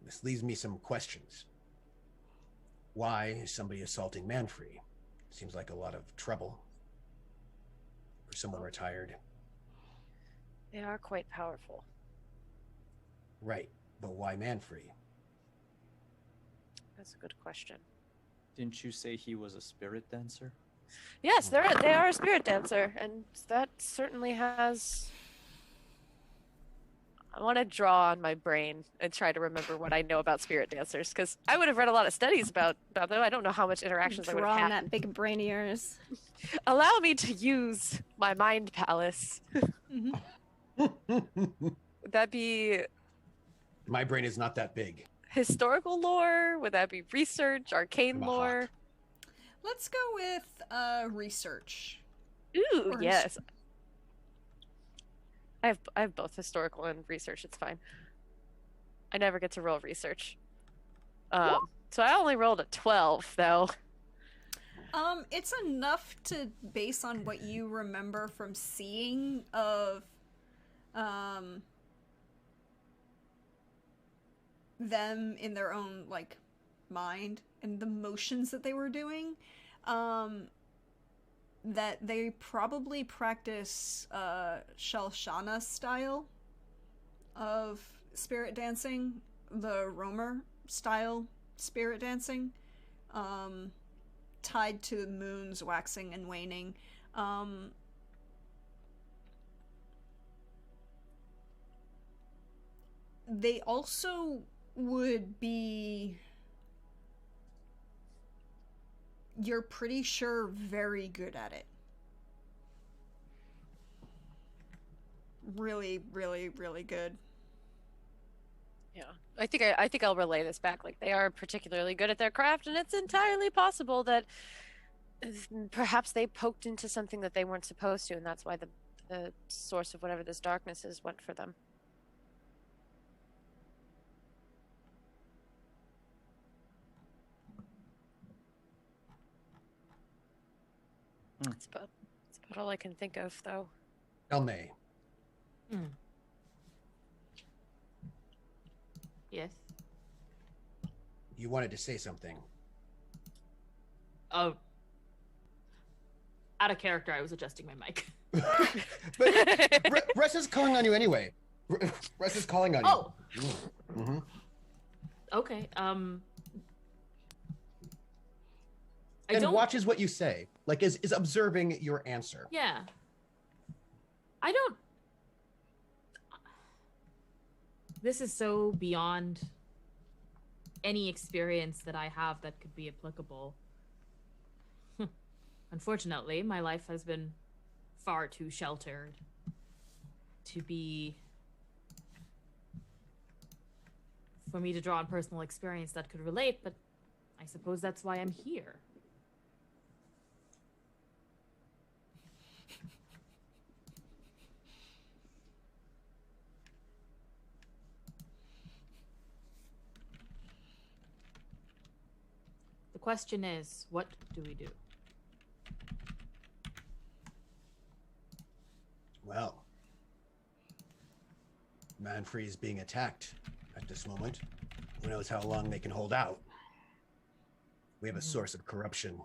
This leaves me some questions. Why is somebody assaulting Manfrey? Seems like a lot of trouble. for someone retired.
They are quite powerful.
Right, but why man-free?
That's a good question.
Didn't you say he was a spirit dancer?
Yes, they are a spirit dancer, and that certainly has. I want to draw on my brain and try to remember what I know about spirit dancers, because I would have read a lot of studies about them. I don't know how much interactions I would
Draw
have
on
had.
that big brain of yours.
Allow me to use my mind palace. Would that be
My brain is not that big.
historical lore? Would that be research, arcane
I'm a
lore?
hawk.
Let's go with research.
Ooh,
Or
yes. I have both historical and research. It's fine. I never get to roll research. So I only rolled a 12 though.
It's enough to base on what you remember from seeing of them in their own like mind and the motions that they were doing. That they probably practice Shalshana style of spirit dancing, the Romer style spirit dancing, tied to the moon's waxing and waning. They also would be, you're pretty sure, very good at it. Really, really, really good.
Yeah. I think I'll relay this back. Like, they are particularly good at their craft, and it's entirely possible that perhaps they poked into something that they weren't supposed to, and that's why the source of whatever this darkness is went for them. That's about all I can think of, though.
Elmay,
Yes.
you wanted to say something.
Oh. Out of character, I was adjusting my mic.
But Russ is calling on you anyway. Russ is calling on you.
Oh.
Mm-hmm.
Okay.
And watches what you say. Like, is observing your answer.
Yeah. I don't. This is so beyond any experience that I have that could be applicable. Unfortunately, my life has been far too sheltered to be... for me to draw on personal experience that could relate, but I suppose that's why I'm here. The question is, what do we do?
Well, Manfree is being attacked at this moment. Who knows how long they can hold out? We have a source of corruption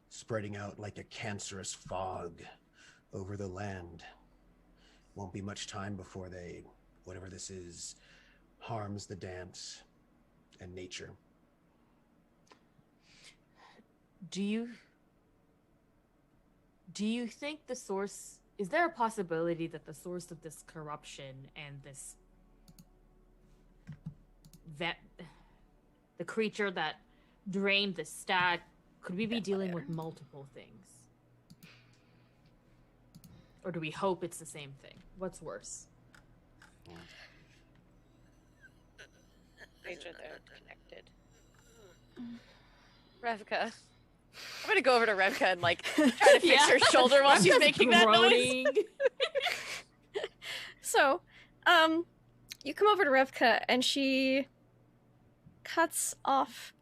spreading out like a cancerous fog over the land. Won't be much time before they, whatever this is, harms the dance and nature.
Do you think the source... Is there a possibility that the source of this corruption and this... the creature that drained the stag, could we be dealing with multiple things? Or do we hope it's the same thing? What's worse?
Major, they're connected. Revka. I'm gonna go over to Revka and like try to fix her shoulder while she's making that noise.
So, you come over to Revka and she cuts off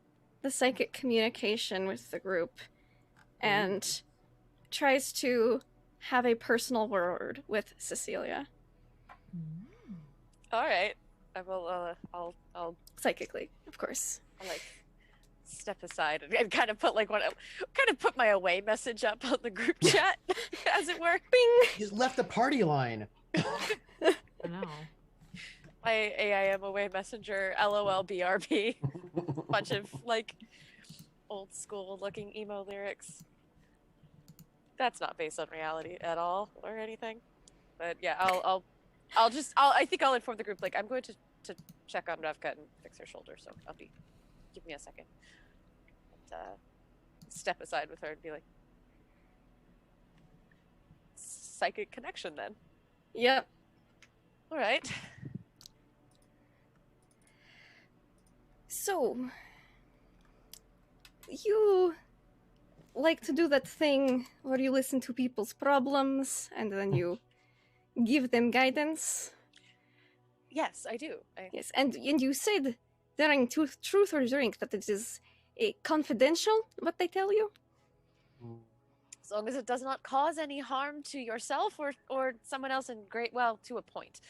the psychic communication with the group and tries to have a personal word with Cecilia.
All right, I will. I'll
Psychically, of course.
like step aside and kind of put put my away message up on the group chat, as it were.
Bing.
He's left the party line.
I know.
My AIM away messenger, LOL BRB. Bunch of like old school looking emo lyrics. That's not based on reality at all or anything. But yeah, I think I'll inform the group, like, I'm going to check on Revka and fix her shoulder, so give me a second. And, step aside with her and be like, psychic connection then.
Yep.
All right.
So, you like to do that thing where you listen to people's problems and then you give them guidance?
Yes, I do.
Yes, and you said during Truth or Drink that it is confidential, what they tell you?
As long as it does not cause any harm to yourself or someone else to a point.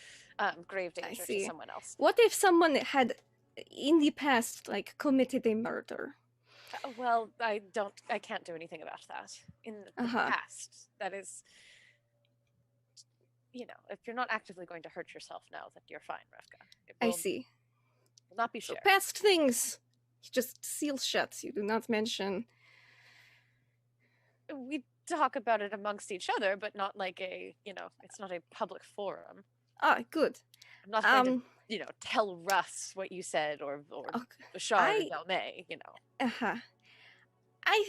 Grave danger to someone else.
What if someone had, in the past, like, committed a murder?
Well, I can't do anything about that. In the past, that is, if you're not actively going to hurt yourself now, then you're fine, Revka.
I see.
Will not be
So
shared.
past things, you just seal shut. You do not mention.
We talk about it amongst each other, but not like it's not a public forum.
Ah, good.
I'm not going to, tell Russ what you said or Bashar or Delmay,
I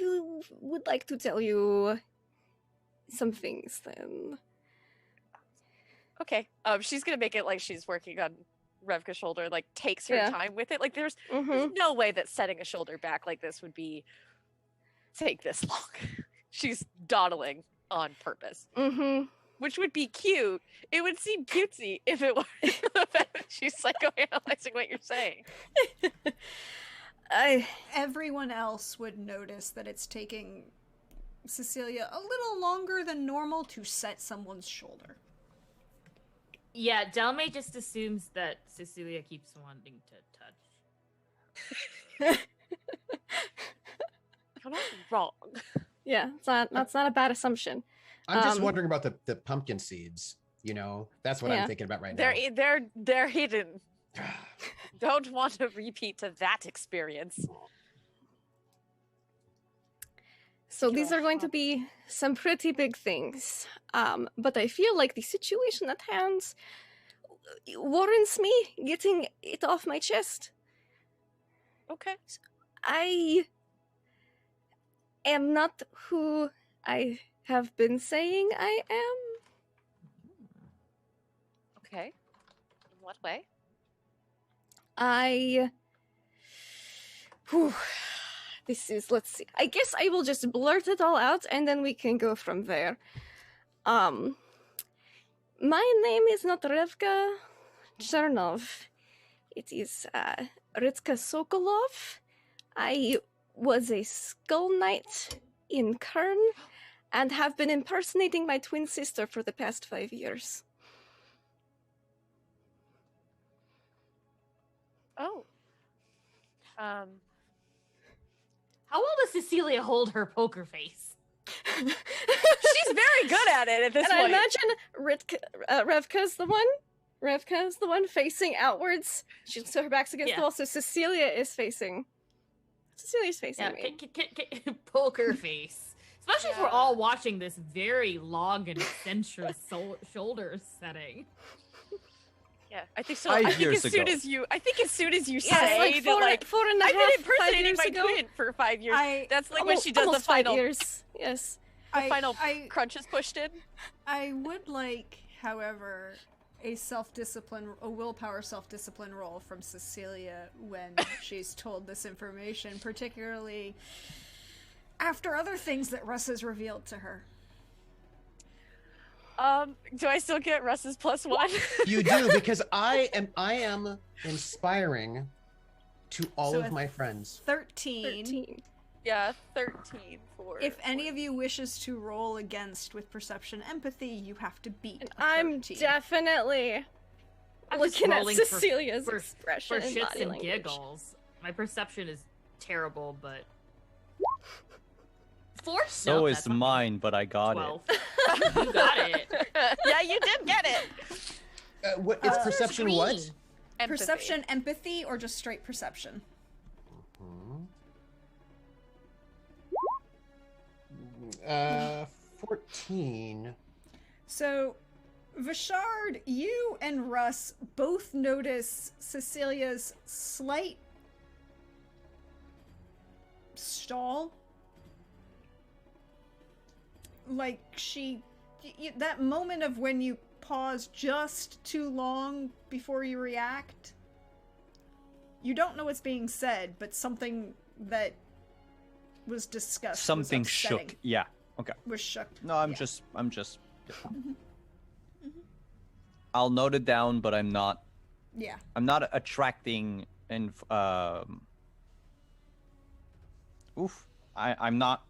would like to tell you some things then.
Okay. She's gonna make it like she's working on Revka's shoulder, like takes her time with it. Like there's no way that setting a shoulder back like this would take this long. She's dawdling on purpose. Which would be cute. It would seem cutesy if it were the fact that she's psychoanalyzing what you're saying.
Everyone else would notice that it's taking Cecilia a little longer than normal to set someone's shoulder.
Yeah, Delmay just assumes that Cecilia keeps wanting to touch.
You're not wrong.
Yeah, that's not a bad assumption.
I'm just wondering about the pumpkin seeds. That's what I'm thinking about right now.
They're hidden. Don't want to repeat to that experience.
So these are going to be some pretty big things. But I feel like the situation at hand warrants me getting it off my chest.
Okay.
I am not who I have been saying I am.
Okay. In what way?
Let's see. I guess I will just blurt it all out and then we can go from there. My name is not Revka Chernov. It is Ritka Sokolov. I was a Skull Knight in Kern and have been impersonating my twin sister for the past 5 years.
Oh.
How well does Cecilia hold her poker face?
She's very good at it at this point.
And I imagine Revka's the one. Revka's the one facing outwards. So her back's against the wall, so Cecilia's facing me.
Poker face. Especially if we're all watching this very long and sensuous shoulder setting.
Yeah, I think so. I think as soon as you say that,
four and a
I've
half,
been impersonating
5 years
my
ago.
twin for 5 years. That's like when she does the final.
5 years. Yes.
The final crunch is pushed in.
I would like, however, a willpower self-discipline roll from Cecilia when she's told this information, particularly after other things that Russ has revealed to her.
Do I still get Russ's +1?
You do, because I am inspiring to all of my friends.
13.
Yeah, 13 for.
If any of you wishes to roll against with perception empathy, you have to beat.
I'm definitely looking at Cecilia's expression
for
and
shits
body
and
language.
giggles. My perception is terrible, but 4.
So
No,
is
that's not
mine, but I got
12.
it.
You got it.
Yeah, you did get it.
What? It's perception. What?
Green.
Empathy.
Perception, empathy, or just straight perception?
Mhm. 14.
So, Vishard, you and Russ both notice Cecilia's slight stall. Like that moment of when you pause just too long before you react. You don't know what's being said, but something that was discussed.
Something
was upsetting.
shook. Yeah. Okay.
Was shook.
No, I'm
Yeah.
just. I'll note it down, but I'm not.
Yeah.
I'm not attracting and. Oof. I'm not.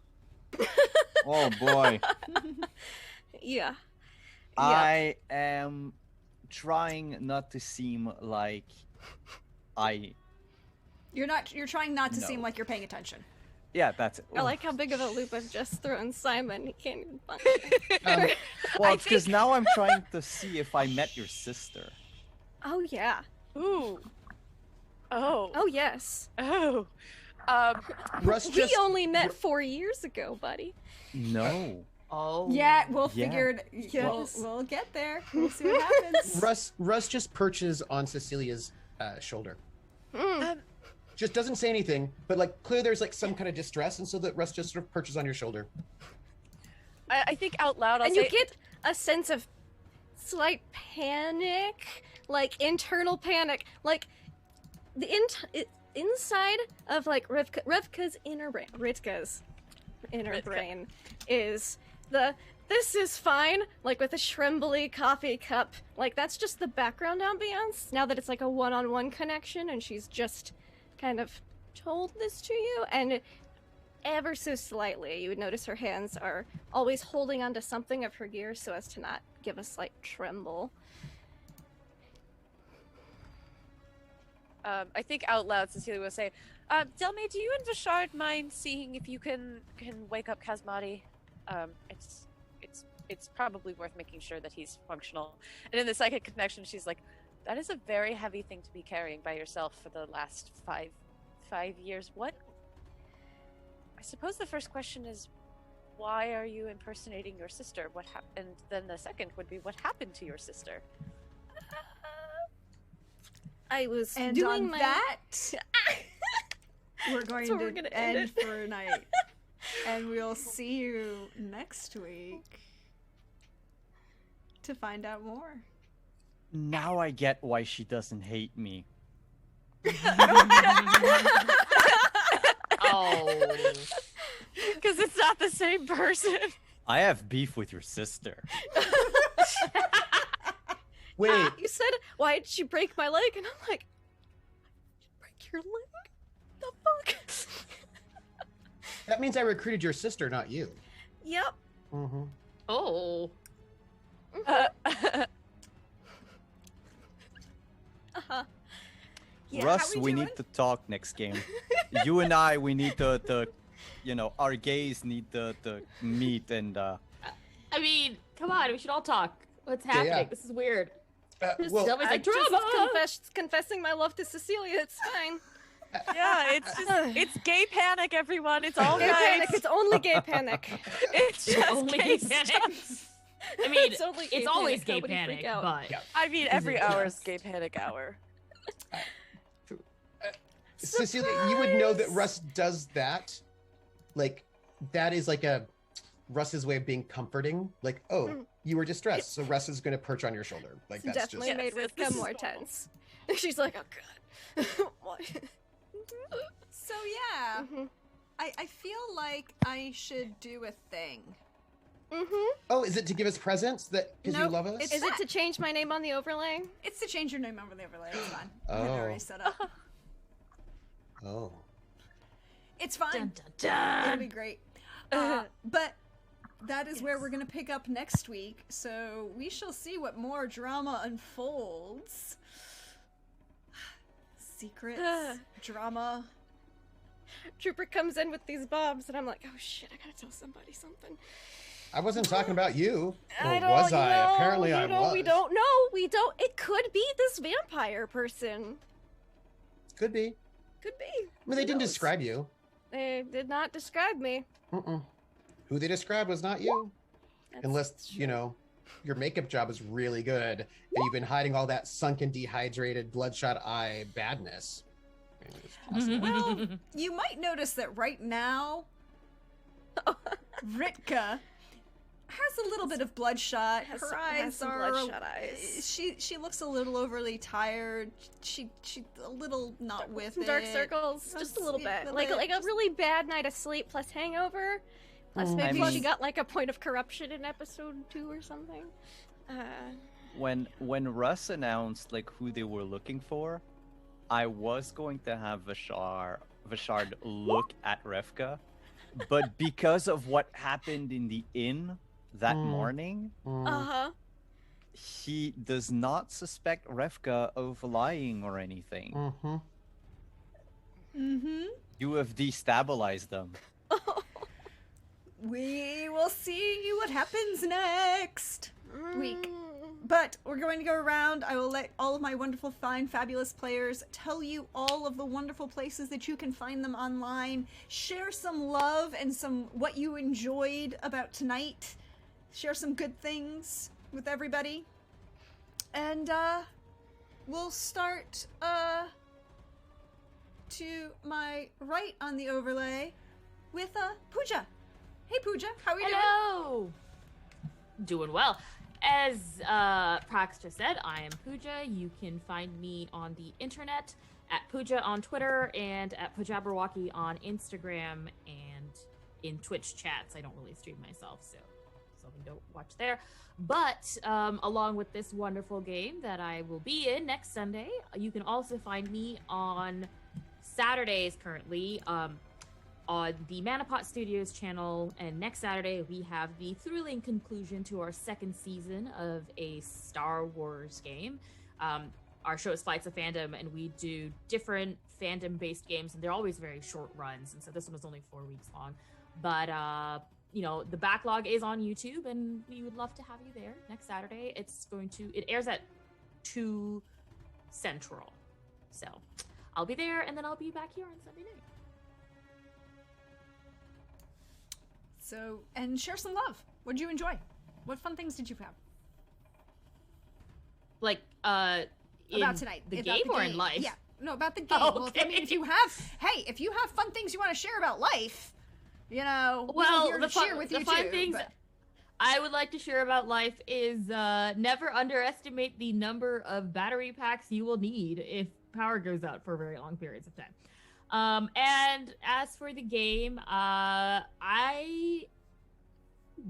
Oh boy.
Yeah.
I am trying not to seem like I.
You're trying not to
No.
seem like you're paying attention.
Yeah, that's it.
I like how big of a loop I've just thrown Simon. He can't even function.
Well, it's because now I'm trying to see if I met your sister.
Oh yeah.
Ooh. Oh.
Oh yes.
Oh.
Russ
We
just.
only met 4 years ago, buddy.
No.
Oh.
Yeah, we'll
Yeah.
figure it. Yeah,
Yes.
we'll get there. We'll see what happens.
Russ just perches on Cecilia's shoulder.
Mm.
Just doesn't say anything, but like clearly there's like some kind of distress, and so that Russ just sort of perches on your shoulder.
I think out loud I'll
And
say,
you get a sense of slight panic, like internal panic, like the inside of like Rivka's inner brain. Ritka's inner
Ritka.
brain is this is fine, like with a trembly coffee cup. Like that's just the background ambience. Now that it's like a one-on-one connection, and she's just kind of told this to you, and ever so slightly, you would notice her hands are always holding onto something of her gear so as to not give a slight tremble.
I think out loud Cecilia will say, Delme, do you and Vishard mind seeing if you can wake up Kazmati? It's probably worth making sure that he's functional. And in the psychic connection, she's like, that is a very heavy thing to be carrying by yourself for the last five years. What? I suppose the first question is, why are you impersonating your sister? What and then the second would be, what happened to your sister?
I was
And
doing
on
my...
that, we're going
where
to
we're gonna
end
end it.
for tonight. And we'll see you next week to find out more.
Now I get why she doesn't hate me.
Oh.
Because it's not the same person.
I have beef with your sister.
Wait,
You said, why did she break my leg? And I'm like, break your leg? The fuck?
that means I recruited your sister, not you.
Yep.
Mm-hmm.
Oh.
Uh-huh. Yeah,
Russ,
how
we
we
need to talk next game. You and I, we need to our gays need to meet and
I mean, come on, we should all talk. What's
Yeah,
happening?
yeah.
This is weird.
Well,
Delme's
I
like,
just
drama!
confessing my love to Cecilia. It's fine.
Yeah, it's gay panic, everyone. It's all
Gay
right.
panic. It's only gay panic.
It's just
Only
gay
gay panic.
stuff.
I mean,
It's only gay
it's always
panic,
gay
nobody
panic,
freak out.
but
Yeah.
I mean, every
it
hour is
just?
gay panic hour.
Cecilia, you would know that Russ does that. Like, that is like a Russ's way of being comforting. Like, oh, you were distressed, so Russ is going to perch on your shoulder. Like,
It's
that's
definitely
just.
made
Yes, this
Rivka
is
more
normal.
tense. She's like, oh god. What?
So yeah,
Mhm.
I feel like I should do a thing.
Mhm.
Oh, is it to give us presents that because you
Nope,
love us?
it's-
Is it to change my name on the overlay?
It's to change your name over the overlay. It's fine. I had it
Oh.
already set up.
Oh.
It's fine.
dun, dun,
It'll
dun.
be great. But that is where we're going to pick up next week. So we shall see what more drama unfolds. Secrets, drama.
Trooper comes in with these bombs, and I'm like, oh shit, I gotta tell somebody something.
I wasn't talking about you. Or
I don't,
was
you
I?
know,
Apparently I was.
We don't know. We don't. It could be this vampire person.
Could be.
Could be.
I mean, they didn't describe you.
They did not describe me.
Who they described was not you.
That's
Unless,
true.
you know, your makeup job is really good and you've been hiding all that sunken, dehydrated, bloodshot eye badness. I mean, it's possible.
Well, you might notice that right now, Ritka has a little bit of bloodshot.
Has
Her
some- has
eyes
some
are.
bloodshot eyes.
She looks a little overly tired. She a little not with
Some
it.
dark circles, just a little
Yeah,
bit. Like a really bad night of sleep plus hangover. Plus maybe
I
she
mean-
got like a point of corruption in episode 2 or something.
When Russ announced like who they were looking for, I was going to have Vashard look at Revka, but because of what happened in the inn that morning,
Uh-huh.
he does not suspect Revka of lying or anything. You have destabilized them.
We will see what happens next week. But we're going to go around. I will let all of my wonderful, fine, fabulous players tell you all of the wonderful places that you can find them online. Share some love and some what you enjoyed about tonight. Share some good things with everybody. And we'll start to my right on the overlay with Pooja. Hey Pooja, how are you doing?
Hello! Doing well. As Prax just said, I am Pooja. You can find me on the internet at Pooja on Twitter and at Poojaberwalkie on Instagram and in Twitch chats. I don't really stream myself, so don't watch there. But along with this wonderful game that I will be in next Sunday, you can also find me on Saturdays currently on the Manapot Studios channel, and next Saturday we have the thrilling conclusion to our second season of a Star Wars game. Our show is Flights of Fandom, and we do different fandom-based games, and they're always very short runs, and so this one was only 4 weeks long. But, you know, the backlog is on YouTube, and we would love to have you there next Saturday. It airs at 2 Central. So I'll be there, and then I'll be back here on Sunday night.
So, and share some love. What did you enjoy? What fun things did you have?
Like,
About tonight.
The
about
game
the
or
game.
in life?
Yeah. No, about the game.
Oh,
Well,
okay.
I mean, if you have fun things you want to share about life, you know,
Well,
we're here to share with you
fun
too,
things
but-
I would like to share about life is never underestimate the number of battery packs you will need if power goes out for very long periods of time. And as for the game, I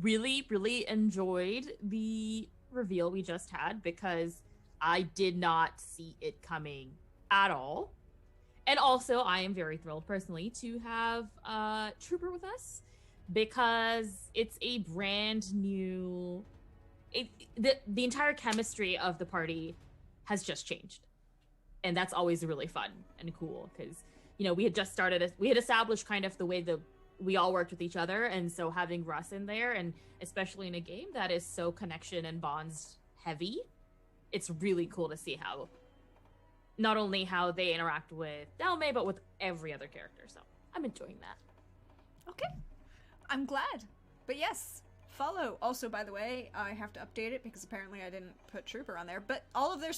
really, really enjoyed the reveal we just had because I did not see it coming at all. And also, I am very thrilled personally to have Trooper with us because it's a brand new... The entire chemistry of the party has just changed. And that's always really fun and cool because, you know, we had established kind of the way that we all worked with each other. And so having Russ in there, and especially in a game that is so connection and bonds heavy, it's really cool to see how, not only how they interact with Dalme, but with every other character. So I'm enjoying that.
Okay. I'm glad. But yes, follow. Also, by the way, I have to update it because apparently I didn't put Trooper on there. But all of their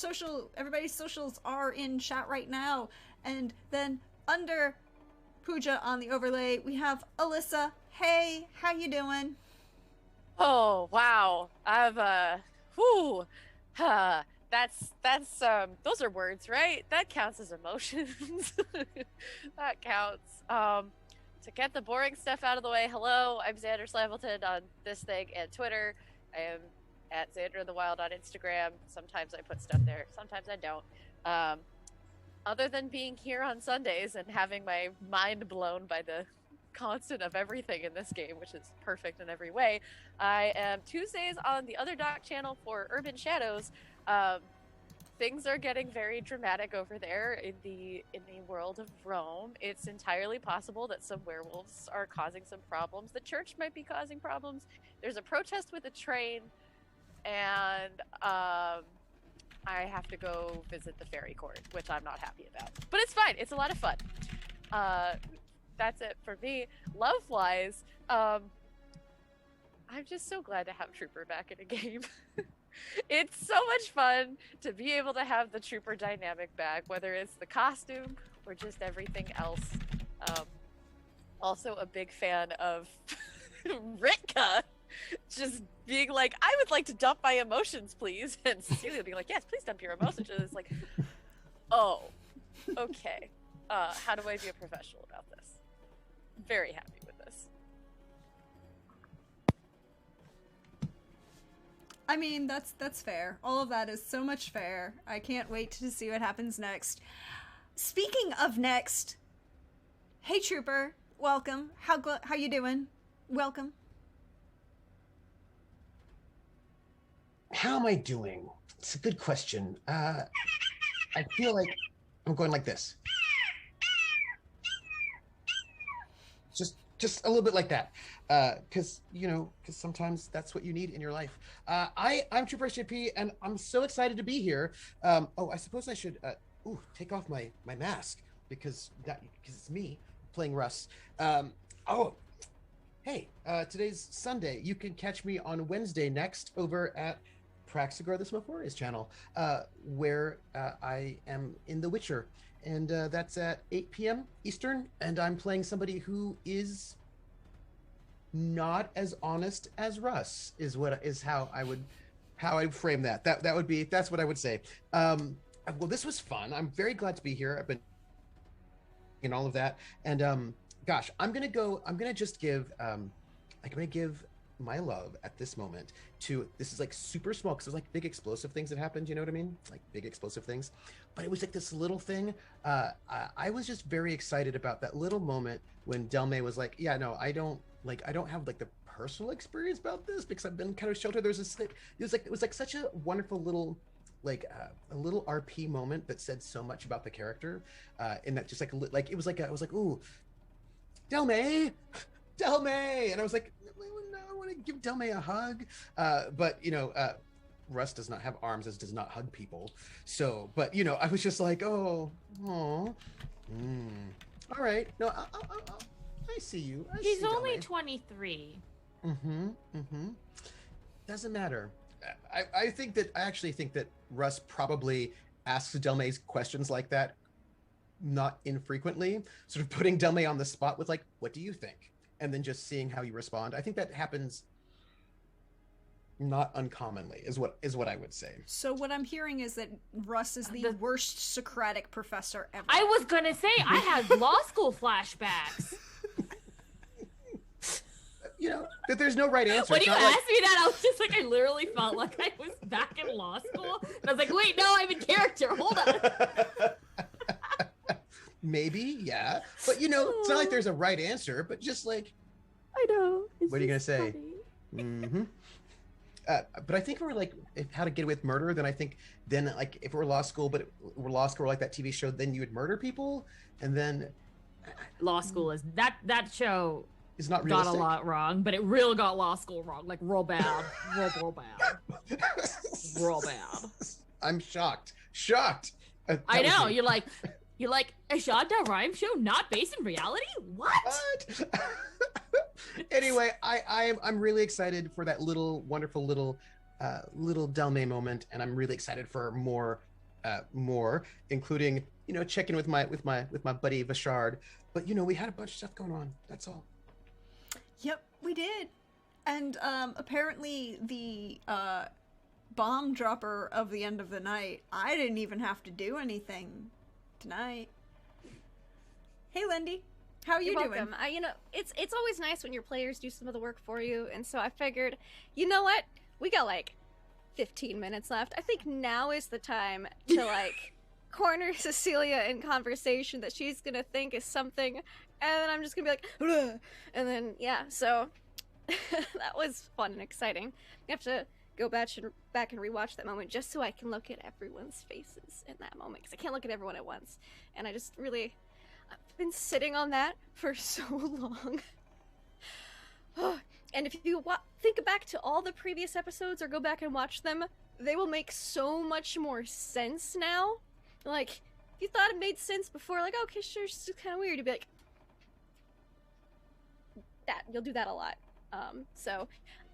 everybody's socials are in chat right now. And then under Pooja on the overlay, we have Alyssa. Hey, how you doing?
Oh, wow. I've, those are words, right? That counts as emotions. That counts. To get the boring stuff out of the way, hello, I'm Xander Slavelton on this thing and Twitter. I am at Xander in the Wild on Instagram. Sometimes I put stuff there, sometimes I don't. Other than being here on Sundays and having my mind blown by the constant of everything in this game, which is perfect in every way, I am Tuesdays on the Other Doc channel for Urban Shadows, things are getting very dramatic over there in the world of Rome. It's entirely possible that some werewolves are causing some problems. The church might be causing problems. There's a protest with a train, and I have to go visit the fairy court, which I'm not happy about. But it's fine. It's a lot of fun. That's it for me. Love-wise, I'm just so glad to have Trooper back in a game. It's so much fun to be able to have the Trooper dynamic back, whether it's the costume or just everything else. Also a big fan of Ritka just being like, I would like to dump my emotions, please. And Cecilia being like, yes, please dump your emotions. And it's like, oh, okay. How do I be a professional about this? Very happy with this.
I mean, that's fair. All of that is so much fair. I can't wait to see what happens next. Speaking of next, hey Trooper, welcome. How you doing? Welcome.
How am I doing? It's a good question. I feel like I'm going like this. Just a little bit like that. Because sometimes that's what you need in your life. I'm Trooper SJP, and I'm so excited to be here. I suppose I should take off my mask because it's me playing Russ. Hey, today's Sunday. You can catch me on Wednesday next over at Praxagor the Smophorius channel, where I am in The Witcher. And that's at 8 p.m. Eastern, and I'm playing somebody who is not as honest as Russ, is how I would frame that. That's what I would say. Well, this was fun. I'm very glad to be here. I've been in all of that, and gosh, I'm gonna give my love at this moment to, this is like super small because there's like big explosive things that happened, you know what I mean, like big explosive things, but it was like this little thing. I was just very excited about that little moment when Delme was like, yeah, no, I don't have like the personal experience about this because I've been kind of sheltered. It was like such a wonderful little a little RP moment that said so much about the character, and that just I was like, ooh, Delme, and I was like, no, I want to give Delme a hug, but Russ does not have arms, as does not hug people. So, but I was just like, all right, no, I see you.
He's only 23.
Doesn't matter. I actually think that Russ probably asks Delme's questions like that not infrequently, sort of putting Delme on the spot with like, what do you think? And then just seeing how you respond. I think that happens not uncommonly, is what I would say.
So what I'm hearing is that Russ is the worst Socratic professor ever.
I was gonna say, I had law school flashbacks.
That there's no right answer.
When you asked me that, I was just like, I literally felt like I was back in law school. And I was like, wait, no, I'm in character. Hold on.
Maybe, yeah. But it's not like there's a right answer, but just like,
I know.
What are you gonna say? But I think if we're like, How to Get Away with Murder, then I think like if we're law school, but we're law school like that TV show, then you would murder people, and then
law school is that show
is not realistic.
Got a lot wrong, but it really got law school wrong, like real bad, real bad, real bad.
I'm shocked.
I know. You're like a Shonda Rhimes show not based in reality? What?
Anyway, I'm really excited for that wonderful little Delme moment, and I'm really excited for more, including checking with my buddy Vashard. But we had a bunch of stuff going on. That's all.
Yep, we did, and apparently the bomb dropper of the end of the night. I didn't even have to do anything tonight. Hey, Lindy, how are you doing?
Welcome. It's always nice when your players do some of the work for you, and so I figured, you know what? We got like 15 minutes left. I think now is the time to like corner Cecilia in conversation that she's gonna think is something, and then I'm just gonna be like, ugh! And then yeah, so that was fun and exciting. We have to go back and rewatch that moment just so I can look at everyone's faces in that moment, because I can't look at everyone at once. And I just really, I've been sitting on that for so long. And if you think back to all the previous episodes or go back and watch them, they will make so much more sense now. Like, if you thought it made sense before, like, okay, sure, it's just kind of weird, you'd be like, that, you'll do that a lot. So,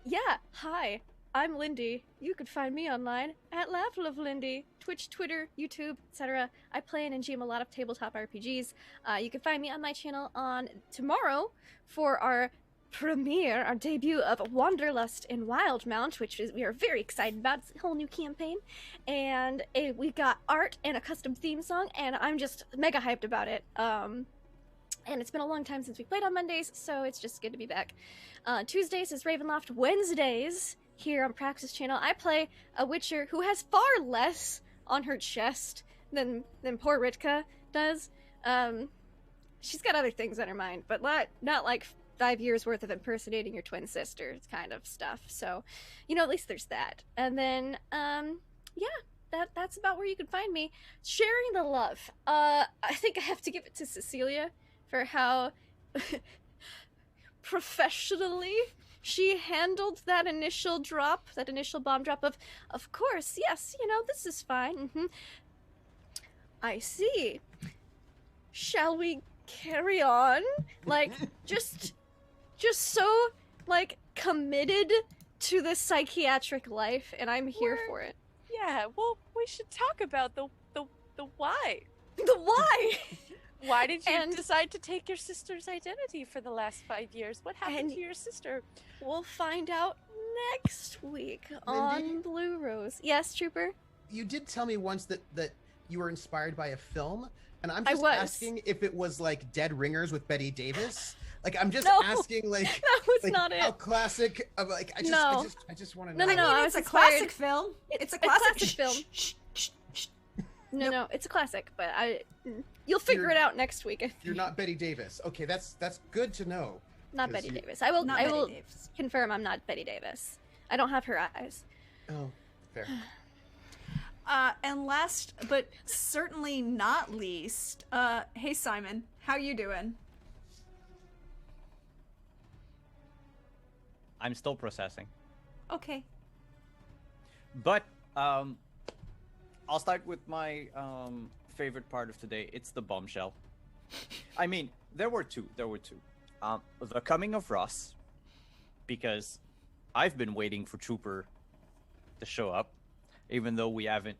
yeah, hi, I'm Lindy. You could find me online at Laugh Love Lindy, Twitch, Twitter, YouTube, etc. I play and GM a lot of tabletop RPGs. You can find me on my channel on tomorrow for our premiere, our debut of Wanderlust in Wildmount, which is we are very excited about. It's a whole new campaign, and we got art and a custom theme song, and I'm just mega hyped about it. And it's been a long time since we played on Mondays, so it's just good to be back. Tuesdays is Ravenloft. Wednesdays, here on Praxis channel, I play a Witcher who has far less on her chest than poor Ritka does. She's got other things on her mind, but not like 5 years worth of impersonating your twin sister kind of stuff. So, at least there's that. And then, yeah, that's about where you can find me. Sharing the love. I think I have to give it to Cecilia for how professionally she handled that initial bomb drop of course, yes, this is fine. I see. Shall we carry on? Like, just so, like, committed to the psychiatric life, and I'm here for it.
Yeah, well, we should talk about the why.
The why?
Why did you decide to take your sister's identity for the last 5 years? What happened to your sister?
We'll find out next week on Blue Rose. Yes, Trooper?
You did tell me once that you were inspired by a film, and I'm just asking if it was like Dead Ringers with Betty Davis. Like, I'm just asking, like,
that was not it.
How classic of, like, I just want to know.
No, it's a classic film. It's a classic
film. No, it's a classic, but you'll figure it out next week.
You're not Betty Davis. Okay, that's good to know.
Not Betty Davis. I will confirm I'm not Betty Davis. I don't have her eyes.
Oh, fair.
And last but certainly not least, hey Simon, how you doing?
I'm still processing.
Okay.
But I'll start with my favorite part of today. It's the bombshell. I mean, there were two. The coming of Russ, because I've been waiting for Trooper to show up, even though we haven't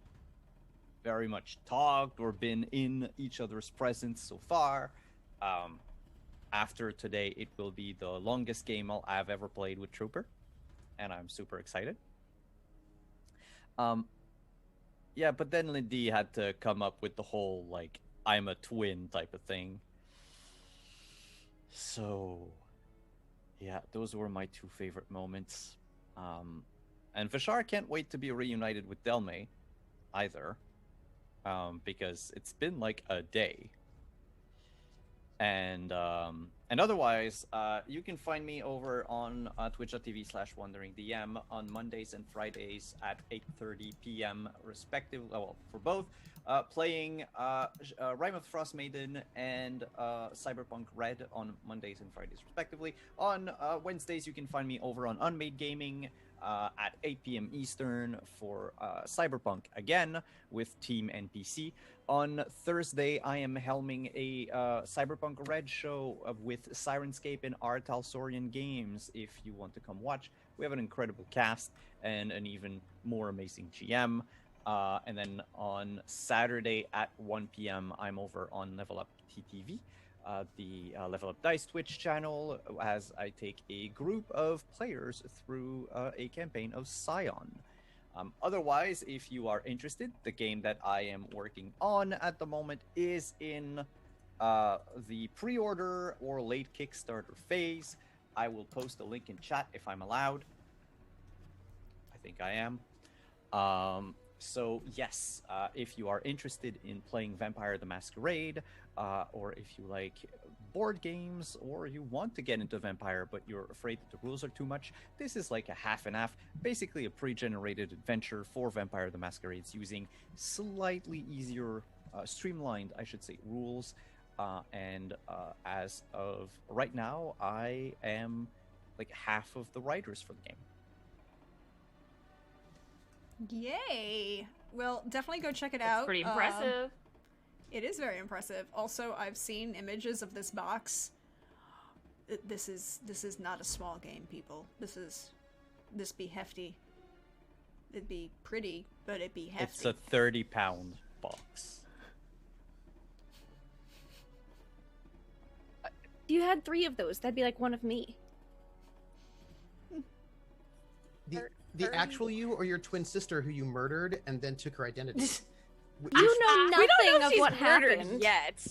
very much talked or been in each other's presence so far. After today, it will be the longest game I've ever played with Trooper, and I'm super excited. Yeah, but then Lindy had to come up with the whole, like, I'm a twin type of thing. So, yeah, those were my two favorite moments. And Vishar can't wait to be reunited with Delme either, because it's been like a day. And otherwise, you can find me over on twitch.tv/wanderingdm on Mondays and Fridays at 8:30 p.m. respectively. Well, for both, playing Rime of the Frost Maiden and Cyberpunk Red on Mondays and Fridays respectively. On Wednesdays, you can find me over on Unmade Gaming at 8 p.m. Eastern for Cyberpunk again with Team NPC. On Thursday, I am helming a Cyberpunk Red show with Sirenscape and R. Talsorian Games. If you want to come watch, we have an incredible cast and an even more amazing GM. And then on Saturday at 1 p.m., I'm over on Level Up TTV, the Level Up Dice Twitch channel, as I take a group of players through a campaign of Scion. Otherwise, if you are interested, the game that I am working on at the moment is in the pre-order or late Kickstarter phase. I will post a link in chat if I'm allowed. I think I am. So yes, if you are interested in playing Vampire the Masquerade, or if you like board games, or you want to get into Vampire, but you're afraid that the rules are too much, this is like a half and half, basically a pre-generated adventure for Vampire the Masquerades using slightly easier, streamlined, I should say, rules. And as of right now, I am like half of the writers for the game.
Yay! Well, definitely go check it
That's
out.
pretty impressive.
It is very impressive. Also, I've seen images of this box. This is not a small game, people. This be hefty. It'd be pretty, but it'd be hefty.
It's a 30-pound box.
If you had 3 of those, that'd be like one of me.
The actual you or your twin sister who you murdered and then took her identity?
You know
We don't
nothing
know
of
if
what
she's murdered
happened.
yet.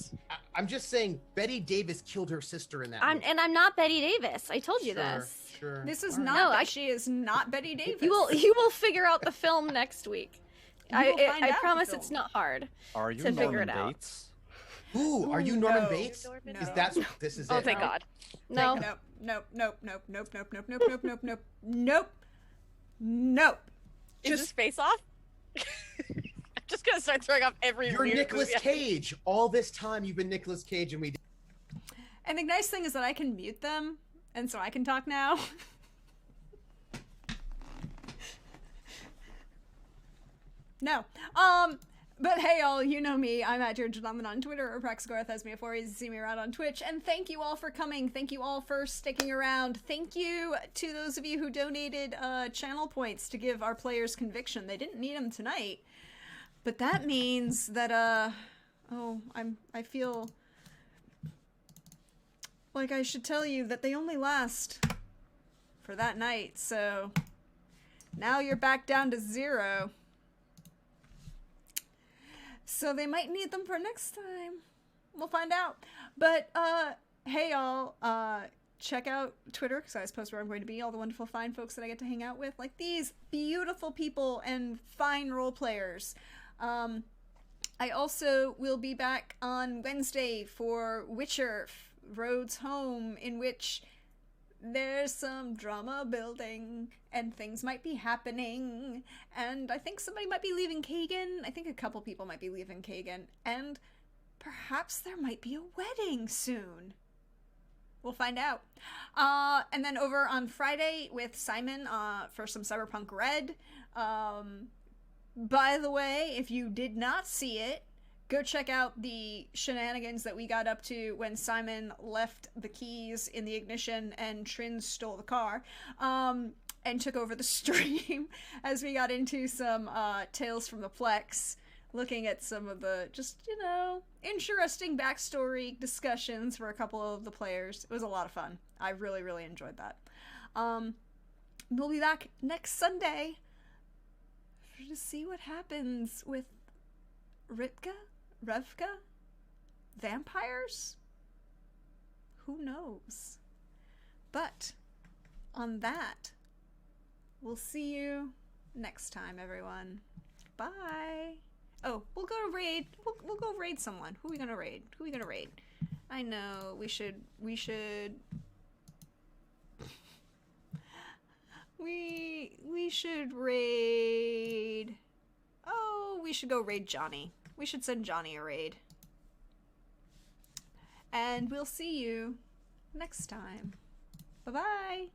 I'm just saying Betty Davis killed her sister in that movie.
And I'm not Betty Davis. I told you
Sure,
this.
Sure.
This is
All right.
not.
No,
She is not Betty Davis.
You will figure out the film next week.
You will find out
I
the
promise
film.
it's not hard.
Are you
To figure
Norman
it out.
Bates?
Ooh, are you
Ooh,
Norman
no.
Bates?
Norman
No.
Is
Bates.
this is
Oh,
it?
thank God.
No.
Nope. Nope. Nope. Nope. Nope. Nope. Nope. Nope. Nope. Nope. Nope. Nope. Nope.
Is this Face Off? I'm just gonna start throwing off every
You're
weird
Nicolas
movie.
Cage. All this time you've been Nicolas Cage, and we.
And the nice thing is that I can mute them, and so I can talk now. No. But hey y'all, you know me. I'm at Georgiadomin on Twitter or Praxagorth as me before you see me around on Twitch. And thank you all for coming. Thank you all for sticking around. Thank you to those of you who donated channel points to give our players conviction. They didn't need them tonight. But that means that I feel like I should tell you that they only last for that night. So now you're back down to 0. So they might need them for next time. We'll find out. But, hey y'all, check out Twitter, because I suppose where I'm going to be, all the wonderful fine folks that I get to hang out with, like these beautiful people and fine role players. I also will be back on Wednesday for Witcher Roads Home, in which there's some drama building and things might be happening, and I think somebody might be leaving Kagan. I think a couple people might be leaving Kagan, and perhaps there might be a wedding soon. We'll find out. And then over on Friday with Simon for some Cyberpunk Red. By the way, if you did not see it, go check out the shenanigans that we got up to when Simon left the keys in the ignition and Trin stole the car, and took over the stream as we got into some Tales from the Plex, looking at some of the just, interesting backstory discussions for a couple of the players. It was a lot of fun. I really, really enjoyed that. We'll be back next Sunday to see what happens with Revka? Vampires? Who knows? But on that, we'll see you next time, everyone. Bye. Oh, we'll go raid. We'll go raid someone. Who are we gonna raid? I know we should. We should raid. Oh, we should go raid Johnny. We should send Johnny a raid. And we'll see you next time. Bye-bye.